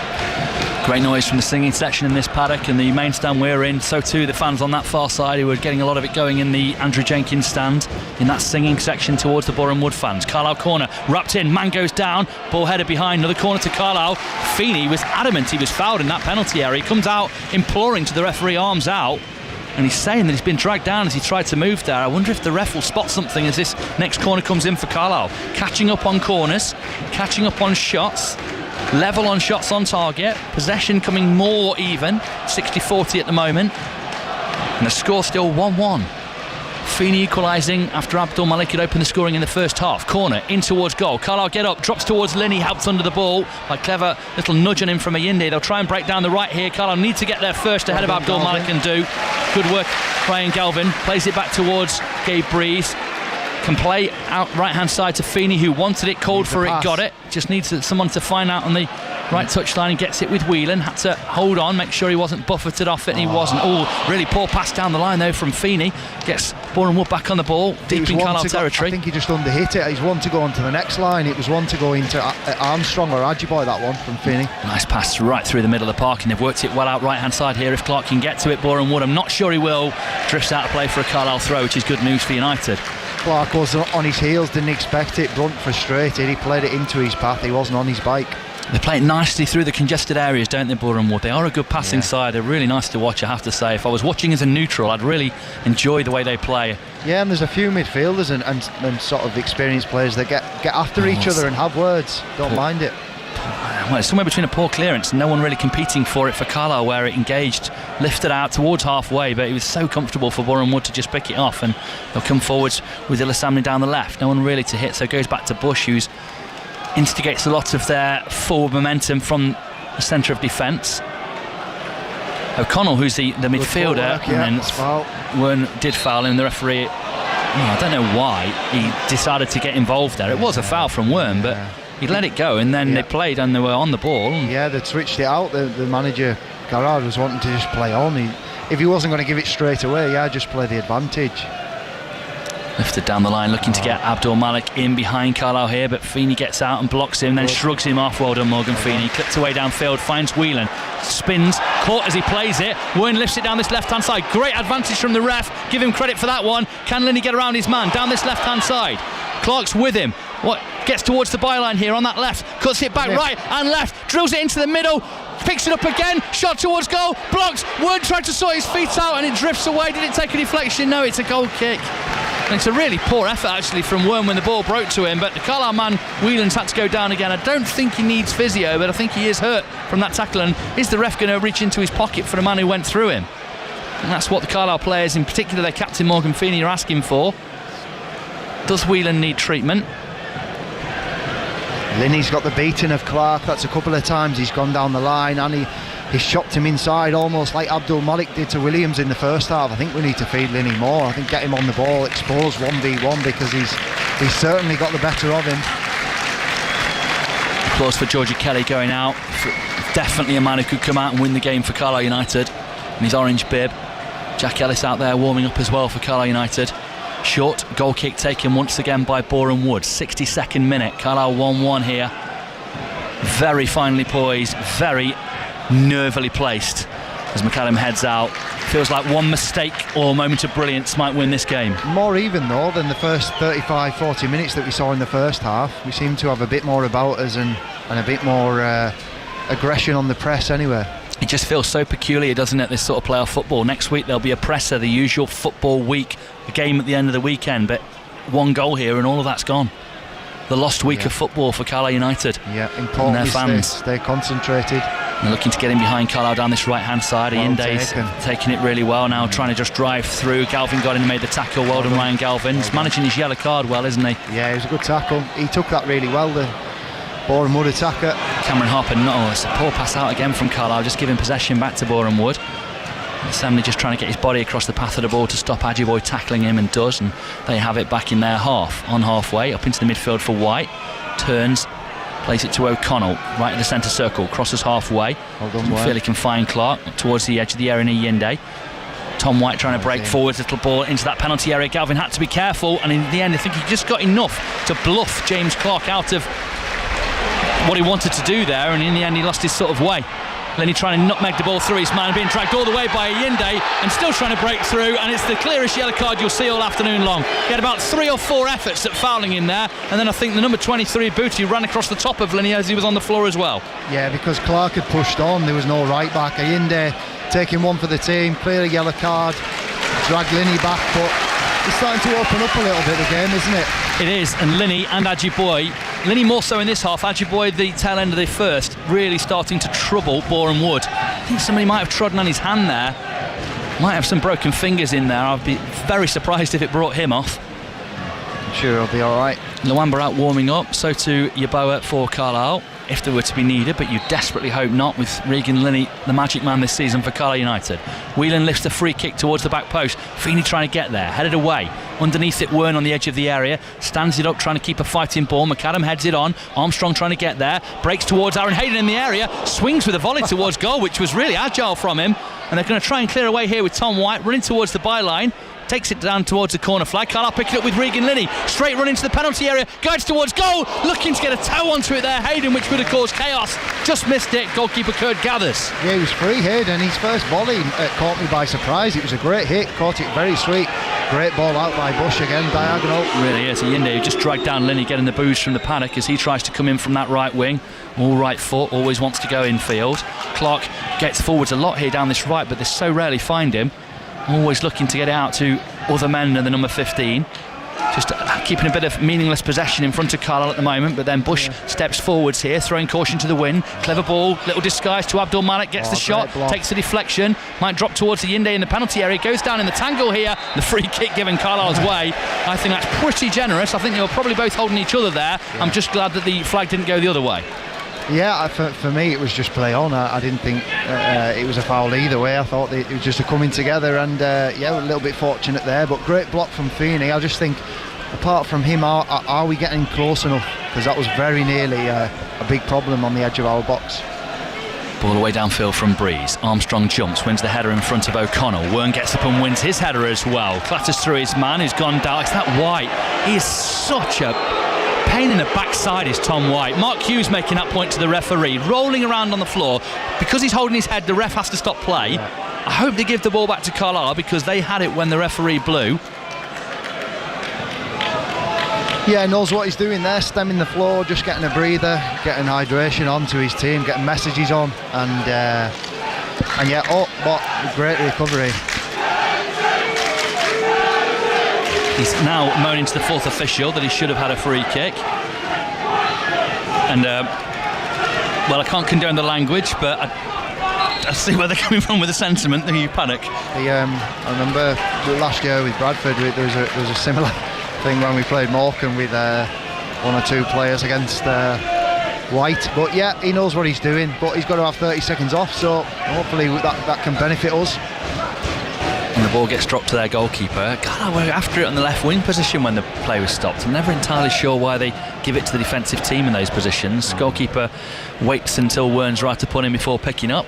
Great noise from the singing section in this paddock, and the main stand we're in, so too the fans on that far side who were getting a lot of it going in the Andrew Jenkins stand in that singing section towards the Boreham Wood fans. Carlisle corner, wrapped in, man goes down, ball headed behind, another corner to Carlisle. Feeney was adamant he was fouled in that penalty area. He comes out imploring to the referee, arms out, and he's saying that he's been dragged down as he tried to move there. I wonder if the ref will spot something as this next corner comes in for Carlisle. Catching up on corners, catching up on shots, level on shots on target, possession coming more even, 60-40 at the moment, and the score still 1-1. Feeney equalising after Abdul Malik had opened the scoring in the first half. Corner in towards goal. Carlisle get up, drops towards Linney, helped under the ball by clever little nudge on him from Allende. They'll try and break down the right here. Carlisle need to get there first ahead of Abdul Malik and do. Good work, Ryan Galvin plays it back towards Gabe Breeze. can play out right hand side to Feeney, who wanted it, called for it, got it. Just needs someone to find out on the right touchline and gets it with Whelan. Had to hold on, make sure he wasn't buffeted off it, and he wasn't. Really poor pass down the line though from Feeney. Gets Boreham Wood back on the ball, deep in Carlisle territory. I think he just underhit it. He's one to go on to the next line. It was one to go into Armstrong or Ajiboy, that one from Feeney. Nice pass right through the middle of the park, and they've worked it well out right hand side here. If Clark can get to it, Boreham Wood, I'm not sure he will. Drifts out of play for a Carlisle throw, which is good news for United. Clark was on his heels, didn't expect it. Brunt frustrated, he played it into his path, he wasn't on his bike. They play it nicely through the congested areas, don't they, Boreham Wood? They are a good passing side. They're really nice to watch, I have to say. If I was watching as a neutral, I'd really enjoy the way they play. Yeah, and there's a few midfielders and sort of experienced players that get after each other and have words. Don't mind it. Well, it's somewhere between a poor clearance and no one really competing for it for Carlisle, where it engaged, lifted out towards halfway, but it was so comfortable for Boreham Wood to just pick it off, and they'll come forwards with Ilasamni down the left. No one really to hit, so it goes back to Bush, who's instigates a lot of their forward momentum from the centre of defence. O'Connell, who's the midfielder, and then did foul him. The referee, I don't know why he decided to get involved there. It was a foul from Worm, but he let it go, and then they played and they were on the ball. Yeah, they switched it out. The manager, Garrard, was wanting to just play on. If he wasn't going to give it straight away, just play the advantage. Lifted down the line, looking to get Abdul Malik in behind Carlisle here, but Feeney gets out and blocks him, then shrugs him off. Well done, Morgan Feeney. Clips away downfield, finds Whelan, spins, caught as he plays it. Whelan lifts it down this left-hand side. Great advantage from the ref. Give him credit for that one. Can Linney get around his man down this left-hand side? Clark's with him. Gets towards the byline here on that left, cuts it back right and left, drills it into the middle, picks it up again, shot towards goal, blocked. Wood tried to sort his feet out and it drifts away. Did it take a deflection? No, it's a goal kick. And it's a really poor effort actually from Worm when the ball broke to him, but the Carlisle man Whelan's had to go down again. I don't think he needs physio, but I think he is hurt from that tackle, and is the ref going to reach into his pocket for the man who went through him? And that's what the Carlisle players, in particular their captain Morgan Feeney, are asking for. Does Whelan need treatment? Linney's got the beating of Clark. That's a couple of times he's gone down the line, and he's chopped him inside almost like Abdul Malik did to Williams in the first half. I think we need to feed Linney more. I think get him on the ball, expose 1v1, because he's certainly got the better of him. Applause for Georgie Kelly going out. Definitely a man who could come out and win the game for Carlisle United in his orange bib. Jack Ellis out there warming up as well for Carlisle United. Short goal kick taken once again by Boreham Wood. 62nd minute. Carlisle 1-1 here. Very finely poised, very nervily placed as McCallum heads out. Feels like one mistake or moment of brilliance might win this game. More even though than the first 35-40 minutes that we saw in the first half. We seem to have a bit more about us and a bit more aggression on the press anyway. It just feels so peculiar, doesn't it, this sort of playoff football? Next week there'll be a presser, the usual football week, a game at the end of the weekend, but one goal here and all of that's gone. The lost week of football for Carlisle United. Yeah, important. And their fans. Stay concentrated. They're looking to get in behind Carlisle down this right-hand side. Ayende's taking it really well now, trying to just drive through. Galvin got in and made the tackle. Well done, Ryan Galvin. He's managing his yellow card well, isn't he? Yeah, it was a good tackle. He took that really well, the Boreham Wood attacker. Cameron Harper, it's a poor pass out again from Carlisle, just giving possession back to Boreham Wood. Samley just trying to get his body across the path of the ball to stop Ajiboy tackling him, and does, and they have it back in their half, on halfway, up into the midfield for White. Turns, plays it to O'Connell, right in the centre circle, crosses halfway. Well done, White. Feel he can find Clark towards the edge of the area in Ayende. Tom White trying to break forwards, little ball into that penalty area. Galvin had to be careful, and in the end I think he just got enough to bluff James Clark out of what he wanted to do there, and in the end he lost his sort of way. Lenny trying to nutmeg the ball through his man, being dragged all the way by Ayende and still trying to break through, and it's the clearest yellow card you'll see all afternoon long. He had about 3 or 4 efforts at fouling in there, and then I think the number 23 Booty ran across the top of Lenny as he was on the floor as well. Yeah, because Clark had pushed on, there was no right back. Ayende taking one for the team, clear a yellow card, drag Lenny back, but it's starting to open up a little bit the game, isn't it? It is, and Linney and Ajiboy, Linney more so in this half, Ajiboy the tail end of the first, really starting to trouble Boreham Wood. I think somebody might have trodden on his hand there, might have some broken fingers in there. I'd be very surprised if it brought him off. I'm sure he'll be alright. Luamba out warming up, so too Yeboah for Carlisle, if there were to be needed, but you desperately hope not with Regan Linney, the magic man this season for Carlisle United. Whelan lifts a free kick towards the back post. Feeney trying to get there, headed away. Underneath it, Wern on the edge of the area, stands it up, trying to keep a fighting ball. McAdam heads it on. Armstrong trying to get there, breaks towards Aaron Hayden in the area, swings with a volley towards goal, which was really agile from him. And they're going to try and clear away here with Tom White, running towards the byline. Takes it down towards the corner flag. Carlisle picking up with Regan Linney. Straight run into the penalty area. Guides towards goal. Looking to get a toe onto it there. Hayden, which would have caused chaos. Just missed it. Goalkeeper Kurd gathers. Yeah, he was free, Hayden. His first volley caught me by surprise. It was a great hit. Caught it very sweet. Great ball out by Bush again, diagonal. Really is. Yinde who just dragged down Linney, getting the booze from the paddock as he tries to come in from that right wing. All right foot. Always wants to go infield. Clark gets forwards a lot here down this right, but they so rarely find him. Always looking to get it out to other men than the number 15. Just keeping a bit of meaningless possession in front of Carlisle at the moment, but then Bush steps forwards here, throwing caution to the wind. Clever ball, little disguise to Abdul Malik, gets the shot, takes the deflection, might drop towards the Yinde in the penalty area, goes down in the tangle here. The free kick given Carlisle's way. I think that's pretty generous. I think they were probably both holding each other there. I'm just glad that the flag didn't go the other way. Yeah, for me it was just play on. I didn't think it was a foul either way. I thought it was just a coming together, and yeah, a little bit fortunate there, but great block from Feeney. I just think apart from him, are we getting close enough? Because that was very nearly a big problem on the edge of our box. Ball away downfield from Breeze. Armstrong jumps, wins the header in front of O'Connell. Wern gets up and wins his header as well. Clatters through his man who's gone down. It's that White. He is such a pain in the backside, is Tom White. Mark Hughes making that point to the referee, rolling around on the floor. Because he's holding his head, the ref has to stop play. I hope they give the ball back to Carlisle because they had it when the referee blew. Yeah, knows what he's doing there, stemming the floor, just getting a breather, getting hydration on to his team, getting messages on, and yeah, oh, what a great recovery. He's now moaning to the fourth official that he should have had a free kick. And, well, I can't condone the language, but I see where they're coming from with the sentiment, the Paddock. I remember last year with Bradford, there was a similar thing when we played Morecambe with one or two players against White. But yeah, he knows what he's doing, but he's got to have 30 seconds off, so hopefully that can benefit us. And the ball gets dropped to their goalkeeper. God, we're after it on the left wing position when the play was stopped. I'm never entirely sure why they give it to the defensive team in those positions. Goalkeeper waits until Wern's right to put in before picking up.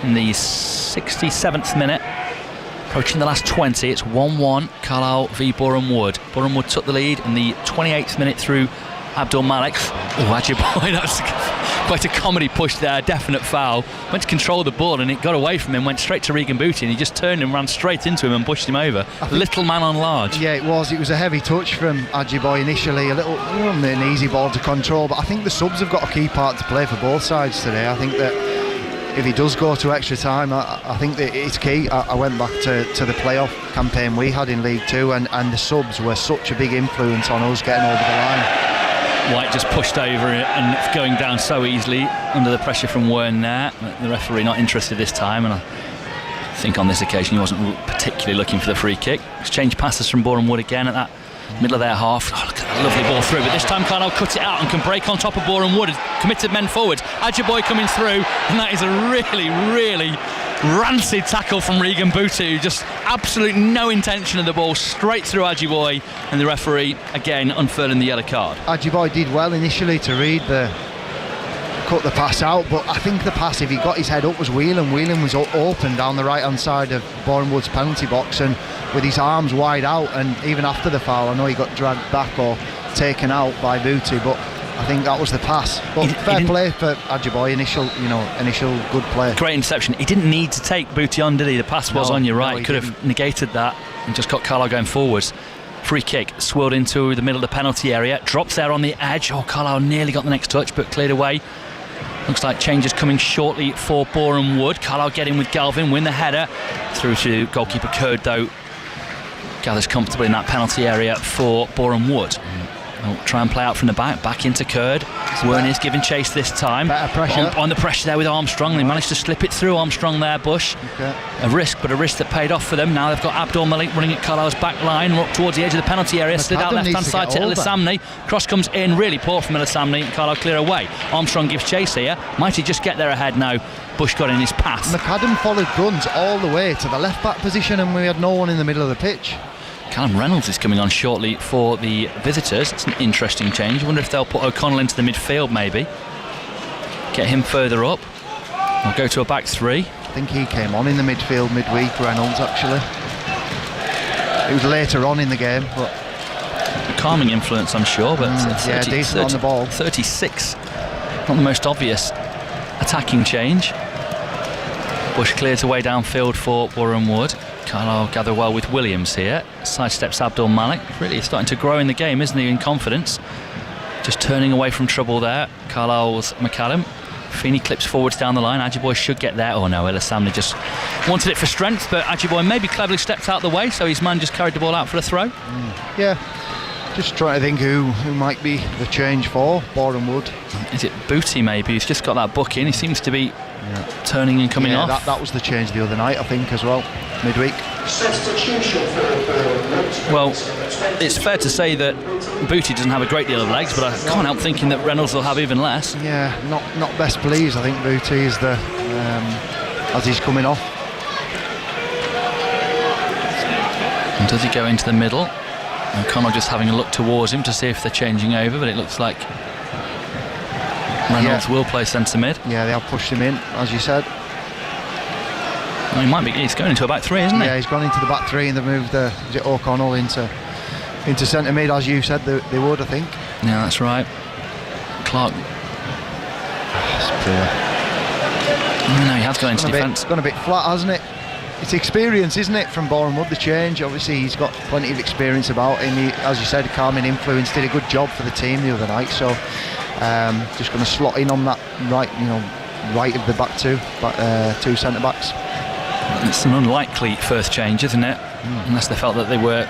In the 67th minute, approaching the last 20, it's 1-1, Carlisle v Boreham Wood. Boreham Wood took the lead in the 28th minute through Abdul Malik. Oh, Ajiboye, that's quite a comedy push there, definite foul. Went to control the ball and it got away from him, went straight to Regan Booty, and he just turned and ran straight into him and pushed him over. Little man on large. Yeah, it was a heavy touch from Ajiboye initially, a little an easy ball to control, but I think the subs have got a key part to play for both sides today. I think that if he does go to extra time, I think that it's key. I went back to the playoff campaign we had in League 2, and the subs were such a big influence on us getting over the line. White just pushed over and going down so easily under the pressure from Wern there. The referee not interested this time, and I think on this occasion he wasn't particularly looking for the free kick. Exchange passes from Boreham Wood again at that middle of their half. Oh, look at that lovely ball through, but this time Carlisle cut it out and can break on top of Boreham Wood. Committed men forward. Ajiboye coming through, and that is a really, really rancid tackle from Regan Booty, who just absolutely no intention of the ball, straight through Ajiboye, and the referee again unfurling the yellow card. Ajiboye did well initially to cut the pass out, but I think the pass, if he got his head up, was Whelan. Whelan was open down the right hand side of Boreham Wood's penalty box, and with his arms wide out, and even after the foul, I know he got dragged back or taken out by Booty, but I think that was the pass. But fair play for Ajiboye, initial good play. Great interception. He didn't need to take Booty on, did he? The pass was on your right. He could have negated that and just got Carlisle going forwards. Free kick swirled into the middle of the penalty area, drops there on the edge. Oh, Carlisle nearly got the next touch, but cleared away. Looks like changes coming shortly for Boreham Wood. Carlisle getting with Galvin, win the header through to goalkeeper Kurd, though gathers comfortably in that penalty area for Boreham Wood. They'll try and play out from the back into Kurd. Wern is giving chase this time. Better pressure. On the pressure there with Armstrong. They managed to slip it through Armstrong there, Bush. Okay. A risk, but a risk that paid off for them. Now they've got Abdul Malik running at Carlisle's back line, up towards the edge of the penalty area. Slid out left-hand side to Elisamni. Cross comes in, really poor from Elisamni. Carlisle clear away. Armstrong gives chase here. Might he just get there ahead now? Bush got in his pass. McAdam followed Guns all the way to the left-back position, and we had no one in the middle of the pitch. Callum Reynolds is coming on shortly for the visitors. It's an interesting change. I wonder if they'll put O'Connell into the midfield maybe. Get him further up. We'll go to a back three. I think he came on in the midfield midweek, Reynolds, actually. It was later on in the game, but... A calming influence, I'm sure, but decent on the ball. 36. Not the most obvious attacking change. Bush clears away downfield for Boreham Wood. Carlisle gather well with Williams here. Sidesteps Abdul Malik. Really starting to grow in the game, isn't he, in confidence? Just turning away from trouble there. Carlisle's McCallum. Feeney clips forwards down the line. Ajiboye should get there. Oh no, Elasamne just wanted it for strength, but Ajiboye maybe cleverly stepped out the way, so his man just carried the ball out for a throw. Yeah, just trying to think who might be the change for Boreham Wood. Is it Booty maybe? He's just got that book in. He seems to be turning and coming off. That was the change the other night, I think, as well, midweek. Well, it's fair to say that Booty doesn't have a great deal of legs, but I can't help thinking that Reynolds will have even less. Yeah, not best pleased. I think Booty is the as he's coming off. And does he go into the middle? O'Connell just having a look towards him to see if they're changing over, but it looks like Reynolds will play centre mid. Yeah, they have pushed him in, as you said. Well, he's going into a back three, isn't he? Yeah, he's gone into the back three and they've moved O'Connell into centre mid, as you said they would, I think. Yeah, that's right. Clark. It's poor. No, he has gone into defence. It's gone a bit flat, hasn't it? It's experience, isn't it, from Boreham Wood, the change. Obviously, he's got plenty of experience about him. He, as you said, calming influence, did a good job for the team the other night. So, just going to slot in on that right of the back two centre backs. It's an unlikely first change, isn't it? Unless they felt that they were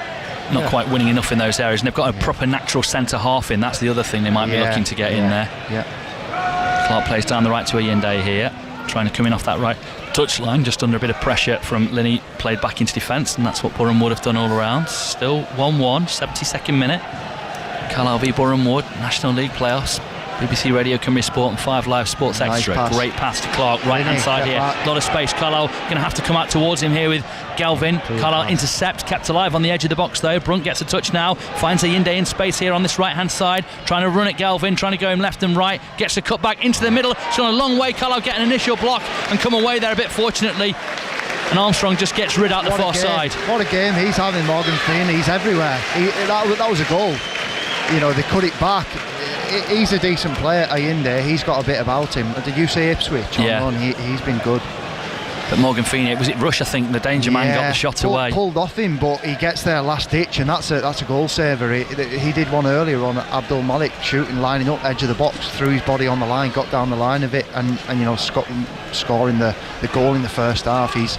not quite winning enough in those areas, and they've got a proper natural centre half in. That's the other thing they might be looking to get in there. Yeah. Clark plays down the right to Ayinde here, trying to come in off that right touchline, just under a bit of pressure from Linney. Played back into defence, and that's what Boreham Wood have done all around. Still 1-1, 72nd minute. Carlisle v Boreham Wood, National League playoffs. BBC Radio, Cumbria Sport and 5 Live Sports Extra. Pass. Great pass to Clark, right hand side here. A lot of space. Carlisle going to have to come out towards him here with Galvin. Carlisle intercept, kept alive on the edge of the box though. Brunt gets a touch now, finds Ayinde in space here on this right hand side, trying to run at Galvin, trying to go him left and right, gets a cut back into the middle. It's gone a long way. Carlisle get an initial block and come away there a bit fortunately, and Armstrong just gets rid out the far side. What a game he's having, Morgan Feeney. He's everywhere. That was a goal. They cut it back. He's a decent player, Ayinde. He's got a bit about him. Did you say Ipswich? Yeah. He's been good. But Morgan Feeney, was it Rush? I think the danger man got the shot away. Pulled off him, but he gets there last ditch, and that's a goal saver. He did one earlier on Abdul Malik, shooting, lining up edge of the box, threw his body on the line, got down the line of it, and scoring the goal in the first half. He's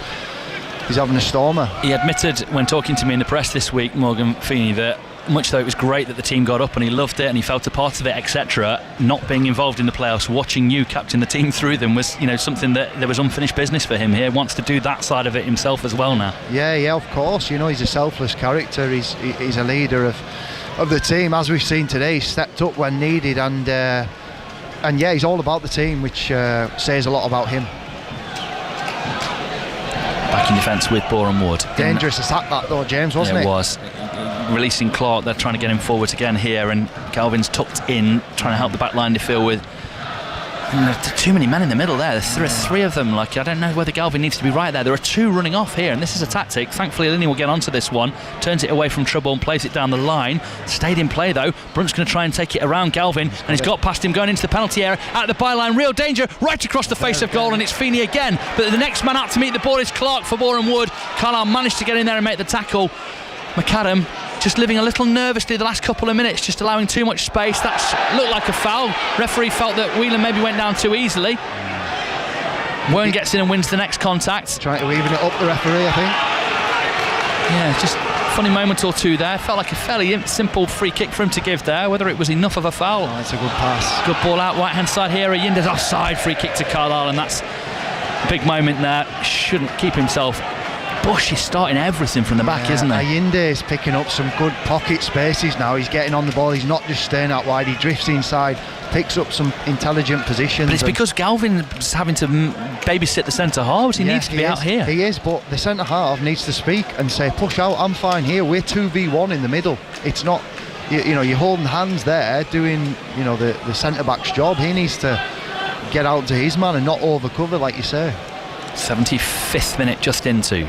having a stormer. He admitted when talking to me in the press this week, Morgan Feeney, that much though it was great that the team got up and he loved it and he felt a part of it, etc., not being involved in the playoffs, watching you captain the team through them was something that there was unfinished business for him here. Wants to do that side of it himself as well now. Yeah, of course. He's a selfless character. He's a leader of the team, as we've seen today. He's stepped up when needed, and he's all about the team, which says a lot about him. Back in defence with Boreham Wood. Dangerous attack that though, James, wasn't it? It was. Releasing Clark, they're trying to get him forwards again here, and Calvin's tucked in, trying to help the back line to fill with. There are too many men in the middle there. There are three of them. I don't know whether Galvin needs to be right there. There are two running off here, and this is a tactic. Thankfully, Linney will get onto this one, turns it away from trouble and plays it down the line. Stayed in play though. Brunt's going to try and take it around Galvin, and he's got past him going into the penalty area out of the byline. Real danger right across the face of goal, and it's Feeney again. But the next man out to meet the ball is Clark for Boreham Wood. Carlisle managed to get in there and make the tackle. McAdam just living a little nervously the last couple of minutes, just allowing too much space. That looked like a foul. Referee felt that Whelan maybe went down too easily. Wern gets in and wins the next contact. Trying to even it up, the referee, I think. Yeah, just a funny moment or two there. Felt like a fairly simple free kick for him to give there. Whether it was enough of a foul. It's a good pass. Good ball out right hand side here. Ayinde's offside. Free kick to Carlisle, and that's a big moment there. Shouldn't keep himself Bush is starting everything from the back, isn't he? Ayinde's picking up some good pocket spaces now. He's getting on the ball. He's not just staying out wide. He drifts inside, picks up some intelligent positions. But it's because Galvin's having to babysit the centre halves. He needs to be out here. He is, but the centre half needs to speak and say, push out, I'm fine here. We're 2v1 in the middle. It's not, you know, you're holding hands there doing, you know, the centre back's job. He needs to get out to his man and not overcover, like you say. 75th minute just into.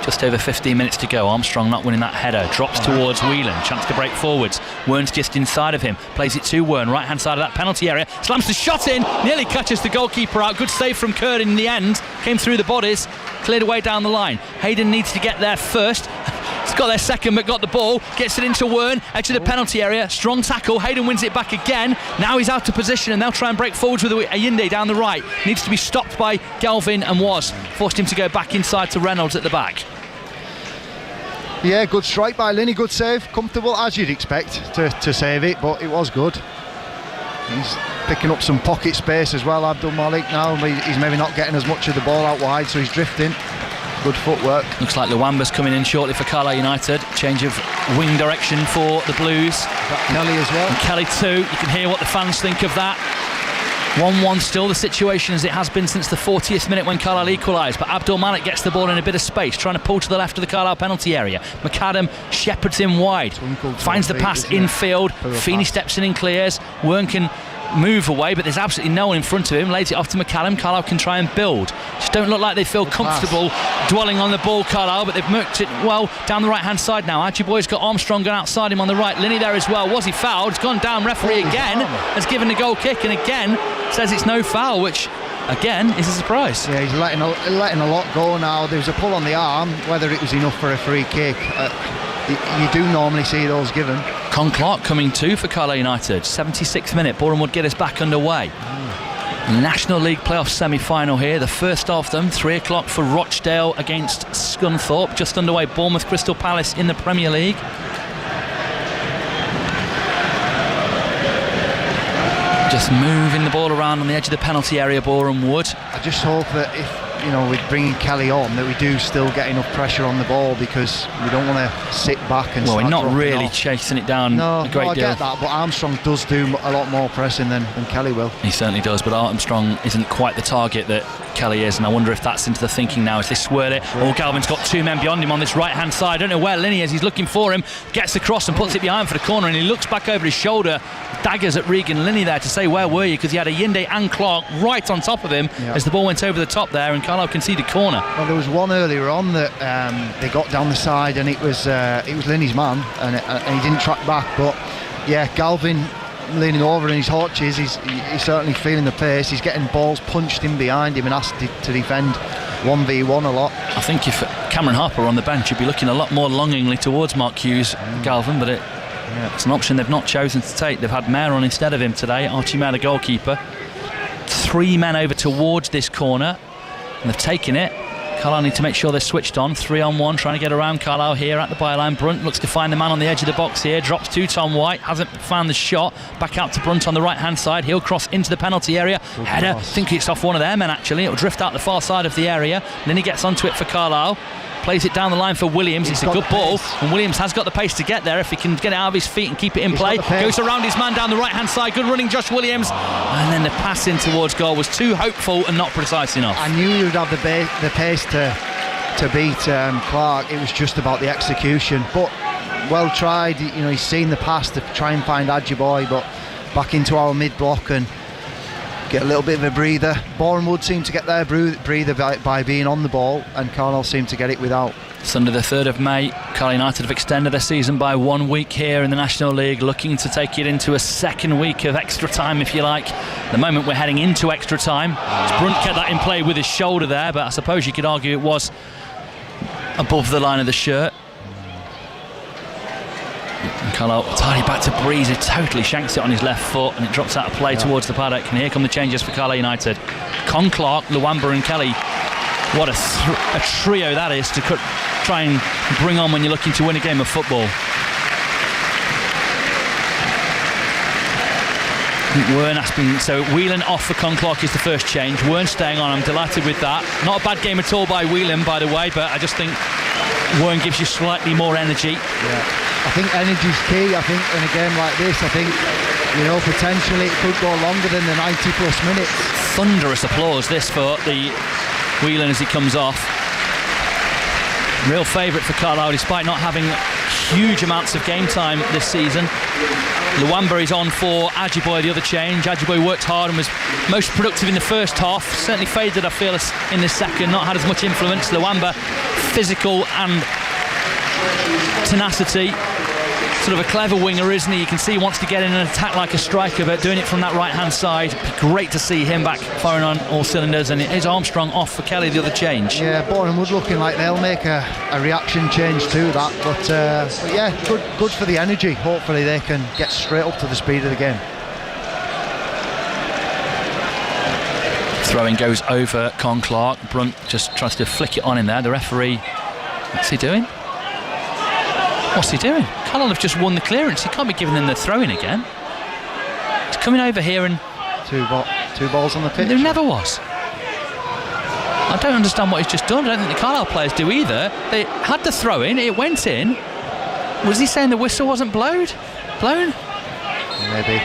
Just over 15 minutes to go. Armstrong not winning that header. Drops towards Whelan. Chance to break forwards. Wern's just inside of him. Plays it to Wern. Right hand side of that penalty area. Slams the shot in. Nearly catches the goalkeeper out. Good save from Curd in the end. Came through the bodies. Cleared away down the line. Hayden needs to get there first. He's got there second but got the ball. Gets it into Wern. Edge of the penalty area. Strong tackle. Hayden wins it back again. Now he's out of position and they'll try and break forwards with Ayinde down the right. Needs to be stopped by Galvin and was. Forced him to go back inside to Reynolds at the back. Yeah, good strike by Linney, good save. Comfortable as you'd expect to save it, but it was good. He's picking up some pocket space as well, Abdul Malik now. He's maybe not getting as much of the ball out wide, so he's drifting. Good footwork. Looks like Luamba's coming in shortly for Carlisle United. Change of wing direction for the Blues. Kelly as well. And Kelly too. You can hear what the fans think of that. 1-1 still the situation as it has been since the 40th minute when Carlisle equalised, but Abdul Malik gets the ball in a bit of space, trying to pull to the left of the Carlisle penalty area. McAdam shepherds him wide, finds the pass infield. Feeney steps in and clears. Wern can move away, but there's absolutely no one in front of him. Lays it off to McCallum. Carlisle can try and build. Just don't look like they feel comfortable dwelling on the ball, Carlisle, but they've murked it well down the right hand side now. Archibald's got Armstrong gone outside him on the right. Linney there as well. Was he fouled? It's gone down. Referee again has given the goal kick and again says it's no foul, which again is a surprise. Yeah, he's letting a lot go now. There was a pull on the arm. Whether it was enough for a free kick, you do normally see those given. Con Clark coming too for Carlisle United. 76th minute. Boreham would get us back underway. National League playoff semi-final here, the first of them, 3 o'clock for Rochdale against Scunthorpe. Just underway, Bournemouth Crystal Palace in the Premier League. Just moving the ball around on the edge of the penalty area, Boreham would. I just hope that if, you know, with bringing Kelly on, that we do still get enough pressure on the ball, because we don't want to sit back and we're not really chasing it down a great deal. I get that, but Armstrong does do a lot more pressing than Kelly will. He certainly does, but Armstrong isn't quite the target that Kelly is, and I wonder if that's into the thinking now as they swirl it. Oh, Galvin's got 2 men beyond him on this right hand side. I don't know where Linney is. He's looking for him, gets across and puts it behind for the corner, and he looks back over his shoulder, daggers at Regan Linney there to say, where were you? Because he had Ayinde and Clark right on top of him as the ball went over the top there, and Carlisle conceded corner. Well, there was one earlier on that they got down the side, and it was Linney's man, and he didn't track back. But yeah, Galvin leaning over in his haunches, he's certainly feeling the pace. He's getting balls punched in behind him and asked to defend 1v1 a lot. I think if Cameron Harper were on the bench, he'd be looking a lot more longingly towards Mark Hughes, Galvin, but it's an option they've not chosen to take. They've had Mayer on instead of him today. Archie Mayer, the goalkeeper. 3 men over towards this corner, and they've taken it. Carlisle need to make sure they're switched on. 3-on-1, trying to get around Carlisle here at the byline. Brunt looks to find the man on the edge of the box here. Drops to Tom White, hasn't found the shot. Back out to Brunt on the right hand side. He'll cross into the penalty area. Header, I think it's off one of their men actually. It'll drift out the far side of the area. Then he gets onto it for Carlisle. Plays it down the line for Williams. It's a good ball, and Williams has got the pace to get there if he can get it out of his feet and keep it in play. Goes around his man down the right hand side. Good running, Josh Williams. And then the pass in towards goal was too hopeful and not precise enough. I knew he would have the pace to beat Clark. It was just about the execution, but well tried. You know, he's seen the pass to try and find Adjiboy, but back into our mid block and get a little bit of a breather. Boreham would seem to get their breather by being on the ball, and Carlisle seemed to get it without. Sunday the 3rd of May, Carlisle United have extended their season by 1 week here in the National League, looking to take it into a second week of extra time, if you like. At the moment we're heading into extra time. Brunt kept that in play with his shoulder there, but I suppose you could argue it was above the line of the shirt. And Carlisle tidy back to Breeze, who totally shanks it on his left foot, and it drops out of play towards the paddock. And here come the changes for Carlisle United. Con Clark, Luamba and Kelly. What a trio that is to try and bring on when you're looking to win a game of football. Wern has been, so Whelan off for Conclark is the first change. Wern staying on, I'm delighted with that. Not a bad game at all by Whelan, by the way, but I just think Wern gives you slightly more energy. Yeah, I think energy's key. I think in a game like this, I think, you know, potentially it could go longer than the 90 plus minutes. Thunderous applause this for the Whelan as he comes off. Real favourite for Carlisle despite not having huge amounts of game time this season. Luamba is on for Ajiboye, the other change. Ajiboye worked hard and was most productive in the first half. Certainly faded, I feel, in the second. Not had as much influence. Luamba, physical and tenacity. Sort of a clever winger, isn't he? You can see he wants to get in and attack like a striker, but doing it from that right-hand side. Great to see him back firing on all cylinders. And it is Armstrong off for Kelly, the other change. Yeah, Boreham Wood looking like they'll make a reaction change to that. But yeah, good for the energy. Hopefully they can get straight up to the speed of the game. Throwing goes over Conclark. Brunt just tries to flick it on in there. The referee, what's he doing? What's he doing? Carlisle have just won the clearance. He can't be giving them the throw-in again. He's coming over here and... Two balls on the pitch. There never was. I don't understand what he's just done. I don't think the Carlisle players do either. They had the throw-in, it went in. Was he saying the whistle wasn't blown? Maybe.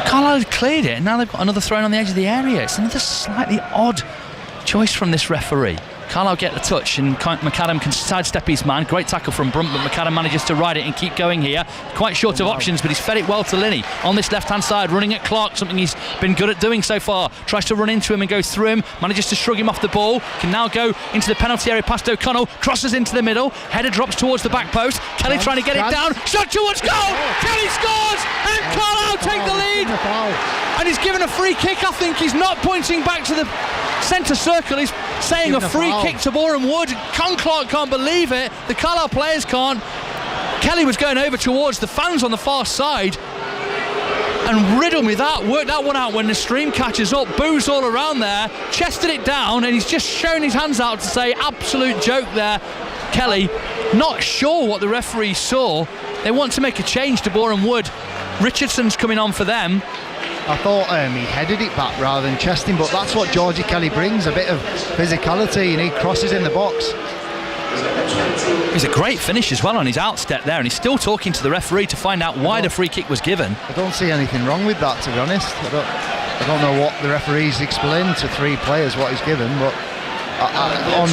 Carlisle had cleared it and now they've got another throw-in on the edge of the area. It's another slightly odd choice from this referee. Carlisle get the touch and McAdam can sidestep his man. Great tackle from Brunt, but McAdam manages to ride it and keep going here. Quite short of options, but he's fed it well to Linney on this left-hand side, running at Clark, something he's been good at doing so far. Tries to run into him and go through him, manages to shrug him off the ball. Can now go into the penalty area past O'Connell, crosses into the middle, header drops towards the back post. Kelly trying to get it down, shot towards goal! Kelly scores! And Carlisle take the lead! And he's given a free kick. I think he's not pointing back to the centre circle, he's saying a free kick to Boreham Wood. Conclark can't believe it, the Carlisle players can't. Kelly was going over towards the fans on the far side and riddled me that, worked that one out when the stream catches up, boos all around there, chested it down, and he's just shown his hands out to say absolute joke there. Kelly, not sure what the referee saw. They want to make a change to Boreham Wood. Richardson's coming on for them. I thought he headed it back rather than chesting, but that's what Georgie Kelly brings, a bit of physicality, and he crosses in the box. He's a great finish as well on his outstep there, and he's still talking to the referee to find out why the free kick was given. I don't see anything wrong with that, to be honest. I don't know what the referee's explained to three players what he's given, but on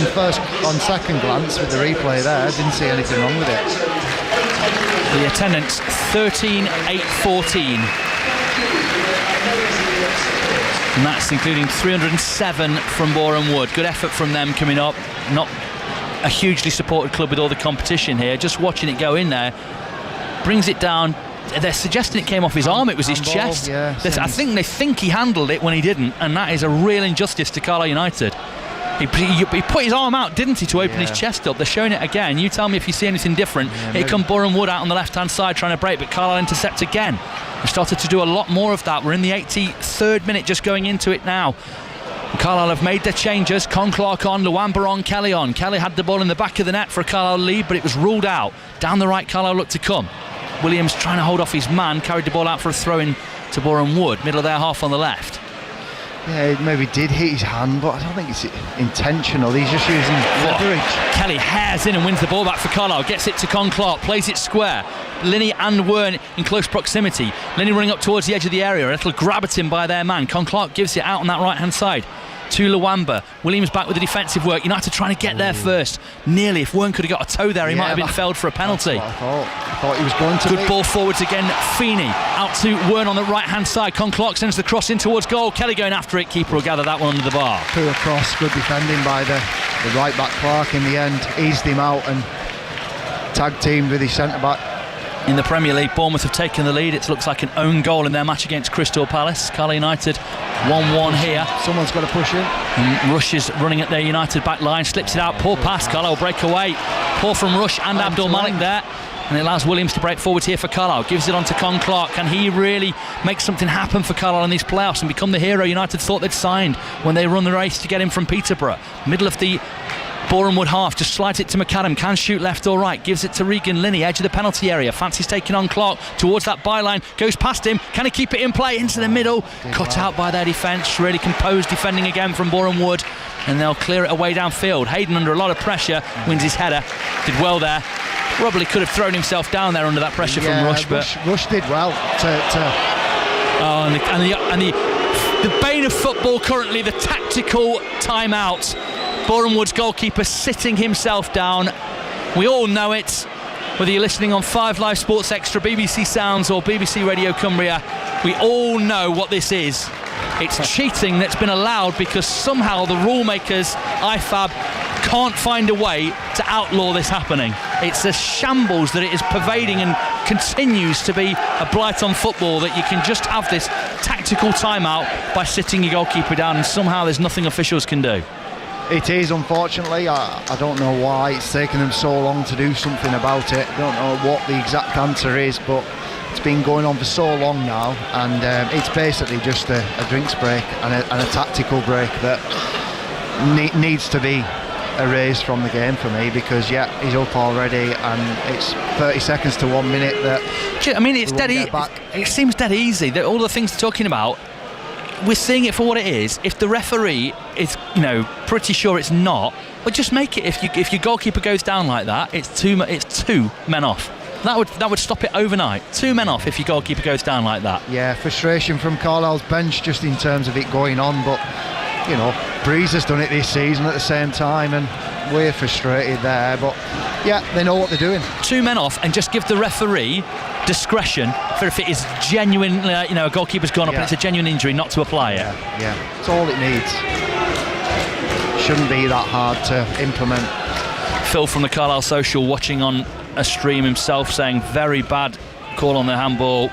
second glance with the replay there, I didn't see anything wrong with it. The attendance 13,814. And that's including 307 from Boreham Wood. Good effort from them coming up. Not a hugely supported club with all the competition here. Just watching it go in there, brings it down. They're suggesting it came off his arm. It was his chest. Yeah, I think they think he handled it when he didn't, and that is a real injustice to Carlisle United. He put his arm out, didn't he, to open his chest up. They're showing it again. You tell me if you see anything different. Here come Boreham Wood out on the left-hand side trying to break, but Carlisle intercepts again. We've started to do a lot more of that. We're in the 83rd minute, just going into it now. Carlisle have made their changes. Conclark on, Luamba on, Kelly on. Kelly had the ball in the back of the net for a Carlisle lead, but it was ruled out. Down the right, Carlisle looked to come. Williams trying to hold off his man, carried the ball out for a throw-in to Boreham Wood, middle of their half on the left. Yeah, it maybe did hit his hand, but I don't think it's intentional. He's just using leverage. Kelly hairs in and wins the ball back for Carlisle. Gets it to Conclark, plays it square. Linney and Wern in close proximity. Linney running up towards the edge of the area. A little grab at him by their man. Conclark gives it out on that right-hand side to Luamba. Williams back with the defensive work. United trying to get there first. Nearly. If Wern could have got a toe there, he might have been felled for a penalty. I thought he was going to. Good ball forwards again. Feeney out to Wern on the right-hand side. Conclark sends the cross in towards goal. Kelly going after it. Keeper will gather that one under the bar. Poor cross. Good defending by the right-back Clark in the end. Eased him out and tag-teamed with his centre-back. In the Premier League, Bournemouth have taken the lead. It looks like an own goal in their match against Crystal Palace. Carlisle United 1-1 here. Someone's got to push in. And Rush is running at their United back line, slips it out, poor pass. Carlisle will break away. Poor from Rush and Abdul Malik there. And it allows Williams to break forward here for Carlisle. Gives it on to Conclark. Can he really make something happen for Carlisle in these playoffs and become the hero United thought they'd signed when they run the race to get him from Peterborough? Middle of the Boreham Wood half, just slides it to McAdam, can shoot left or right, gives it to Regan Linney, edge of the penalty area, fancies taking on Clark towards that byline, goes past him, can he keep it in play into the middle, cut out by their defence, really composed defending again from Boreham Wood, and they'll clear it away downfield. Hayden under a lot of pressure, wins his header, did well there, probably could have thrown himself down there under that pressure from Rush, but Rush did well the bane of football currently, the tactical timeout. Boreham Wood's goalkeeper sitting himself down. We all know it, whether you're listening on 5 Live Sports Extra, BBC Sounds or BBC Radio Cumbria, we all know what this is. It's cheating that's been allowed because somehow the rule makers, IFAB, can't find a way to outlaw this happening. It's a shambles that it is pervading and continues to be a blight on football, that you can just have this tactical timeout by sitting your goalkeeper down and somehow there's nothing officials can do. It is, unfortunately. I don't know why it's taken them so long to do something about it. I don't know what the exact answer is, but it's been going on for so long now, and it's basically just a drinks break and a tactical break that needs to be erased from the game for me, because he's up already and it's 30 seconds to 1 minute that I mean, it's dead it seems dead easy that all the things they're talking about, we're seeing it for what it is. If the referee is, pretty sure it's not, well, just make it. If your goalkeeper goes down like that, it's two men off. That would stop it overnight. 2 men off if your goalkeeper goes down like that. Yeah, frustration from Carlisle's bench just in terms of it going on, but Breeze has done it this season at the same time, and we're frustrated there. But they know what they're doing. 2 men off, and just give the referee discretion for if it is genuinely, a goalkeeper's gone up and it's a genuine injury, not to apply it. Yeah, it's all it needs. Shouldn't be that hard to implement. Phil from the Carlisle Social watching on a stream himself, saying very bad call on the handball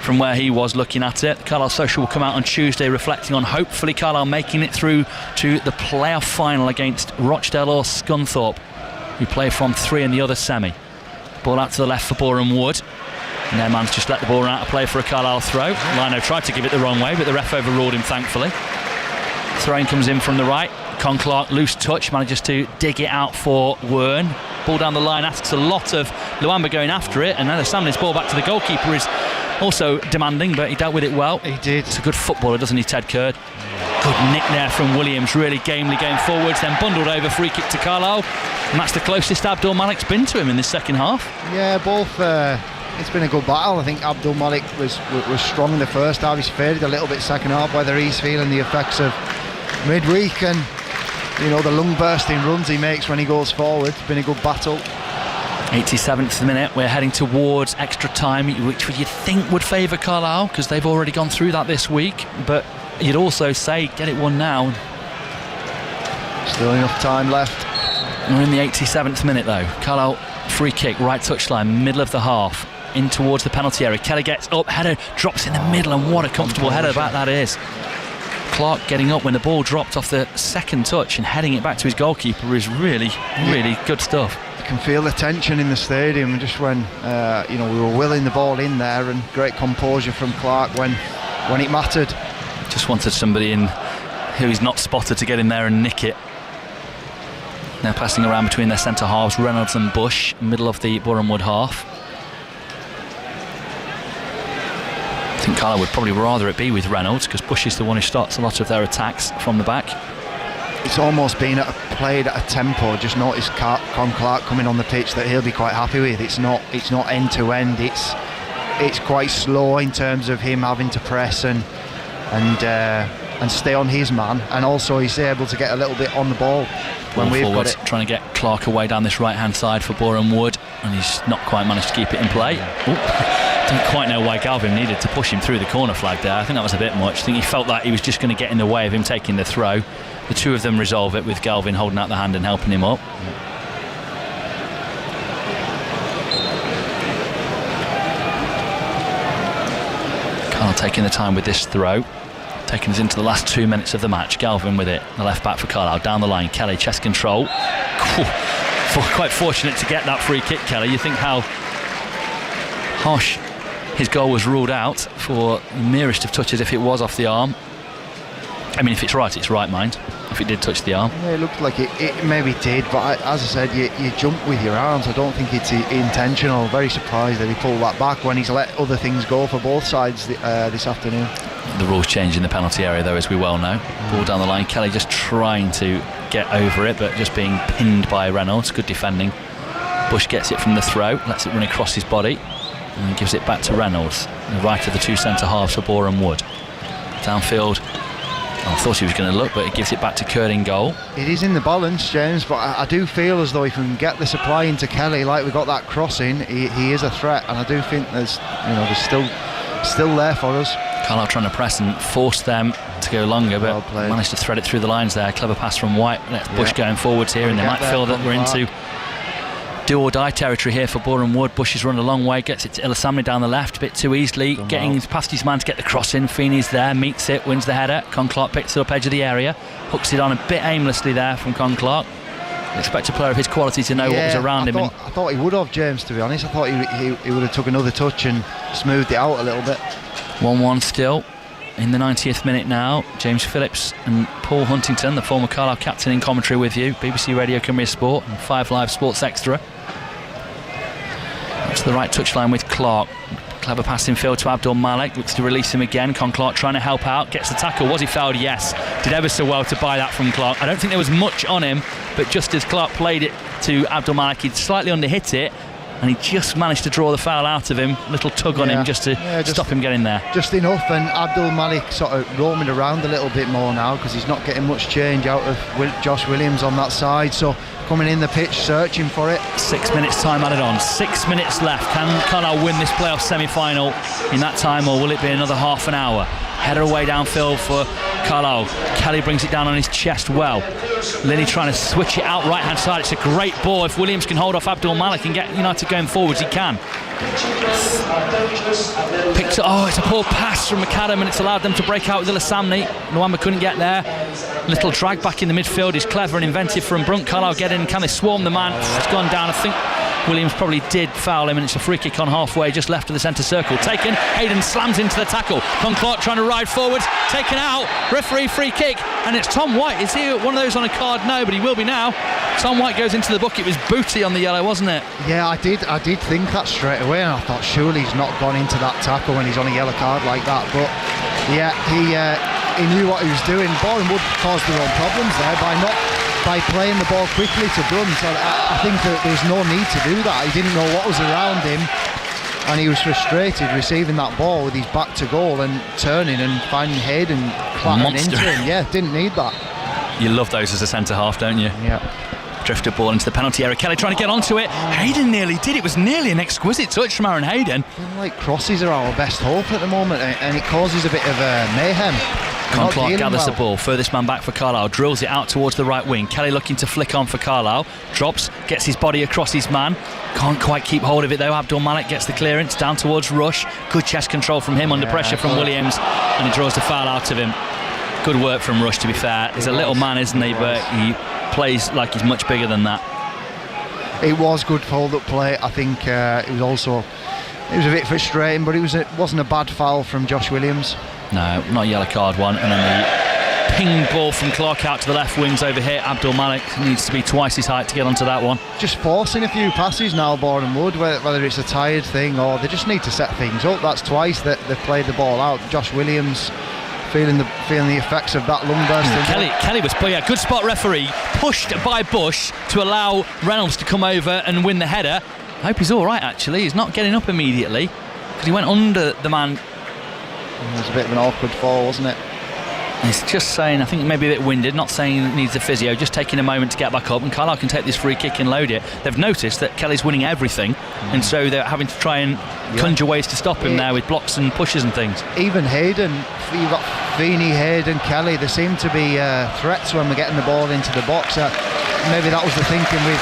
from where he was looking at it. Carlisle Social will come out on Tuesday reflecting on hopefully Carlisle making it through to the playoff final against Rochdale or Scunthorpe, who play from 3 in the other semi. Ball out to the left for Boreham Wood, and their man's just let the ball out of play for a Carlisle throw. Lino tried to give it the wrong way, but the ref overruled him, thankfully. Throwing comes in from the right. Con Clark, loose touch, manages to dig it out for Wern. Ball down the line, asks a lot of Luamba going after it, and now Samlin's ball back to the goalkeeper is also demanding, but he dealt with it well. He did. It's a good footballer, doesn't he, Ted Curd? Good nick there from Williams, really gamely going forwards, then bundled over, free kick to Carlisle, and that's the closest Abdul Malik's been to him in this second half. Yeah, both. It's been a good battle. I think Abdul Malik was strong in the first half. He's faded a little bit second half, whether he's feeling the effects of midweek and the lung bursting runs he makes when he goes forward. It's been a good battle. 87th minute, we're heading towards extra time, which you'd think would favour Carlisle because they've already gone through that this week, but you'd also say get it won now. Still enough time left. We're in the 87th minute though. Carlisle free kick, right touchline, middle of the half, in towards the penalty area. Kelly gets up, header drops in the middle, and what a comfortable header that is. Clark getting up when the ball dropped off the second touch and heading it back to his goalkeeper is really good stuff. You can feel the tension in the stadium just when we were willing the ball in there, and great composure from Clark when it mattered. Just wanted somebody in who he's not spotted to get in there and nick it. Now passing around between their centre halves, Reynolds and Bush, middle of the Boreham Wood half. I think Carlisle would probably rather it be with Reynolds because Bush is the one who starts a lot of their attacks from the back. It's almost been played at a tempo. Just notice Con Clark coming on the pitch that he'll be quite happy with. It's not end to end. It's quite slow in terms of him having to press and stay on his man, and also he's able to get a little bit on the ball when we've got it. Trying to get Clark away down this right hand side for Boreham Wood, and he's not quite managed to keep it in play. Don't quite know why Galvin needed to push him through the corner flag there. I think that was a bit much. I think he felt like he was just going to get in the way of him taking the throw. The two of them resolve it with Galvin holding out the hand and helping him up. Carl taking the time with this throw, taking us into the last 2 minutes of the match. Galvin with it, the left back for Carlisle, down the line. Kelly, chest control. Quite fortunate to get that free kick, Kelly. You think how harsh his goal was ruled out for the merest of touches if it was off the arm. I mean, if it's right, mind. If if it did touch the arm. Yeah, it looked like it maybe did, but as I said, you jump with your arms. I don't think it's intentional. Very surprised that he pulled that back when he's let other things go for both sides this afternoon. The rules change in the penalty area, though, as we well know. Ball down the line, Kelly just trying to get over it, but just being pinned by Reynolds. Good defending. Bush gets it from the throw, lets it run across his body, and gives it back to Reynolds, the right of the two centre halves for Boreham Wood. Downfield, I thought he was going to look, but he gives it back to Kerr in goal. It is in the balance, James, but I do feel as though if we can get the supply into Kelly, like we got that crossing, he is a threat, and I do think there's still there for us. Carlisle trying to press and force them to go longer, but managed to thread it through the lines there. Clever pass from White, lets Bush going forwards here, and they might feel that we're into do or die territory here for Boreham Wood. Bush has run a long way, gets it to Ilasamni down the left a bit too easily, getting past his man to get the cross in. Feeney's there, meets it, wins the header. Con-Clark picks it up edge of the area, hooks it on a bit aimlessly there from Con-Clark. Expect a player of his quality to know what was around him. I thought he would have, James, to be honest. I thought he would have took another touch and smoothed it out a little bit. 1-1 still in the 90th minute now. James Phillips and Paul Huntington, the former Carlisle captain, in commentary with you. BBC Radio Cumbria Sport and 5 Live Sports Extra. Up to the right touchline with Clark. Clever passing field to Abdul Malik, looks to release him again. Con-Clark trying to help out, gets the tackle. Was he fouled? Yes. Did ever so well to buy that from Clark. I don't think there was much on him, but just as Clark played it to Abdul Malik, he'd slightly under-hit it, and he just managed to draw the foul out of him. Little tug on him just to stop him getting there. Just enough, and Abdul Malik sort of roaming around a little bit more now because he's not getting much change out of Josh Williams on that side, so coming in the pitch searching for it. 6 minutes time added on, 6 minutes left. Can Carlisle win this playoff semi-final in that time, or will it be another half an hour? Header away downfield for Carlisle. Kelly brings it down on his chest well. Lilly trying to switch it out right hand side. It's a great ball. If Williams can hold off Abdul Malik and get United going forwards, he can. It's a poor pass from McAdam, and it's allowed them to break out with Ilasamni. Nwamba couldn't get there. Little drag back in the midfield is clever and inventive from Brunt. Carlisle get in. Can they swarm the man? It's gone down. I think Williams probably did foul him, and it's a free kick on halfway, just left of the centre circle. Taken. Hayden slams into the tackle. Con-Clark trying to ride forward. Taken out. Referee free kick, and it's Tom White. Is he one of those on a card? No, but he will be now. Tom White goes into the book. It was Booty on the yellow, wasn't it? Yeah, I did think that straight away, and I thought surely he's not gone into that tackle when he's on a yellow card like that. But yeah, he knew what he was doing. Boreham Wood caused their own problems there by playing the ball quickly to Brunt. So I think that there was no need to do that. He didn't know what was around him, and he was frustrated receiving that ball with his back to goal and turning and finding Hayden clattering into him. Yeah, didn't need that. You love those as a centre half, don't you? Yeah. Drifted ball into the penalty area. Kelly trying to get onto it. Hayden nearly did. It was nearly an exquisite touch from Aaron Hayden. Like crosses are our best hope at the moment, and it causes a bit of mayhem. Con-Clark gathers the ball, furthest man back for Carlisle, drills it out towards the right wing. Kelly looking to flick on for Carlisle, drops, gets his body across his man, can't quite keep hold of it though. Abdul Malik gets the clearance down towards Rush, good chest control from him under pressure from Williams, and he draws the foul out of him. Good work from Rush, to be fair. He's a little man, isn't he, but he plays like he's much bigger than that. It was good hold-up play. I think it was a bit frustrating, but it wasn't a bad foul from Josh Williams. No, not a yellow card one. And then the ping ball from Clark out to the left wings over here. Abdul Malik needs to be twice his height to get onto that one. Just forcing a few passes now, Boreham Wood, whether it's a tired thing or they just need to set things up. That's twice that they've played the ball out. Josh Williams feeling the effects of that lung burst. Kelly was good spot referee, pushed by Bush to allow Reynolds to come over and win the header. I hope he's all right, actually. He's not getting up immediately because he went under the man. It was a bit of an awkward fall, wasn't it? He's just saying, I think maybe a bit winded, not saying it needs a physio, just taking a moment to get back up, and Carlisle can take this free kick and load it. They've noticed that Kelly's winning everything, and so they're having to try and conjure ways to stop him there with blocks and pushes and things. Even Hayden, you've got Feeney, Hayden, Kelly, there seem to be threats when we're getting the ball into the box. Maybe that was the thinking with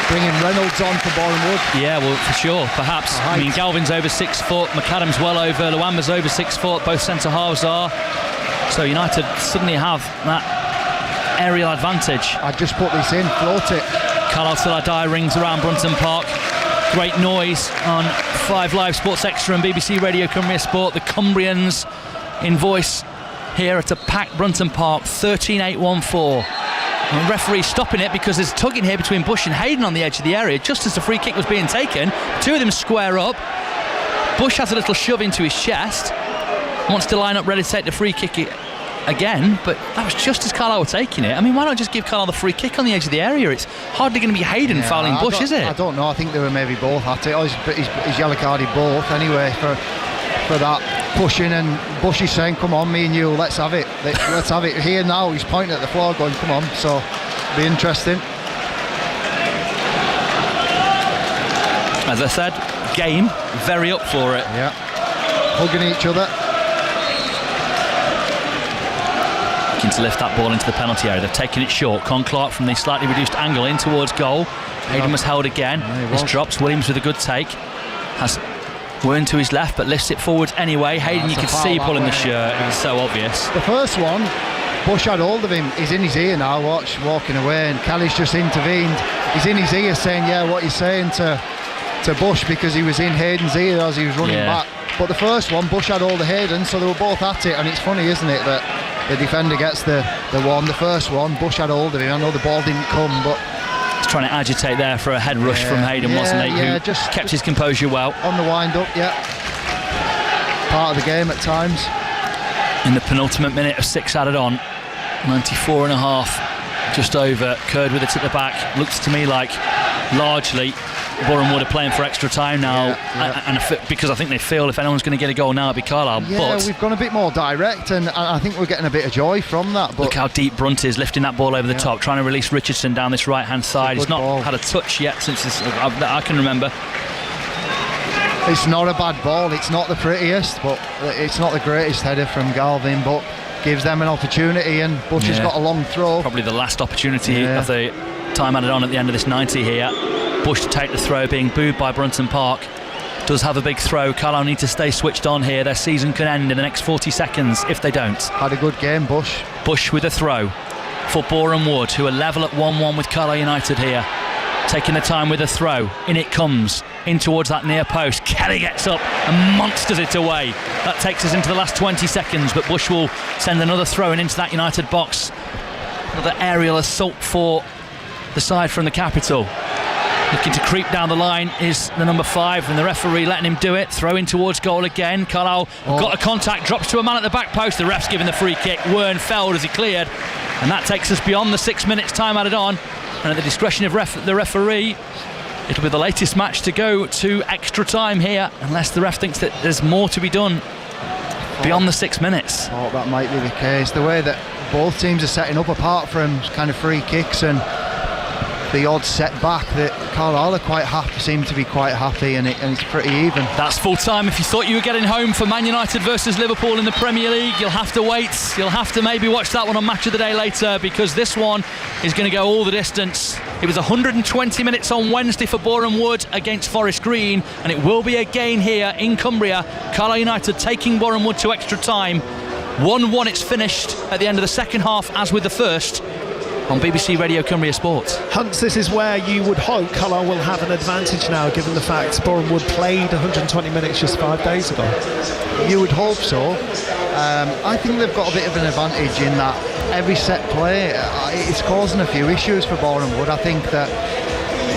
bringing Reynolds on for Boreham Wood. Yeah, well, for sure, perhaps. I mean, Galvin's over 6 foot, McAdam's well over, Luamba's over 6 foot, both centre halves are. So United suddenly have that aerial advantage. I'd just put this in, float it. Carlisle Till I Die rings around Brunton Park. Great noise on 5 Live Sports Extra and BBC Radio Cumbria Sport. The Cumbrians in voice here at a packed Brunton Park, 13-8-1-4. And the referee's stopping it because there's tugging here between Bush and Hayden on the edge of the area just as the free kick was being taken. Two of them square up. Bush has a little shove into his chest, wants to line up ready to take the free kick again, but that was just as Carlisle were taking it. I mean, why not just give Carlisle the free kick on the edge of the area? It's hardly going to be Hayden fouling Bush, is it? I don't know. I think they were maybe both at it. He's yellow carded both anyway for that pushing, and Bush is saying, come on, me and you, let's have it. Let's have it here now. He's pointing at the floor going, come on. So it'll be interesting. As I said, game very up for it. Yeah, hugging each other. Looking to lift that ball into the penalty area. They've taken it short. Con Clark from the slightly reduced angle in towards goal. Hayden was held again. This drops. Williams with a good take. Has Wern to his left but lifts it forward anyway. Hayden, you can see pulling the shirt. It's so obvious. The first one, Bush had hold of him. He's in his ear now, watch, walking away, and Kelly's just intervened. He's in his ear saying, yeah, what he's saying to Bush, because he was in Hayden's ear as he was running back. But the first one, Bush had hold of Hayden, so they were both at it, and it's funny, isn't it, that the defender gets the one. The first one, Bush had hold of him. I know the ball didn't come, but he's trying to agitate there for a head rush from Hayden, wasn't he? Yeah, who just kept his composure well. On the wind-up, part of the game at times. In the penultimate minute of 6 added on, 94.5, just over. Curd with it at the back. Looks to me like largely Boreham Wood are playing for extra time now, and because I think they feel if anyone's going to get a goal now, it'd be Carlisle. Yeah, but we've gone a bit more direct, and I think we're getting a bit of joy from that. But look how deep Brunt is, lifting that ball over the top, trying to release Richardson down this right-hand side. He's not had a touch yet since I can remember. It's not a bad ball. It's not the prettiest, but it's not the greatest header from Galvin, but gives them an opportunity, and Bush has got a long throw. Probably the last opportunity of the time added on at the end of this 90 here. Bush to take the throw, being booed by Brunton Park. Does have a big throw. Carlisle need to stay switched on here. Their season can end in the next 40 seconds if they don't. Had a good game, Bush. Bush with a throw for Boreham Wood, who are level at 1-1 with Carlisle United here. Taking the time with a throw. In it comes, in towards that near post. Kelly gets up and monsters it away. That takes us into the last 20 seconds, but Bush will send another throw into that United box. Another aerial assault for the side from the capital. Looking to creep down the line is the number 5, and the referee letting him do it. Throw in towards goal again. Carlisle got a contact, drops to a man at the back post. The ref's giving the free kick. Wern felled as he cleared, and that takes us beyond the 6 minutes time added on. And at the discretion of the referee, it'll be the latest match to go to extra time here, unless the ref thinks that there's more to be done beyond the 6 minutes. That might be the case. The way that both teams are setting up, apart from kind of free kicks and the odd setback, that Carlisle seem to be quite happy, and it's pretty even. That's full time. If you thought you were getting home for Man United versus Liverpool in the Premier League, you'll have to wait. You'll have to maybe watch that one on Match of the Day later, because this one is going to go all the distance. It was 120 minutes on Wednesday for Boreham Wood against Forest Green, and it will be again here in Cumbria. Carlisle United taking Boreham Wood to extra time. 1-1 it's finished at the end of the second half, as with the first, on BBC Radio Cumbria Sports. Hunts, this is where you would hope Carlisle will have an advantage now, given the fact Boreham Wood played 120 minutes just 5 days ago. You would hope so. I think they've got a bit of an advantage in that every set play it's causing a few issues for Boreham Wood. I think that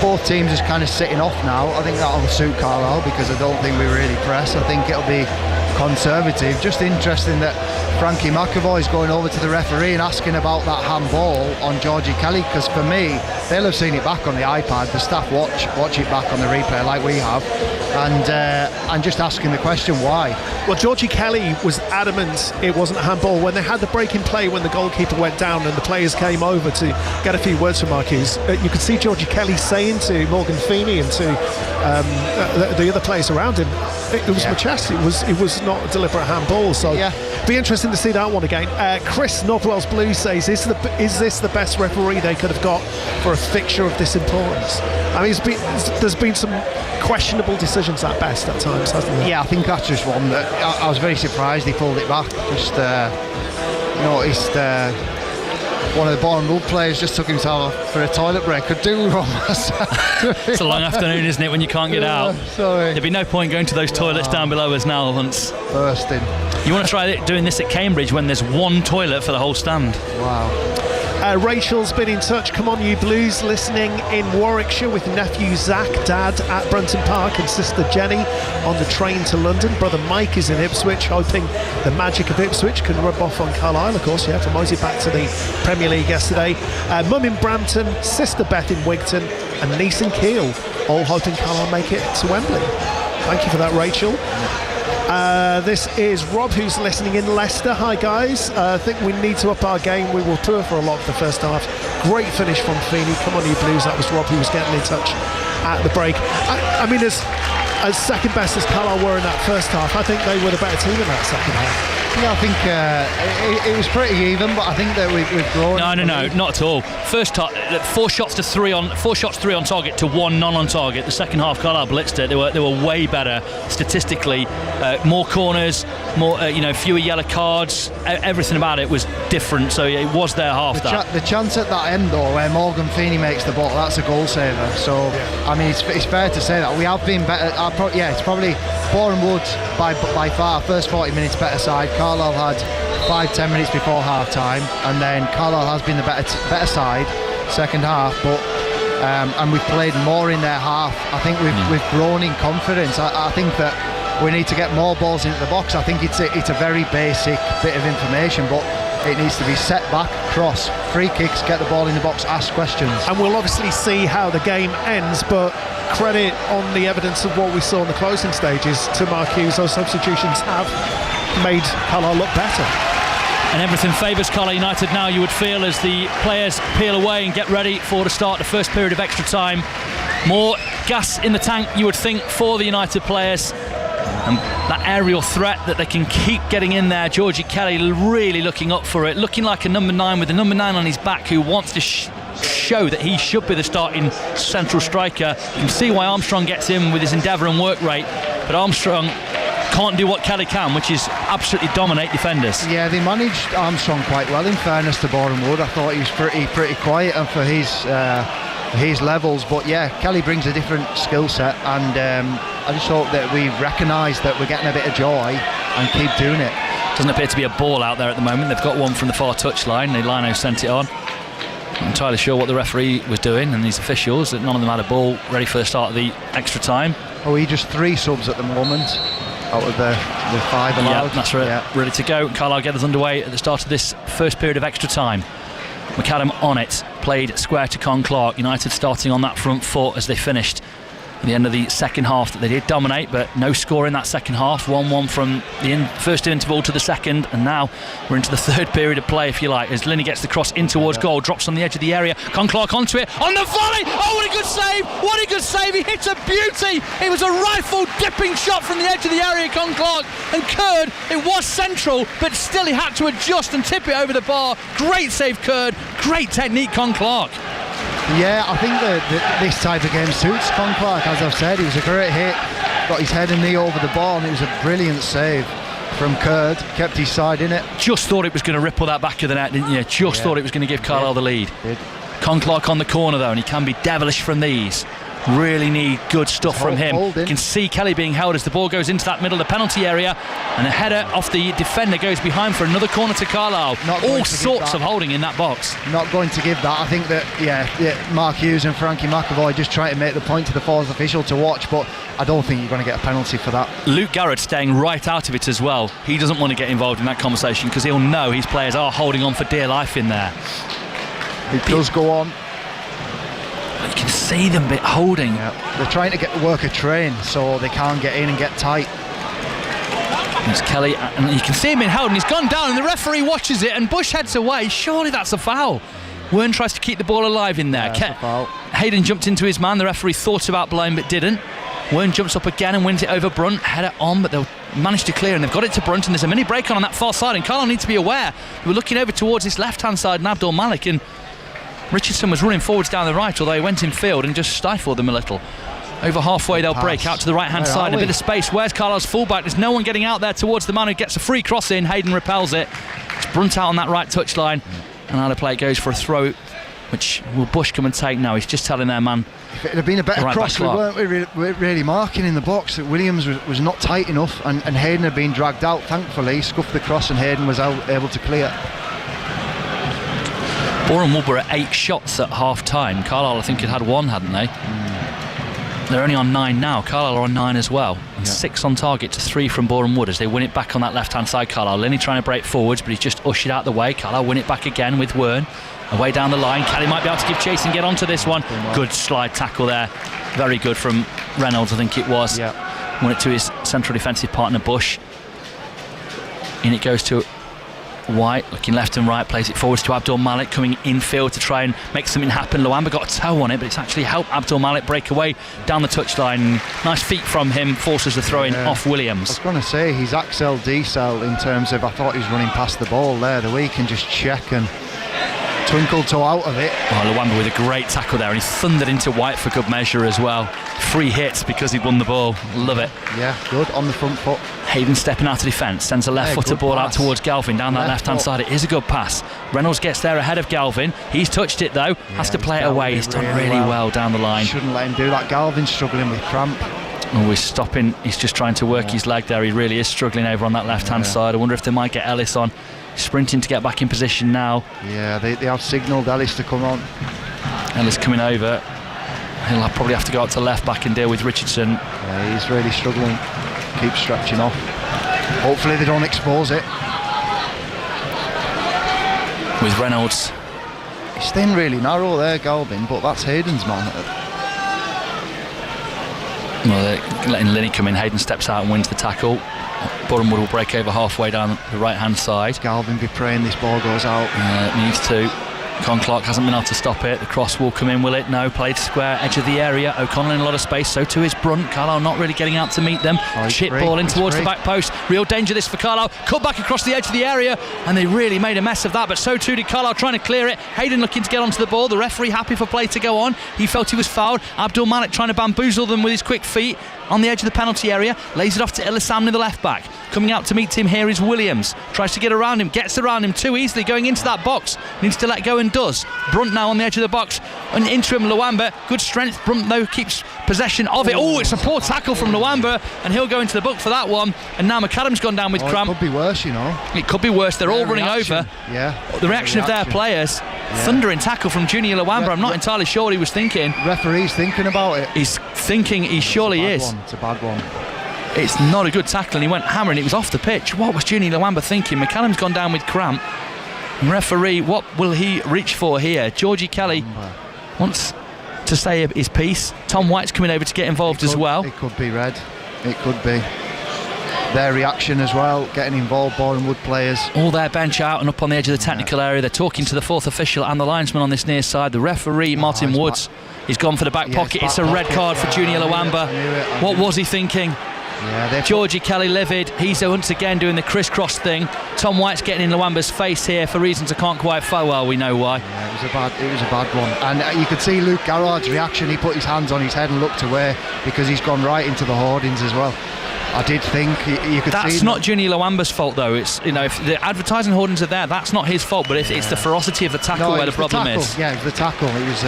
both teams is kind of sitting off now. I think that'll suit Carlisle, because I don't think we really press. I think it'll be conservative. Just interesting that Frankie McAvoy's going over to the referee and asking about that handball on Georgie Kelly, because for me, they'll have seen it back on the iPad. The staff watch it back on the replay like we have, and just asking the question why. Well, Georgie Kelly was adamant it wasn't a handball. When they had the break in play, when the goalkeeper went down and the players came over to get a few words from Marquis, you could see Georgie Kelly saying to Morgan Feeney and to the other players around him, it was my chest. It was not a deliberate handball. So be interesting to see that one again. Chris, North Wales Blues, says, is this the best referee they could have got for a fixture of this importance? I mean, there's been some questionable decisions at best at times, hasn't there? Yeah, I think that's just one that I was very surprised he pulled it back. Just noticed one of the Boreham Wood players just took himself for a toilet break. Could do with one myself. It's a long afternoon, isn't it, when you can't get out? Sorry. There'd be no point going to those toilets down below us now, Hunts. Bursting. You want to try doing this at Cambridge when there's one toilet for the whole stand. Wow. Rachel's been in touch. Come on, you Blues, listening in Warwickshire with nephew Zach, dad at Brunton Park, and sister Jenny on the train to London. Brother Mike is in Ipswich, hoping the magic of Ipswich can rub off on Carlisle, of course, yeah, promoted back to the Premier League yesterday. Mum in Brampton, sister Beth in Wigton, and niece in Keele, all hoping Carlisle make it to Wembley. Thank you for that, Rachel. This is Rob, who's listening in Leicester. Hi guys, I think we need to up our game. We will tour for a lot of the first half. Great finish from Feeney. Come on, you Blues. That was Rob who was getting in touch at the break. I mean, as second best as Carlisle were in that first half, I think they were the better team in that second half. Yeah, I think it was pretty even, but I think that we've grown. No, not at all. First half, 4 shots 3 on target to 1 none on target. The second half, Carlisle blitzed it. They were way better statistically. More corners, more fewer yellow cards. Everything about it was different. So it was their half. The chance at that end though, where Morgan Feeney makes the ball, that's a goal saver. So I mean, it's fair to say that we have been better. It's probably Boreham Wood by far first 40 minutes better side. Carlisle had 5-10 minutes before half time, and then Carlisle has been the better side second half, but and we've played more in their half. I think we've grown in confidence. I think that we need to get more balls into the box. I think it's a very basic bit of information, but it needs to be set back, cross, free kicks, get the ball in the box, ask questions. And we'll obviously see how the game ends, but credit on the evidence of what we saw in the closing stages to Mark Hughes. Those substitutions have made Carlisle look better. And everything favours Carlisle United now, you would feel, as the players peel away and get ready for the start of the first period of extra time. More gas in the tank, you would think, for the United players. And that aerial threat that they can keep getting in there. Georgie Kelly really looking up for it, looking like a number 9 with the number 9 on his back, who wants to show that he should be the starting central striker. You can see why Armstrong gets in with his endeavour and work rate, but Armstrong can't do what Kelly can, which is absolutely dominate defenders. Yeah, they managed Armstrong quite well, in fairness to Boreham Wood. I thought he was pretty quiet and for his levels, but yeah, Kelly brings a different skill set, and I just hope that we recognise that we're getting a bit of joy and keep doing it. Doesn't appear to be a ball out there at the moment. They've got one from the far touchline. Lino sent it on. Not entirely sure what the referee was doing and these officials, that none of them had a ball ready for the start of the extra time. Oh, he just 3 subs at the moment out of the 5 allowed. Yeah, that's right. Yeah. Ready to go. Carlisle get us underway at the start of this first period of extra time. McAdam on it, played square to Con Clark. United starting on that front foot as they finished at the end of the second half. That they did dominate, but no score in that second half. 1-1 from the first interval to the second, and now we're into the third period of play, if you like, as Linney gets the cross in towards goal, drops on the edge of the area. Con Clark onto it, on the volley. Oh, what a good save! What a good save! He hits a beauty. It was a rifle dipping shot from the edge of the area. Con Clark and Curd. It was central, but still he had to adjust and tip it over the bar. Great save, Curd. Great technique, Con Clark. Yeah, I think that this type of game suits Con Clark. As I've said, it was a great hit, got his head and knee over the ball, and it was a brilliant save from Curd, kept his side in it. Just thought it was going to ripple that back of the net, didn't you? Thought it was going to give Carlisle the lead. Con Clark on the corner though, and he can be devilish from these. Really need good stuff from him. You can see Kelly being held as the ball goes into that middle of the penalty area, and a header off the defender goes behind for another corner to Carlisle. All sorts of holding in that box. Not going to give that. I think that Mark Hughes and Frankie McAvoy just trying to make the point to the fourth official to watch, but I don't think you're going to get a penalty for that. Luke Garrett staying right out of it as well. He doesn't want to get involved in that conversation because he'll know his players are holding on for dear life in there. It does go on. You can see them holding. Yeah. They're trying to work a train so they can't get in and get tight. It's Kelly, and you can see him in held, and he's gone down, and the referee watches it, and Bush heads away. Surely that's a foul. Wern tries to keep the ball alive in there. Hayden jumped into his man. The referee thought about blowing but didn't. Wern jumps up again and wins it over Brunt. Header on, but they'll manage to clear, and they've got it to Brunt, and there's a mini break on that far side, and Carlisle need to be aware. We're looking over towards this left-hand side, and Abdul Malik, and Richardson was running forwards down the right, although he went in field and just stifled them a little. Over halfway they'll break out to the right hand side. A bit of space. Where's Carlisle's fullback? There's no one getting out there towards the man who gets a free cross in. Hayden repels it. It's Brunt out on that right touchline, and out of play it goes for a throw which will Bush come and take now? He's just telling their man. If it had been a better cross, we weren't really marking in the box. That Williams was not tight enough, and Hayden had been dragged out. Thankfully, scuffed the cross, and Hayden was able to clear. Boreham Wood were at 8 shots at half time. Carlisle, I think, had 1, hadn't they? They're only on 9 now. Carlisle are on 9 as well. And 6 on target to 3 from Boreham Wood as they win it back on that left-hand side. Carlisle, Linney trying to break forwards, but he's just ushered out the way. Carlisle win it back again with Wern. Away down the line. Kelly might be able to give chase and get onto this one. Good slide tackle there. Very good from Reynolds, I think it was. Won it to his central defensive partner, Bush. In it goes to White, looking left and right, plays it forwards to Abdul Malik, coming infield to try and make something happen. Luamba got a toe on it, but it's actually helped Abdul Malik break away down the touchline. Nice feet from him, forces the throw-in off Williams. I was going to say, he's Axel D-cell in terms of, I thought he was running past the ball there, the way he can just check and twinkle toe out of it. Luamba with a great tackle there, and he thundered into White for good measure as well. 3 hits because he won the ball. Love it. Yeah, good on the front foot. Hayden stepping out of defence, sends a left-footed ball out towards Galvin down that left-hand side. It is a good pass. Reynolds gets there ahead of Galvin. He's touched it though, has to play it away. He's done really well down the line. Shouldn't let him do that. Galvin's struggling with cramp. Oh, he's stopping. He's just trying to work his leg there. He really is struggling over on that left-hand side. I wonder if they might get Ellis on. Sprinting to get back in position now. Yeah, they have signalled Ellis to come on. Ellis coming over. He'll probably have to go out to left back and deal with Richardson. Yeah, he's really struggling. Keeps stretching off. Hopefully they don't expose it. With Reynolds. He's staying really narrow there, Galvin, but that's Hayden's man. Well, they're letting Linney come in. Hayden steps out and wins the tackle. Boreham Wood will break over halfway down the right-hand side. Galvin be praying this ball goes out. Needs to. Con Clark hasn't been able to stop it. The cross will come in, will it? No. Played square, edge of the area. O'Connell in a lot of space, so too is Brunt. Carlisle not really getting out to meet them. Chip ball in towards the back post. Real danger this for Carlisle. Cut back across the edge of the area, and they really made a mess of that, but so too did Carlisle trying to clear it. Hayden looking to get onto the ball. The referee happy for play to go on. He felt he was fouled. Abdul Malik trying to bamboozle them with his quick feet on the edge of the penalty area. Lays it off to Illisamni, the left back. Coming out to meet him here is Williams. Tries to get around him, gets around him too easily, going into that box. Needs to let go and does. Brunt now on the edge of the box. And into him, Luamba. Good strength. Brunt though keeps possession of it. Oh, it's a poor tackle from Luamba, and he'll go into the book for that one. And now McAdam's gone down with cramp. It could be worse, you know. It could be worse. They're all running over. Yeah. The reaction of their players. Thundering tackle from Junior Luamba. I'm not entirely sure what he was thinking. Referee's thinking about it. He's thinking he surely is. It's a bad one. It's not a good tackle, and he went hammering. It was off the pitch. What was Junior Luamba thinking? McCallum's gone down with cramp. Referee, what will he reach for here? Georgie Kelly wants to say his piece. Tom White's coming over to get involved as well. It could be red. It could be. Their reaction as well, getting involved, Boreham Wood players. All their bench out and up on the edge of the technical area. They're talking to the fourth official and the linesman on this near side. The referee, Martin Woods, he's gone for the back pocket. It's a red card for Junior Luamba. What was he thinking? Georgie Kelly livid. He's once again doing the crisscross thing. Tom White's getting in Luamba's face here for reasons I can't quite follow. Well, we know why. Yeah, it was a bad one. And you could see Luke Garrard's reaction. He put his hands on his head and looked away because he's gone right into the hoardings as well. I did think you could see. That's not Junior Luamba's fault though. It's, you know, if the advertising hoardings are there, that's not his fault. But it's the ferocity of the tackle where the problem is. Yeah, it was the tackle. It was.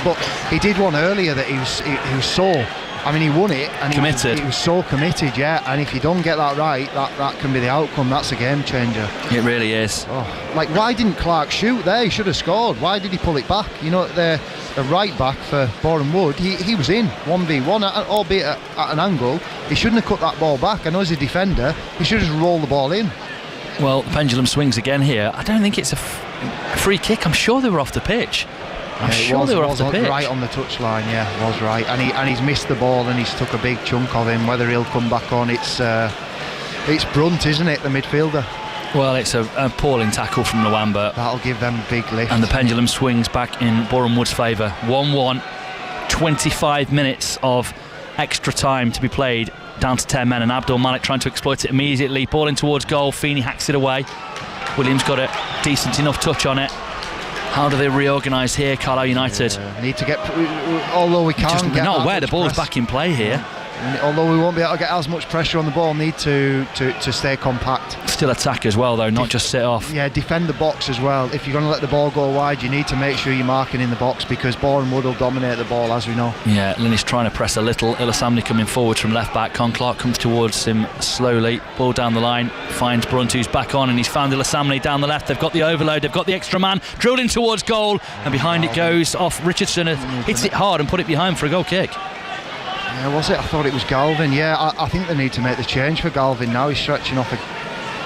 But he did one earlier that he was so. I mean, he won it and committed. He was so committed, yeah. And if you don't get that right, that can be the outcome. That's a game changer. It really is. Like, why didn't Clark shoot there? He should have scored. Why did he pull it back? You know, the right back for Boreham Wood, he was in 1v1, albeit at an angle. He shouldn't have cut that ball back. I know as a defender, he should have just rolled the ball in. Well, the pendulum swings again here. I don't think it's a free kick. I'm sure they were off the pitch. I'm sure they were off the pitch. Right on the touchline, yeah, was right. And he's missed the ball and he's took a big chunk of him. Whether he'll come back on, it's Brunt, isn't it, the midfielder? Well, it's an appalling tackle from Luamba. That'll give them a big lift. And the pendulum swings back in Boreham Wood's favour. 1-1, 25 minutes of extra time to be played, down to 10 men, and Abdul Malik trying to exploit it immediately. Ball in towards goal, Feeney hacks it away. Williams got a decent enough touch on it. How do they reorganise here, Carlisle United? Need to get, although we can't get. We're not aware the ball's back in play here. Although we won't be able to get as much pressure on the ball, need to stay compact. Still attack as well, though, not just sit off. Yeah, defend the box as well. If you're going to let the ball go wide, you need to make sure you're marking in the box, because Boreham Wood will dominate the ball, as we know. Yeah, Linney's trying to press a little. Ilasamni coming forward from left back. Con Clark comes towards him slowly. Ball down the line, finds Brunt, who's back on, and he's found Ilasamni down the left. They've got the overload, they've got the extra man, drilled in towards goal, and behind it goes off. Richardson hits it hard and put it behind for a goal kick. Yeah, was it? I thought it was Galvin. Yeah, I think they need to make the change for Galvin now. He's stretching off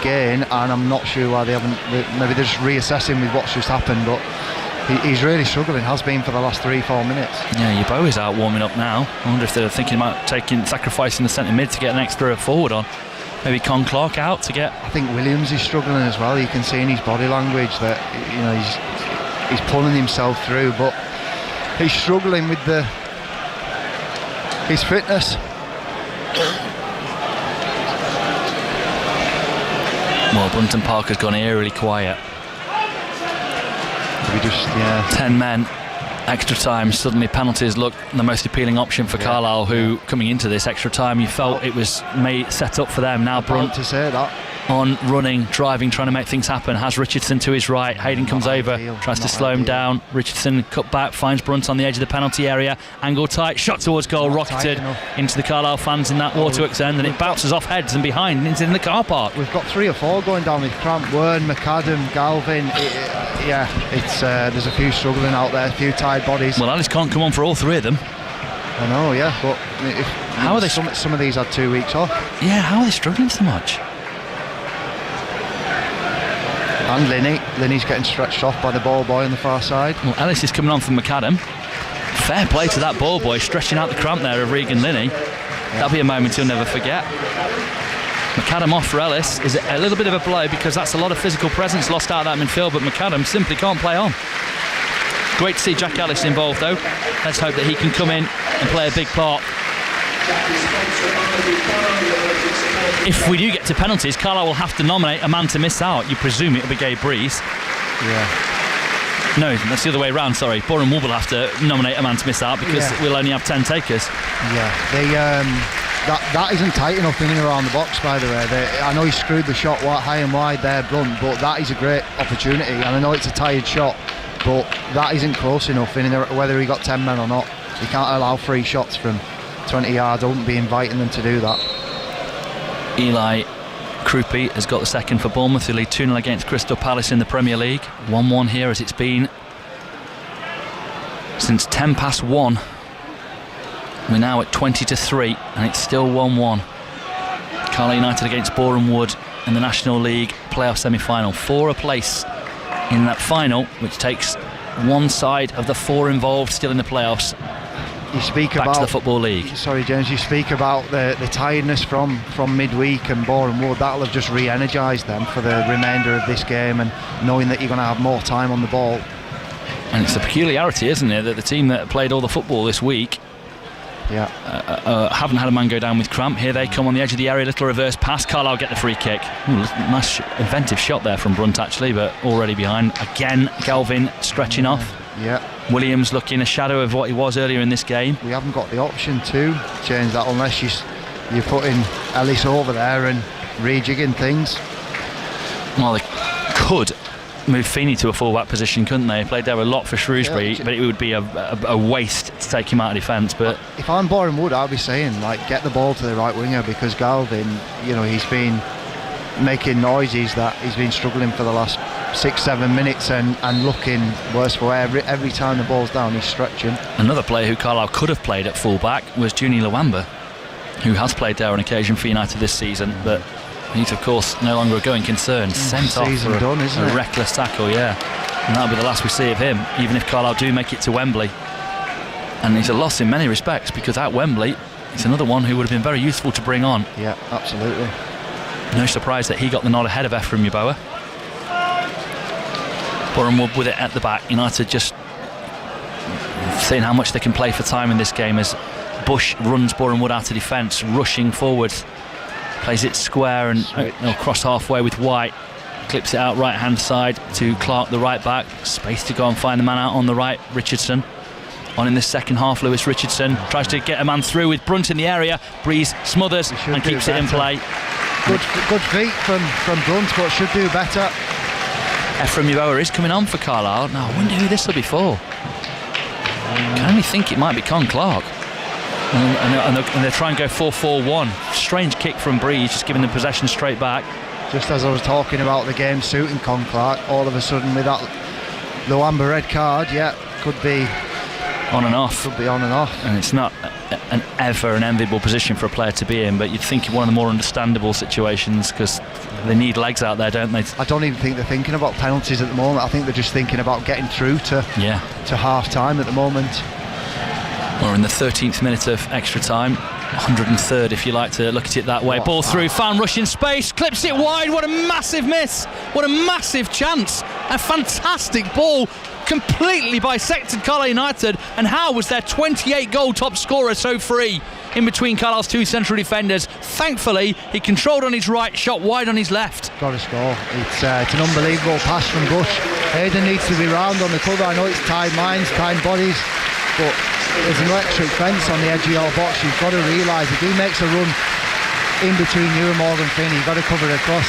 again, and I'm not sure why they haven't. Maybe they're just reassessing with what's just happened, but he's really struggling, has been for the last 3-4 minutes. Yeah, Yeboah is out warming up now. I wonder if they're thinking about sacrificing the centre mid to get an extra forward on. Maybe Con Clark out to get. I think Williams is struggling as well. You can see in his body language that he's pulling himself through, but he's struggling with his fitness. Well, Brunton Parker's gone eerily quiet. 10 men, extra time. Suddenly penalties look the most appealing option for Carlisle, who coming into this extra time you felt it was set up for them. Now Brunt to say that. On running, driving, trying to make things happen, has Richardson to his right. Hayden comes over, tries to slow him down. Richardson cut back, finds Brunt on the edge of the penalty area, angle tight, shot towards goal, rocketed into the Carlisle fans in that waterworks end, and it bounces off heads and behind and into the car park. We've got 3 or 4 going down with cramp. Wern, McAdam, Galvin. There's a few struggling out there, a few tired bodies. Well, Alice can't come on for all 3 of them. I know, yeah, but how are they? Some of these had 2 weeks off. Yeah, how are they struggling so much? And Linney's getting stretched off by the ball boy on the far side. Well, Ellis is coming on from McAdam. Fair play to that ball boy, stretching out the cramp there of Regan Linney. That'll be a moment he'll never forget. McAdam off for Ellis is a little bit of a blow, because that's a lot of physical presence lost out of that midfield, but McAdam simply can't play on. Great to see Jack Ellis involved, though. Let's hope that he can come in and play a big part. If we do get to penalties, Carlisle will have to nominate a man to miss out. You presume it'll be Gabe Breeze. Yeah. No, that's the other way around, sorry. Boreham Wood will have to nominate a man to miss out, because we'll only have 10 takers. Yeah, that isn't tight enough in and around the box, by the way. I know he screwed the shot high and wide there, Brunt, but that is a great opportunity, and I know it's a tired shot, but that isn't close enough in there, whether he got 10 men or not. You can't allow 3 shots from 20 yards. I wouldn't be inviting them to do that. Eli Krupi has got the second for Bournemouth, who lead 2-0 against Crystal Palace in the Premier League. 1-1 here, as it's been since 10 past 1. We're now at 20-3, and it's still 1-1. Carlisle United against Boreham Wood in the National League playoff semi-final. 4 a place in that final, which takes one side of the 4 involved still in the playoffs back to the Football League. Sorry, James, you speak about the tiredness from midweek, and Boreham Wood, that'll have just re-energised them for the remainder of this game, and knowing that you're going to have more time on the ball. And it's a peculiarity, isn't it, that the team that played all the football this week haven't had a man go down with cramp. Here they come on the edge of the area, little reverse pass. Carlisle get the free kick. Nice inventive shot there from Brunt, actually, but already behind. Again, Galvin stretching off. Yeah. Williams looking a shadow of what he was earlier in this game. We haven't got the option to change that unless you're putting Ellis over there and rejigging things. Well, they could move Feeney to a full-back position, couldn't they? Played there a lot for Shrewsbury, but it would be a waste to take him out of defence. But if I'm Boreham Wood, I'd be saying, get the ball to the right winger, because Galvin, he's been making noises that he's been struggling for the last 6-7 minutes and looking worse for wear. Every time the ball's down, he's stretching. Another player who Carlisle could have played at full-back was Juni Lawamba, who has played there on occasion for United this season, but he's of course no longer a going concern. Sent off for a reckless tackle, and that'll be the last we see of him, even if Carlisle do make it to Wembley. And he's a loss in many respects, because at Wembley it's another one who would have been very useful to bring on. Yeah, absolutely. No surprise that he got the nod ahead of Ephraim Yeboah. Boreham Wood with it at the back. United just seeing how much they can play for time in this game, as Bush runs Boreham Wood out of defence, rushing forward, plays it square and cross halfway with White, clips it out right hand side to Clark, the right back. Space to go and find the man out on the right. Richardson on in the second half. Lewis Richardson tries to get a man through with Brunt in the area. Breeze smothers and keeps it in play. Good feet from Brunt, but should do better. Ephraim Yeboah is coming on for Carlisle. Now, I wonder who this will be for. Can only think it might be Con Clark. And they'll try and go 4-4-1. Strange kick from Breeze, just giving them possession straight back. Just as I was talking about the game suiting Con Clark, all of a sudden with that Luamba red card, could be on and off. Could be on and off. And it's not an enviable position for a player to be in, but you'd think one of the more understandable situations, because they need legs out there, don't they? I don't even think they're thinking about penalties at the moment. I think they're just thinking about getting through to half time at the moment. We're in the 13th minute of extra time, 103rd if you like to look at it that way. Ball through, found rush in space, clips it wide. What a massive miss, what a massive chance, a fantastic ball, completely bisected Carlisle United. And how was their 28 goal top scorer so free in between Carlisle's two central defenders? Thankfully he controlled on his right, shot wide on his left. Got to score. It's an unbelievable pass from Bush. Hayden needs to be round on the cover. I know it's tied minds, tied bodies, but there's an electric fence on the edge of your box. You've got to realise if he makes a run in between you and Morgan Finn, you've got to cover across.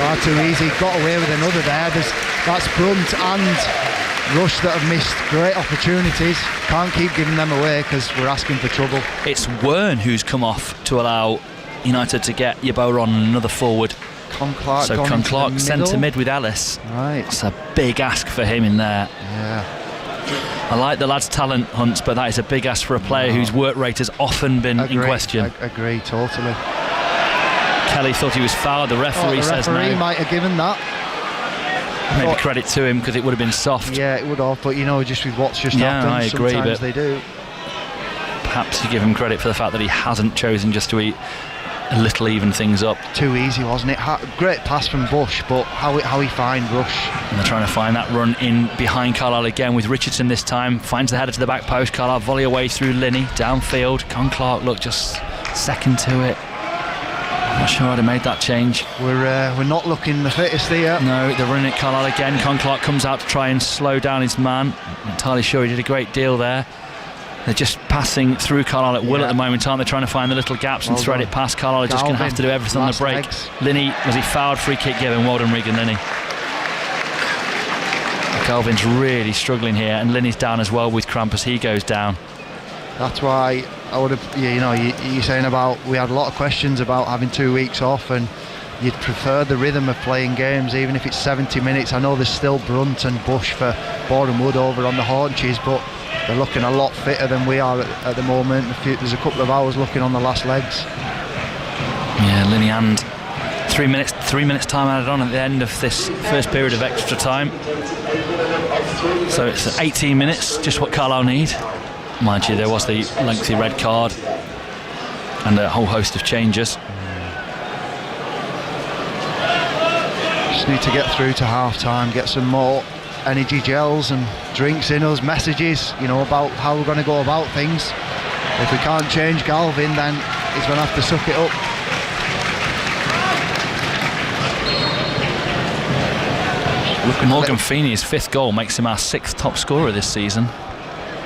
Far too easy. Got away with another there. That's Brunt and Rush that have missed great opportunities. Can't keep giving them away because we're asking for trouble. It's Wern who's come off to allow United to get Yeboah on another forward. Con Clark so Con Clark centre mid with Ellis. Right. That's a big ask for him in there. Yeah. I like the lad's talent hunts, but that is a big ask for a player whose work rate has often been in question. I agree, totally. Kelly thought he was fouled. The referee says no. The referee might have given that. Maybe credit to him because it would have been soft. Yeah, it would have, but just with what's just happened, I agree, sometimes but they do. Perhaps you give him credit for the fact that he hasn't chosen just to a little even things up. Too easy, wasn't it? Great pass from Bush, but how he find Rush. And they're trying to find that run in behind Carlisle again with Richardson this time. Finds the header to the back post. Carlisle volley away through Linney downfield. Con Clark look just second to it. I'm not sure I'd have made that change. We're not looking the fittest here. No, they're running at Carlisle again. Con Clark comes out to try and slow down his man. I'm entirely sure he did a great deal there. They're just passing through Carlisle at will at the moment, aren't they? Trying to find the little gaps and thread it past. Carlisle are just going to have to do everything on the break. Linney, was he fouled? Free kick given. Well done, Regan Linney. Calvin's really struggling here, and Linney's down as well with cramp as he goes down. That's why I would have, you're saying about, we had a lot of questions about having 2 weeks off, and you'd prefer the rhythm of playing games, even if it's 70 minutes. I know there's still Brunt and Bush for Boreham Wood over on the haunches, but they're looking a lot fitter than we are at the moment. There's a couple of hours looking on the last legs. Yeah, Linney and 3 minutes time added on at the end of this first period of extra time. So it's 18 minutes, just what Carlisle need. Mind you, there was the lengthy red card and a whole host of changes. Just need to get through to half time, get some more energy gels and drinks in us, messages, about how we're going to go about things. If we can't change Galvin, then he's going to have to suck it up. Morgan Feeney's 5th goal makes him our 6th top scorer this season.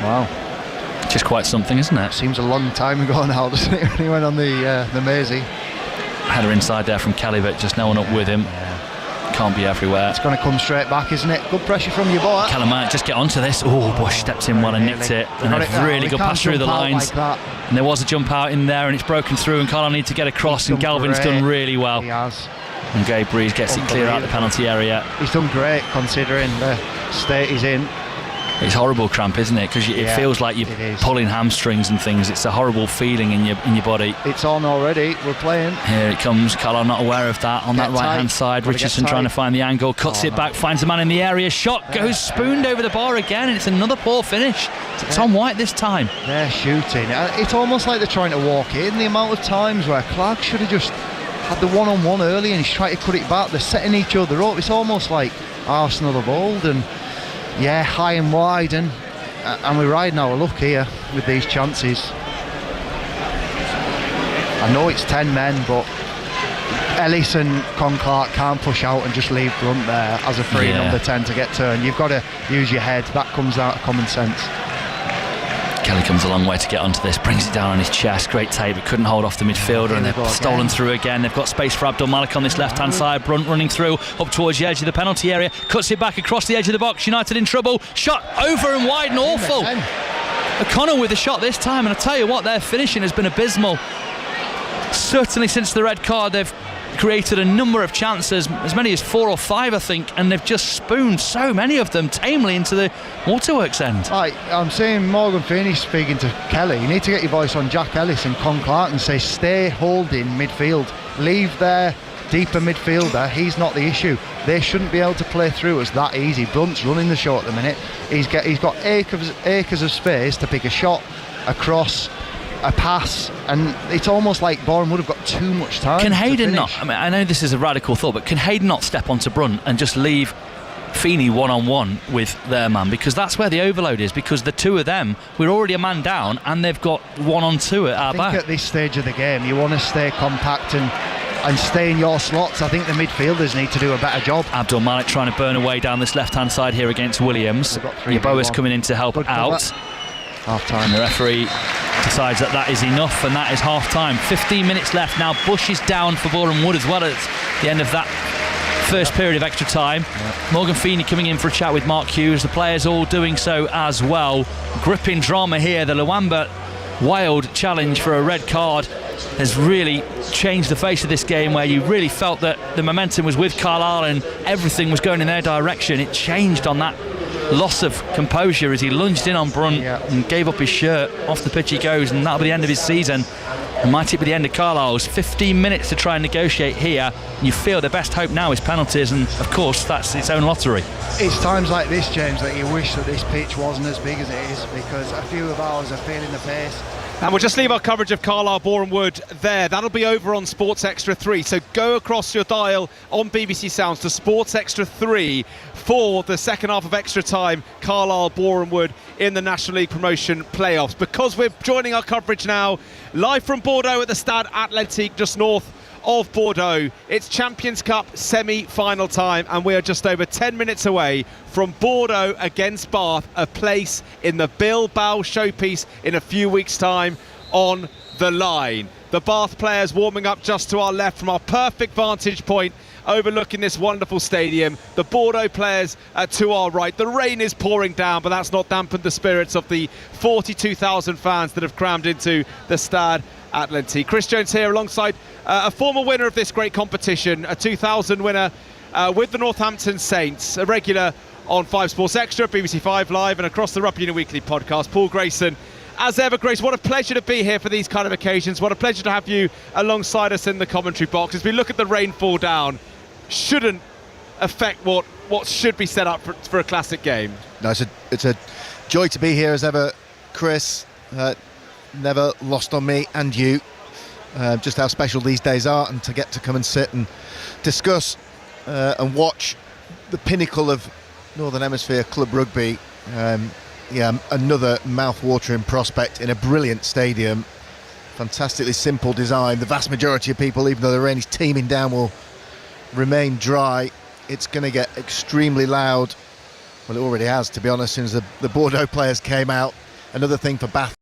Wow. Which is quite something, isn't it? Seems a long time ago now, doesn't it, when he went on the Maisie. Header inside there from Kelly, but just no one up with him. Can't be everywhere. It's going to come straight back, isn't it? Good pressure from your boy. Callum might just get onto this. Oh, Bush steps in well and nicked it. And a really good pass through the lines. And there was a jump out in there, and it's broken through, and Carlisle need to get across, and Galvin's done really well. He has. And Gabe Breeze gets it clear out the penalty area. He's done great considering the state he's in. It's horrible cramp, isn't it? Because it feels like you're pulling hamstrings and things. It's a horrible feeling in your body. It's on already. We're playing. Here it comes. Carlisle not aware of that. On that right-hand side, Richardson trying to find the angle. Cuts it back, finds the man in the area. Shot goes spooned over the bar again, and it's another poor finish. It's Tom White this time. They're shooting. It's almost like they're trying to walk in. The amount of times where Clark should have just had the one-on-one early, and he's trying to cut it back. They're setting each other up. It's almost like Arsenal of old, and high and wide, and we're riding our luck here with these chances. I know it's 10 men, but Ellis and Con Clark can't push out and just leave Brunt there as a free number 10 to get turned. You've got to use your head. That comes out of common sense. Kelly comes a long way to get onto this, brings it down on his chest, great take, but couldn't hold off the midfielder, and they've stolen through again. They've got space for Abdul Malik on this left-hand side. Brunt running through up towards the edge of the penalty area, cuts it back across the edge of the box. United in trouble, shot over and wide and awful. O'Connell with the shot this time, and I tell you what, their finishing has been abysmal. Certainly since the red card, they've created a number of chances, as many as 4 or 5 I think, and they've just spooned so many of them tamely into the waterworks end. I'm saying Morgan Feeney speaking to Kelly, you need to get your voice on Jack Ellis and Con Clark and say stay holding midfield, leave their deeper midfielder, he's not the issue. They shouldn't be able to play through us that easy. Brunt's running the show at the minute, he's got acres of space to pick a shot across, a pass, and it's almost like Boreham would have got too much time. Can Hayden not, I mean, I know this is a radical thought, but can Hayden not step onto Brunt and just leave Feeney one-on-one with their man, because that's where the overload is, because the two of them, we're already a man down and they've got 1-on-2 at our back. At this stage of the game you want to stay compact and stay in your slots. I think the midfielders need to do a better job. Abdul Malik trying to burn away down this left-hand side here against Williams. Yeboah's coming in to help out. Half-time. And the referee decides that is enough, and that is half-time. 15 minutes left now. Bush is down for Boreham Wood as well at the end of that first period of extra time. Morgan Feeney coming in for a chat with Mark Hughes. The players all doing so as well. Gripping drama here. The Luamba wild challenge for a red card has really changed the face of this game, where you really felt that the momentum was with Carlisle and everything was going in their direction. It changed on that loss of composure as he lunged in on Brunt and gave up his shirt. Off the pitch he goes, and that'll be the end of his season. And might it be the end of Carlisle's? 15 minutes to try and negotiate here, and you feel the best hope now is penalties, and of course that's its own lottery. It's times like this, James, that you wish that this pitch wasn't as big as it is, because a few of ours are feeling the pace. And we'll just leave our coverage of Carlisle Boreham Wood there. That'll be over on Sports Extra 3. So go across your dial on BBC Sounds to Sports Extra 3 for the second half of extra time, Carlisle Boreham Wood in the National League Promotion playoffs. Because we're joining our coverage now live from Bordeaux at the Stade Atlantique, just north of Bordeaux. It's Champions Cup semi-final time, and we are just over 10 minutes away from Bordeaux against Bath, a place in the Bilbao showpiece in a few weeks' time on the line. The Bath players warming up just to our left from our perfect vantage point overlooking this wonderful stadium. The Bordeaux players to our right. The rain is pouring down, but that's not dampened the spirits of the 42,000 fans that have crammed into the Stade Atlantique. Chris Jones here alongside a former winner of this great competition, a 2000 winner with the Northampton Saints, a regular on 5 Sports Extra, BBC 5 Live and across the Rugby Union Weekly podcast. Paul Grayson. As ever, Grace, what a pleasure to be here for these kind of occasions. What a pleasure to have you alongside us in the commentary box as we look at the rain fall down. Shouldn't affect what should be set up for a classic game. No, it's a joy to be here as ever, Chris. Never lost on me and you just how special these days are, and to get to come and sit and discuss and watch the pinnacle of Northern Hemisphere club rugby. Another mouth-watering prospect in a brilliant stadium. Fantastically simple design. The vast majority of people, even though the rain is teeming down, will remain dry. It's going to get extremely loud. Well, it already has, to be honest, since the Bordeaux players came out. Another thing for Bath